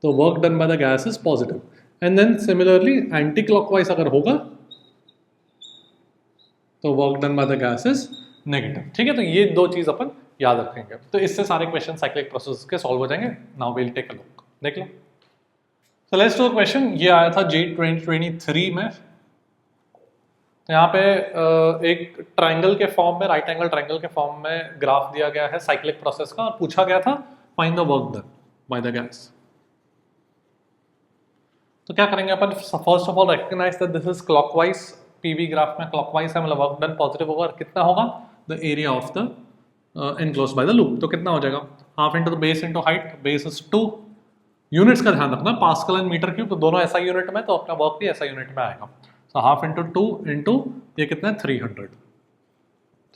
the work done by the gas is positive, and then similarly anti-clockwise अगर होगा तो work done by the gas is negative, ठीक है? तो ये दो चीज अपन याद रखेंगे, तो इससे सारे क्वेश्चन साइक्लिक प्रोसेस के सॉल्व हो जाएंगे। Now will take a look, देख लो। So let's do a question, ये आया था JEE 2023 में, तो यहाँ पे एक ट्राइंगल के फॉर्म में, राइट एंगल ट्राइंगल के फॉर्म में ग्राफ दिया गया है साइक्लिक प्रोसेस का और पूछा गया था find the work done by the gas. तो क्या करेंगे अपन, first of all recognize that this is clockwise, PV graph में क्लॉकवाइज है, मतलब वर्क डन पॉजिटिव होगा, और कितना होगा, the area of the enclosed by the loop, तो कितना हो जाएगा, half into the base into height, base is 2, units का ध्यान रखना, पास्कल एंड मीटर क्यूब, तो दोनों ऐसा यूनिट में, तो अपना वर्क भी ऐसा यूनिट में आएगा। So half into 2 into ये कितना है 300,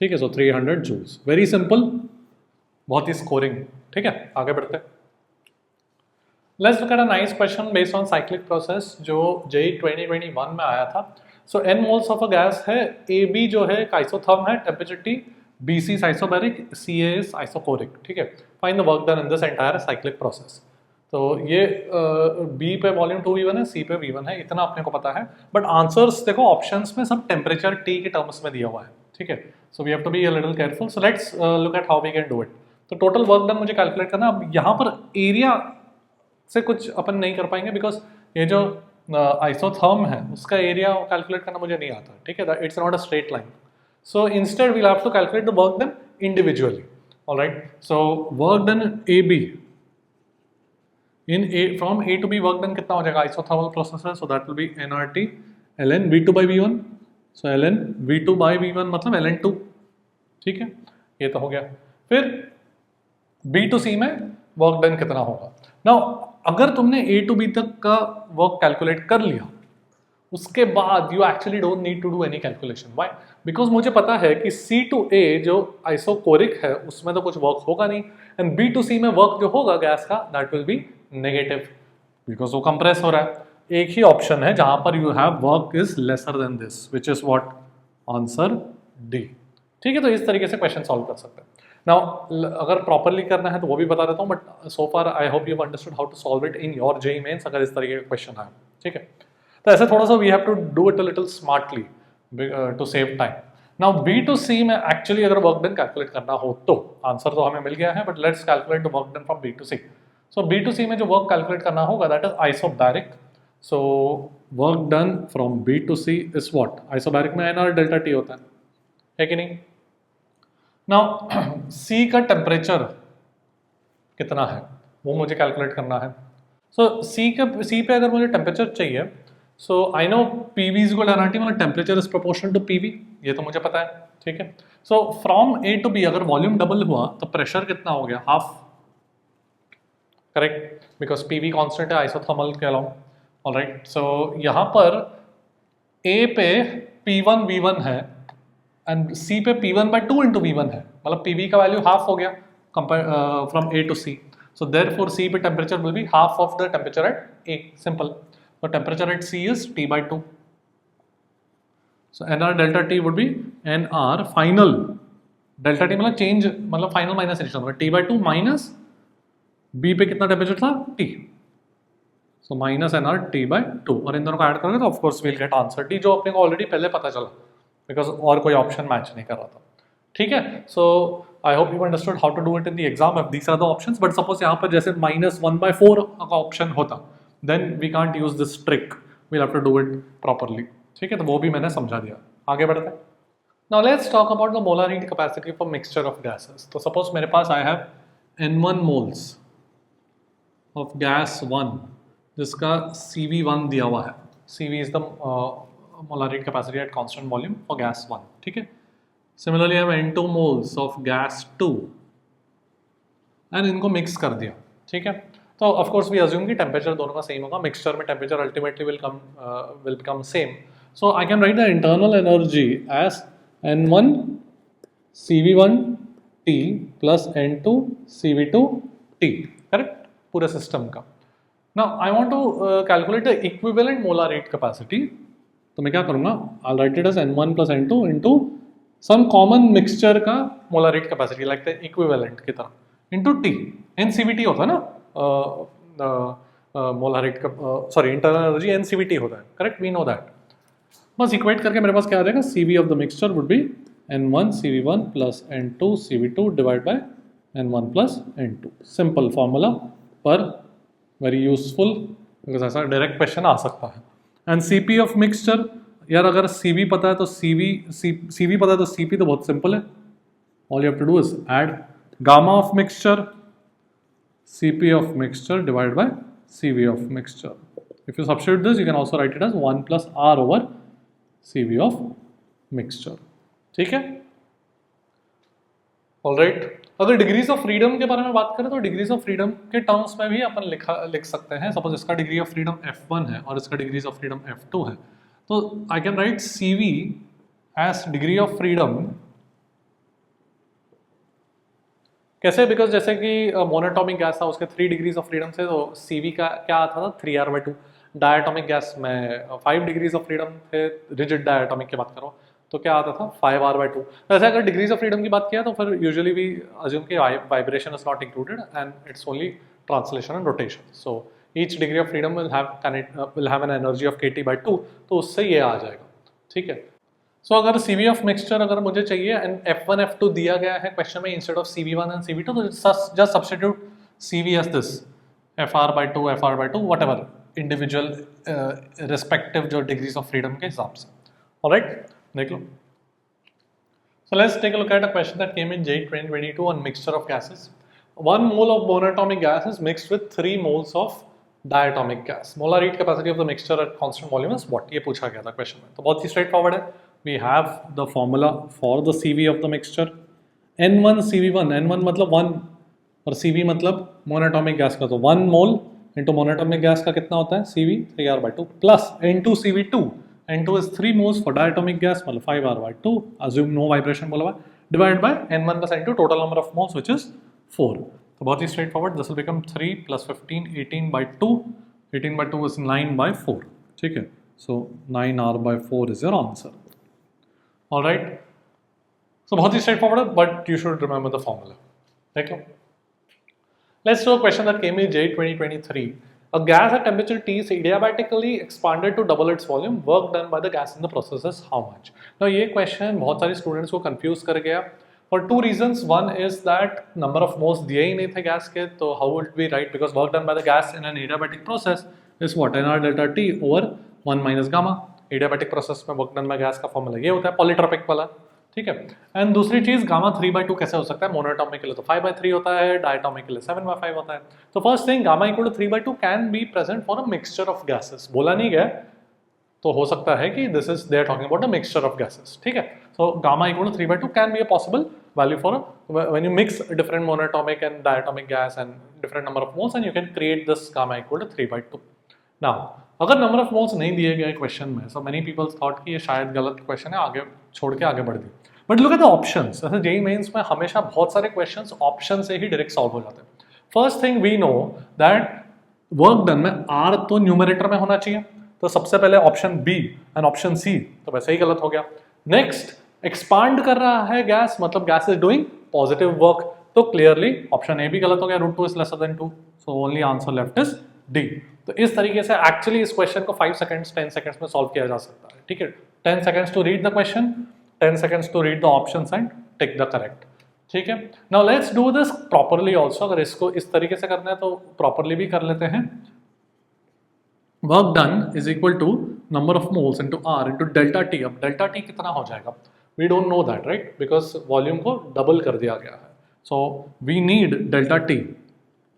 ठीक है? सो 300 जूल्स, वेरी सिंपल, बहुत ही स्कोरिंग, ठीक है? आगे बढ़ते हैं। Let's look at a nice question based on cyclic process जो JEE 2021 में आया था। सो n moles of a gas है, AB जो है आइसोथर्म है, temperature T, BC is isobaric, CA is isochoric, ठीक है? Find the work done in this entire cyclic process. तो ये B पे वॉल्यूम 2V1 है, C पे V1 है, इतना अपने को पता है, बट आंसर्स देखो ऑप्शंस में सब टेम्परेचर T के टर्म्स में दिया हुआ है, ठीक है? So we have to be a little careful. So let's look at how we can do it. तो टोटल वर्क डन मुझे कैलकुलेट करना, अब यहाँ पर एरिया से कुछ अपन नहीं कर पाएंगे बिकॉज ये जो आइसोथर्म है उसका एरिया कैलकुलेट करना मुझे नहीं आता, ठीक है? It's not a straight line, so instead we'll have to calculate the work done individually, alright? So work done AB in A from A to B work done कितना हो जाएगा, आइसोथर्मल प्रोसेस है, so that will be nRT ln V2 by V1, so ln V2 by V1 मतलब ln 2, ठीक है, ये तो हो गया। फिर B to C में वर्क डन कितना होगा। नाउ अगर तुमने A to B तक का वर्क कैलकुलेट कर लिया, उसके बाद you actually don't need to do any calculation. Why? Because मुझे पता है कि C to A जो आइसोकोरिक है उसमें तो कुछ वर्क होगा नहीं, एंड B to C में वर्क जो होगा गैस का that will be negative, because वो कंप्रेस हो रहा है। एक ही ऑप्शन है जहां पर you have work is lesser than this, which is what, answer D. ठीक है, तो इस तरीके से क्वेश्चन सॉल्व कर सकते हैं। नाउ अगर प्रॉपरली करना है तो वो भी बता देता हूँ, but so far I hope you understood how to solve it in your JEE Mains अगर इस तरीके का क्वेश्चन है। ठीक है, तो ऐसे थोड़ा सा we have to do it a little smartly to save time. Now B to C में एक्चुअली अगर वर्क डन कैलकुलेट करना हो तो आंसर तो हमें मिल गया है, but let's calculate the work done from B to C. So B to C में जो वर्क कैलकुलेट करना होगा that is isobaric. So work done from B to C is what, isobaric में एन आर डेल्टा टी होता है कि नहीं। Now see का टेम्परेचर कितना है वो मुझे कैलकुलेट करना है। सो सी पे अगर मुझे टेम्परेचर चाहिए, so I know PV is equal to NRT, मतलब temperature is proportional to PV, ये तो मुझे पता है। ठीक है, so from A to B अगर वॉल्यूम डबल हुआ तो प्रेशर कितना हो गया, half, correct, because PV constant है आइसोथर्मल के अलाउ। ऑलराइट, सो यहाँ पर ए पे P1 V1 है एंड सी पे P1 by 2 इंटू V1 है, मतलब पीवी का वैल्यू हाफ हो गया from A to C. So therefore C पे temperature will be half of the temperature at A. Simple. So temperature at C is T by 2. So NR delta T would be NR final. Delta T मतलब change, मतलब final minus initial, मतलब T by 2 minus B पे कितना temperature था T. So minus NR T by 2 और इन दोनों को add करोगे तो of course we'll get answer T, जो अपने को already पहले पता चला because और कोई option match नहीं कर रहा था। ठीक है, so I hope you understood how to do it in the exam if these are the options. But suppose यहाँ पर जैसे -1/4 का ऑप्शन होता, then we can't use this trick, we'll have to do it properly. ठीक है, तो वो भी मैंने समझा दिया। आगे बढ़ते हैं। Now let's talk about the molar heat capacity for mixture of gases. तो सपोज मेरे पास I have N1 moles of gas 1 जिसका CV1 दिया हुआ है। CV is the molar heat capacity at constant volume for gas 1। ठीक है, similarly हम N2 moles of gas 2 and इनको मिक्स कर दिया। ठीक है, तो ऑफ कोर्स वी अज्यूम कि टेम्परेचर दोनों का सेम होगा, मिक्सचर में temperature ultimately will become same. So I can write the internal energy as N1 CV1 T plus N2 CV2 T, correct, पूरे सिस्टम का। Now I want to calculate the equivalent molar heat capacity, तो मैं क्या करूँगा, I write it as N1 plus N2 into some common mixture का molar heat capacity like the equivalent की तरह into T. NCVT होता है ना मोलर हीट का, सॉरी इंटरनल एनर्जी एनसीवीटी होता है, करेक्ट, वी नो दैट। बस इक्वेट करके मेरे पास क्या आ जाएगा, CV of the mixture would be N1 CV1 plus N2 CV2 divide by N1 plus N2। Simple formula पर वेरी यूजफुल, बिकॉज ऐसा डायरेक्ट क्वेश्चन आ सकता है। एंड CP ऑफ मिक्सचर, यार अगर CV पता है तो CV पता है तो CP तो बहुत सिंपल है, all you have to do is add gamma of mixture CP of mixture divide by CV of mixture. If you substitute this you can also write it as 1 plus R over CV of mixture. ठीक है, alright. अगर degrees of freedom के बारे में बात करें तो degrees of freedom के टर्म्स में भी अपन लिख सकते हैं। सपोज इसका डिग्री ऑफ फ्रीडम F1 है और इसका डिग्रीज ऑफ फ्रीडम F2 है, तो I can write CV as degree of freedom. कैसे, बिकॉज जैसे कि मोनोटॉमिक गैस था उसके 3 डिग्रीज ऑफ फ्रीडम से, तो CV का क्या आता था 3R/2। डायटोमिक गैस में 5 डिग्रीज ऑफ फ्रीडम थे, रिजिड डायटोमिक की बात करो तो क्या आता था 5R/2। वैसे अगर डिग्रीज ऑफ फ्रीडम की बात किया तो फिर यूजुअली वी अज्यूम कि vibration is not included and it's only translation and rotation. So each degree of freedom will have an energy of kT/2, तो उससे ये आ जाएगा। ठीक है, सो अगर CV ऑफ मिक्सचर अगर मुझे चाहिए एंड F1 F2 दिया गया है क्वेश्चन में instead of CV1 and CV2, तो just substitute CV as this FR/2 FR/2 whatever individual respective जो डिग्रीज ऑफ फ्रीडम के हिसाब से। ऑलराइट, देख लो। So let's take a look at a question that came in JEE 2022 on mixture of gases. 1 mole of monatomic gas is mixed with 3 moles of diatomic gas. Molar heat capacity of the mixture at constant volume is what? ये पूछा गया था question में, तो बहुत ही straightforward है. We have the formula for the CV of the mixture. N1 CV1, N1 मतलब 1 और CV मतलब monatomic gas का, तो 1 mole into monatomic gas का कितना होता है? CV 3R/2 plus N2 CV2. N2 is 3 moles for diatomic gas मतलब 5R/2. Assume no vibration बोला हुआ है. Divided by N1 plus N2, total number of moles which is 4. तो बहुत ही straightforward. This will become 3 plus 15, 18/2. 18/2 is 9/4. ठीक है, सो 9R/4 is your answer. Alright, so बहुत ही straightforward, but you should remember the formula. देख लो. Let's do a question that came in J 2023. A gas at temperature T is adiabatically expanded to double its volume. Work done by the gas in the process is how much? Now ये question बहुत सारे students को confuse कर गया for 2 reasons. One is that number of moles दिए ही नहीं थे gas के, तो how would we write? Because work done by the gas in an adiabatic process is what? nR delta T over 1 minus gamma. Adiabatic process में work done by gas का formula ये होता है polytropic वाला. ठीक है. एंड दूसरी चीज गामा 3/2 कैसे हो सकता है? मोनोटॉमिक के लिए तो 5/3 होता है, डायटॉमिक के लिए 7/5 होता है. तो first thing, gamma equal to 3/2 can be present for a mixture of gases. बोला नहीं गया, तो हो सकता है कि this is they are talking about a mixture of gases. ठीक है. So gamma equal to 3/2 can be a possible value for when you mix different monatomic and diatomic gas and different number of moles and you can create this gamma equal to 3/2. Now अगर number of moles नहीं दिए गए question में, so many people thought कि ये शायद गलत question है, आगे छोड़ के आगे बढ़ गए. But look at the options. जैसे जेईई मेंस में हमेशा बहुत सारे क्वेश्चंस ऑप्शन से ही डायरेक्ट सॉल्व हो जाते हैं. First thing we know that work done में आर तो न्यूमरेटर में होना चाहिए, तो सबसे पहले option B and option C तो वैसे ही गलत हो गया. नेक्स्ट, एक्सपांड कर रहा है गैस, मतलब gas is doing positive work, तो क्लियरली ऑप्शन ए भी गलत हो गया. √2 is lesser then 2, so only answer left is D. तो इस तरीके से एक्चुअली इस क्वेश्चन को 5 सेकंड्स 10 सेकंड्स में सॉल्व किया जा सकता है. ठीक है. 10 seconds to read the question, 10 seconds to read the options and tick the correct. ठीक है. Now let's do this properly also. अगर इसको इस तरीके से करना है तो properly भी कर लेते हैं. Work done is equal to number of moles into R into delta T. अब delta T कितना हो जाएगा? We don't know that, right? Because volume को double कर दिया गया है. So we need delta T.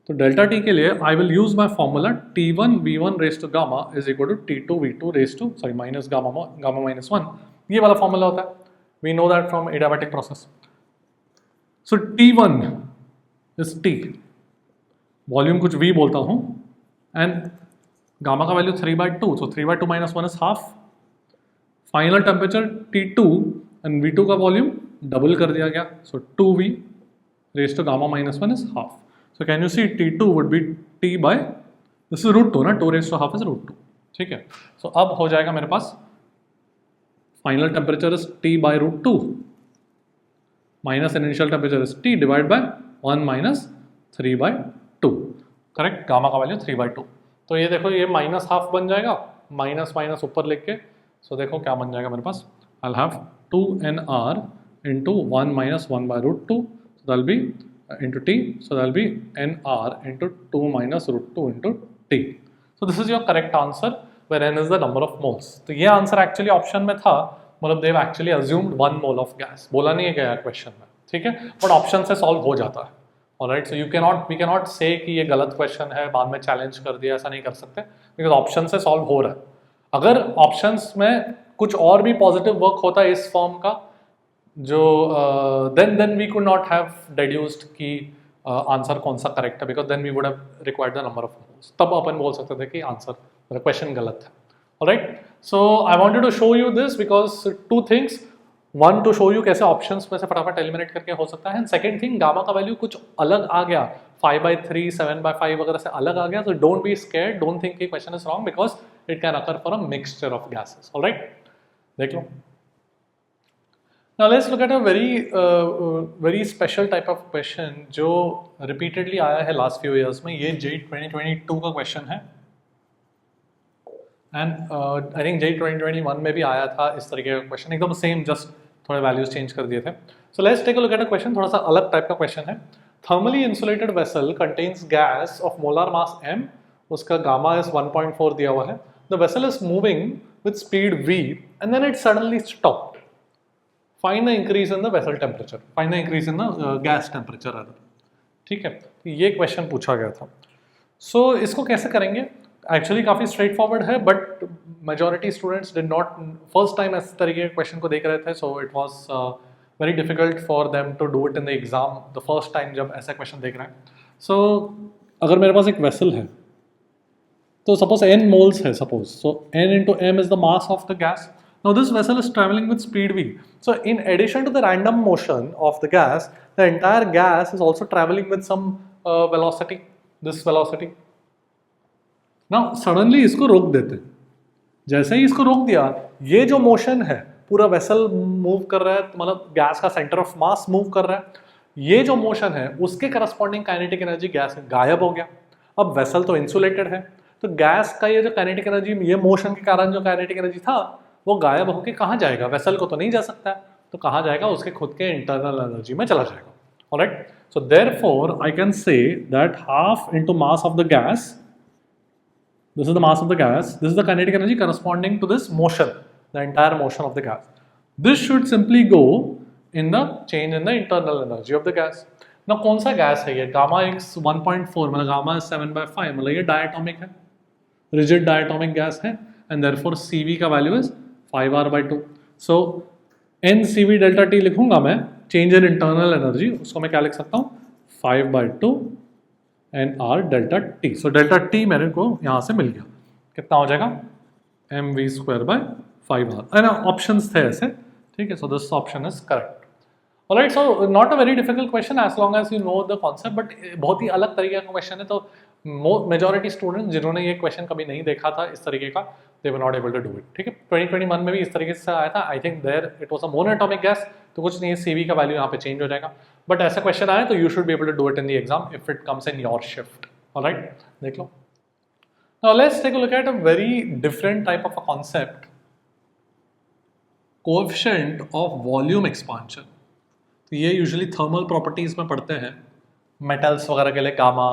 तो delta T के लिए I will use my formula T1 V1 raised to gamma is equal to T2 V2 raised to minus gamma minus 1. ये वाला फॉर्मूला होता है. We know that from adiabatic process. So T1 is T, volume कुछ V बोलता हूँ, and gamma का value 3/2, so 3/2 minus 1 is half. Final temperature T2 and V2 का volume double कर दिया गया, so 2V raised to gamma minus 1 is half. So can you see T2 would be T by, this is √2 ना, 2 raised to half is √2. ठीक है. So अब हो जाएगा मेरे पास final temperature is T by √2 minus initial temperature is T divided by 1 minus 3/2. Correct. Gamma का value 3/2. तो ये देखो, ये माइनस हाफ बन जाएगा, माइनस माइनस ऊपर लिख के. सो देखो क्या बन जाएगा मेरे पास. I have 2nR into 1 minus 1/√2, so that'll be into T, so that'll be nR into 2 minus √2 into T. So this is your correct answer, where n is the number of moles. तो ये answer actually option में था, मतलब they've actually assumed 1 mole of gas. बोला नहीं गया question में. ठीक है. बट ऑप्शन से सॉल्व हो जाता है. Alright. So we can not say कि ये गलत क्वेश्चन है, बाद में चैलेंज कर दिया, ऐसा नहीं कर सकते, बिकॉज ऑप्शन से सॉल्व हो रहा है. अगर ऑप्शंस में कुछ और भी पॉजिटिव वर्क होता है इस फॉर्म का, जो then we could not have deduced कि आंसर कौन सा करेक्ट है, because then we would have required the number of moles. तब अपन बोल सकते थे कि आंसर क्वेश्चन गलत है. Alright, so I wanted to show you this because 2 things. One, to show you कैसे options में से फटाफट eliminate करके हो सकता है, and second thing, गामा का वैल्यू कुछ अलग आ गया, 5/3, 7/5 वगैरह से अलग आ गया. So don't be scared, don't think कि question is wrong, because it can occur for a mixture of gases. Alright, देख लो. Now let's look at a very special type of question जो repeatedly आया है last few years में. ये JEE 2022 का question है. And I think JEE 2021 में भी आया था इस तरीके का क्वेश्चन, एकदम सेम, जस्ट थोड़े वैल्यूज चेंज कर दिए थे. So let's take a look at a question. थोड़ा सा अलग टाइप का क्वेश्चन है. Thermally insulated vessel contains gas of molar mass m, उसका गामा इज 1.4 दिया हुआ है. The vessel is moving with speed v and then it suddenly stopped. Find the increase in the vessel temperature, find the increase in the gas temperature. ठीक है, तो ये question पूछा गया था। सो इसको कैसे करेंगे, एक्चुअली काफ़ी स्ट्रेट फॉरवर्ड है, but majority students did not first time इस तरीके के क्वेश्चन को देख रहे थे, so it was very difficult for them to do it in the exam the first time जब ऐसा क्वेश्चन देख रहे हैं। सो अगर मेरे पास एक वेसल है, तो सपोज n moles है, suppose, so n into m is the mass of the gas. Now this vessel is traveling with speed v. So in addition to the random motion of the gas, the entire gas is also traveling with some velocity, this velocity. Now suddenly इसको रोक देते हैं, जैसे ही इसको रोक दिया, ये जो मोशन है पूरा वेसल मूव कर रहा है, मतलब गैस का सेंटर ऑफ मास मूव कर रहा है, ये जो मोशन है उसके करस्पॉन्डिंग काइनेटिक एनर्जी गैस गायब हो गया। अब वेसल तो इंसुलेटेड है, तो गैस का ये जो काइनेटिक एनर्जी, ये मोशन के कारण जो काइनेटिक एनर्जी था वो गायब होकर कहाँ जाएगा, वेसल को तो नहीं जा सकता है, तो कहाँ जाएगा, उसके खुद के इंटरनल एनर्जी में चला जाएगा। Alright, so therefore I can say that half into mass of the gas, this is the mass of the gas, this is the kinetic energy corresponding to this motion, the entire motion of the gas. This should simply go in the change in the internal energy of the gas. Now कौन सा gas है ये, gamma x 1.4, मतलब gamma 7/5, मतलब ये diatomic है, rigid diatomic gas है, and therefore CV का value is 5R/2. So NCV delta T लिखूंगा मैं, चेंज इन इंटरनल एनर्जी, उसको मैं क्या लिख सकता हूँ, 5/2 NR delta T. So delta T मेरे को यहाँ से मिल गया, कितना हो जाएगा, mv²/5R, है ना, ऑप्शंस थे ऐसे, ठीक है, so this option is correct. Alright, so not a very difficult question as long as you know the concept, but बहुत ही अलग तरीके का क्वेश्चन है, तो मेजॉरिटी स्टूडेंट्स जिन्होंने ये क्वेश्चन कभी नहीं देखा था इस तरीके का, they were not able to do it. ठीक है, 2021 में भी इस तरीके से आया था, I think there it was a monoatomic gas, तो कुछ नहीं है, CV का वैल्यू यहाँ पे चेंज हो जाएगा, बट ऐसा क्वेश्चन आए तो you should be able to do it in the exam if it comes in your shift. Alright, देख लो। Now let's take a look at a very different type of a concept, coefficient of volume expansion. तो ये usually thermal properties में पढ़ते हैं, metals वगैरह के लिए गामा,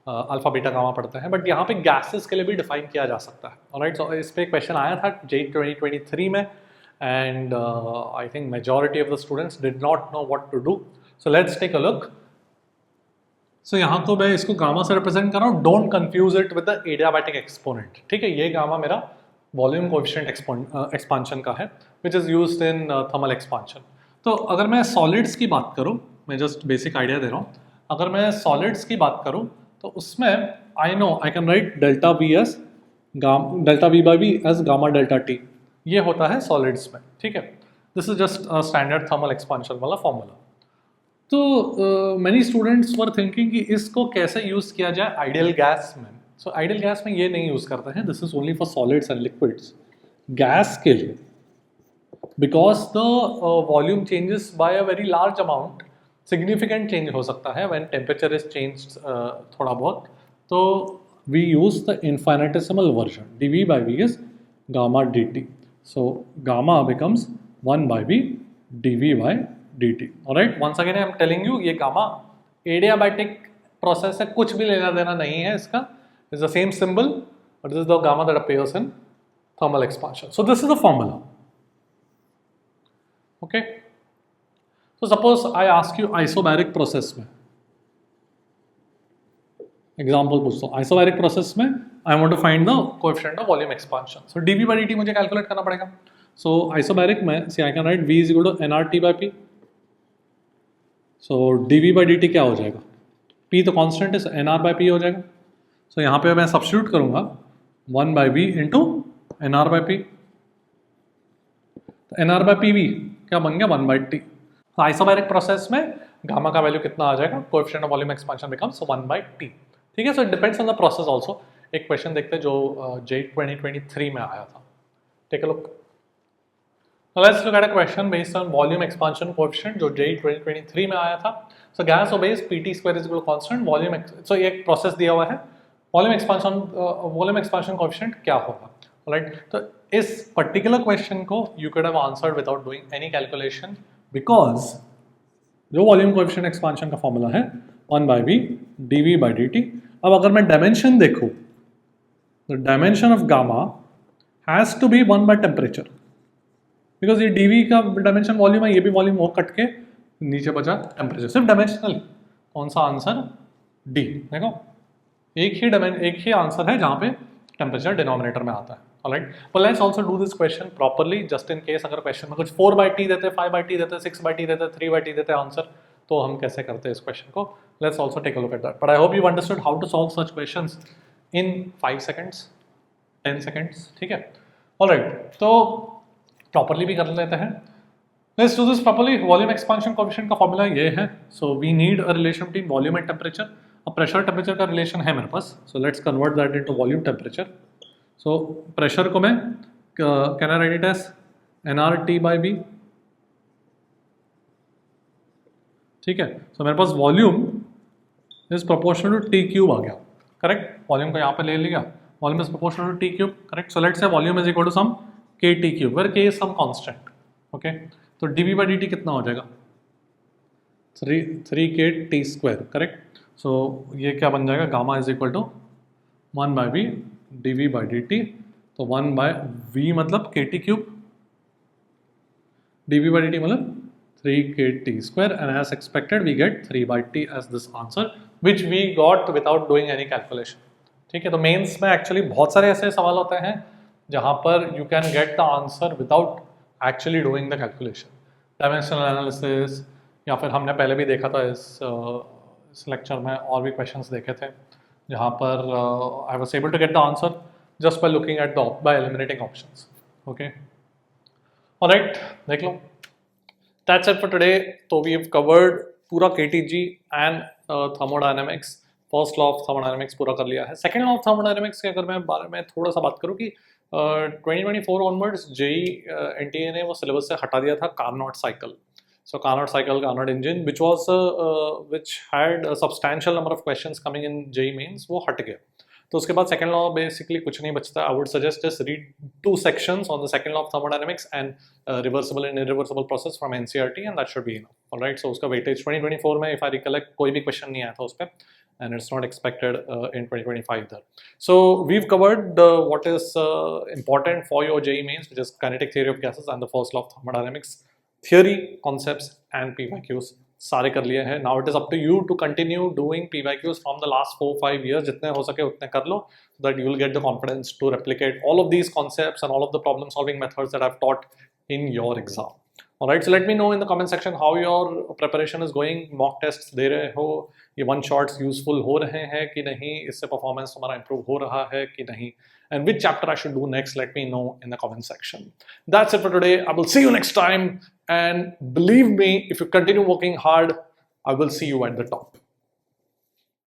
अल्फा बीटा गामा पढ़ते हैं, बट यहाँ पे गैसेस के लिए भी डिफाइन किया जा सकता है। ऑलराइट, सो इस पे एक क्वेश्चन आया था JEE 2023 में, and I think majority of the students did not know what to do, so let's take a look. So यहाँ तो मैं इसको गामा से रिप्रेजेंट कर रहा हूँ, don't confuse it with the adiabatic exponent. ठीक है, ये गामा मेरा वॉल्यूम कोएफिशिएंट एक्सपांशन का है, which is used in thermal expansion. तो अगर मैं सॉलिड्स की बात करूँ, मैं जस्ट बेसिक आइडिया दे रहा हूँ, अगर मैं सॉलिड्स की बात करूँ तो उसमें I know I can write delta V as gamma delta T, ये होता है सॉलिड्स में। ठीक है, this is just standard thermal expansion वाला फॉर्मूला। तो मेनी स्टूडेंट्स वर थिंकिंग कि इसको कैसे यूज़ किया जाए आइडियल गैस में। सो आइडियल गैस में ये नहीं यूज़ करते हैं, this is only for solids and liquids. Gas के लिए because the volume changes by a very large amount, significant change हो सकता है व्हेन टेम्परेचर इज चेंज थोड़ा बहुत, तो we use the infinitesimal version, dV/V is gamma dt, so gamma becomes 1/V dV/dt। Alright, once again I am telling you, ये gamma adiabatic process है, कुछ भी लेना देना नहीं है इसका, is the same symbol, but this is the gamma that appears in thermal expansion. So this is the formula. Okay, so suppose I ask you isobaric process में, एग्जाम्पल पूछता हूँ, आइसोबैरिक प्रोसेस में I want to find the coefficient of volume expansion, so dV/dt मुझे calculate करना पड़ेगा। So isobaric में see I can write V = nRT/P, so dV/dt क्या हो जाएगा, P तो कांस्टेंट है, nR/P हो जाएगा। सो यहाँ पे मैं सब्स्टिट्यूट करूँगा 1/V × nR/P, तो nR/PV क्या बन गया, 1/T। तो आइसोबैरिक प्रोसेस में गामा का वैल्यू कितना आ जाएगा, coefficient of volume expansion becomes 1/T। ठीक है, so it depends on the process also. एक क्वेश्चन देखते हैं जो JEE 2023 में आया था, take a look. Let's look at a question based on volume expansion coefficient जो JEE 2023 में आया था। So gas obeys PT² = constant volume, so एक प्रोसेस दिया हुआ है, वॉल्यूम एक्सपांशन कोएफिशिएंट क्या होगा। ऑलराइट, तो इस पर्टिकुलर क्वेश्चन को you could have answered without doing any calculation, because जो वॉल्यूम कोएफिशिएंट एक्सपांशन का फॉर्मूला है 1/V dV/dt। अब अगर मैं डायमेंशन देखूं, the dimension of gamma has to be 1 temperature, because ये dV का डायमेंशन वॉल्यूम है, ये भी वॉल्यूम वो कट के नीचे बचा टेम्परेचर, सिर्फ डायमेंशनली। कौन सा आंसर? डी। देखो एक ही आंसर है जहाँ पे टेम्परेचर डिनोमिनेटर में आता है। Alright, but let's also do this question properly just in case अगर क्वेश्चन में कुछ 4/t देते, 5/t देते, 6/t देते, 3/t देते आंसर, तो हम कैसे करते हैं इस क्वेश्चन को? Let's also take a look at that. But I hope you've understood how to solve such questions in 5 seconds, 10 seconds, ठीक है? Alright, तो प्रॉपरली भी कर लेते हैं। Let's do this properly. Volume expansion coefficient का फॉर्मूला ये है। So we need a relation between volume and temperature. अब प्रेशर टेम्परेचर का रिलेशन है मेरे पास, so let's convert that into volume temperature. So pressure को मैं can I write it as nRT/V, ठीक है? So मेरे पास volume is proportional to T cube आ गया, करेक्ट? वॉल्यूम को यहाँ पे ले लिया, volume is proportional to T cube, correct? So let's say volume is equal to some K T cube, where K is some constant, okay? तो dV/dt कितना हो जाएगा? 3k/t², correct? सो ये क्या बन जाएगा? Gamma is equal to 1/v dV/dt, तो 1/v मतलब kT³ dV/dt मतलब 3k/t², and as expected we get 3/t as this answer which we got without doing any calculation, ठीक है? तो मेंस में एक्चुअली बहुत सारे ऐसे सवाल होते हैं जहाँ पर you can get the answer without actually doing the calculation, dimensional analysis, या फिर हमने पहले भी देखा था इस लेक्चर में और भी क्वेश्चंस देखे थे जहाँ पर I was able to get the answer just by looking at by eliminating options, okay? Alright, देख लो, दैट्स इट फॉर टुडे। तो वी हैव कवर्ड पूरा KTG and thermodynamics, first law of thermodynamics पूरा कर लिया है। सेकंड लॉ ऑफ थर्मोडायनेमिक्स के अगर मैं बारे में थोड़ा सा बात करूँ कि 2024 ऑनवर्ड्स जेई एनटीए ने वो सिलेबस से हटा दिया था Carnot cycle. So Carnot cycle, Carnot engine, which had a substantial number of questions coming in JEE mains, वो हट गया। तो उसके बाद सेकंड लॉ बेसिकली कुछ नहीं बचता। I would suggest just read 2 sections on the second law of thermodynamics and reversible and irreversible process from NCERT and that should be enough. Alright, so उसका weightage 2024 में if I recollect कोई भी question नहीं आया था उस पे, and it's not expected in 2025 there. So we've covered what is important for your JEE mains, which is kinetic theory of gases and the first law of thermodynamics. Theory, concepts and PYQs सारे कर लिए हैं। Now it is up to you to continue doing PYQs from the last 4-5 years, जितने हो सके उतने कर लो, so that you will get the confidence to replicate all of these concepts and all of the problem solving methods that I've taught in your exam. Alright, so let me know in the comment section how your preparation is going, mock tests दे रहे हो, ये one shots useful हो रहे हैं कि नहीं, इससे performance तुम्हारा improve हो रहा है कि नहीं, and which chapter I should do next, let me know in the comment section. That's it for today. I will see you next time, and believe me, if you continue working hard, I will see you at the top.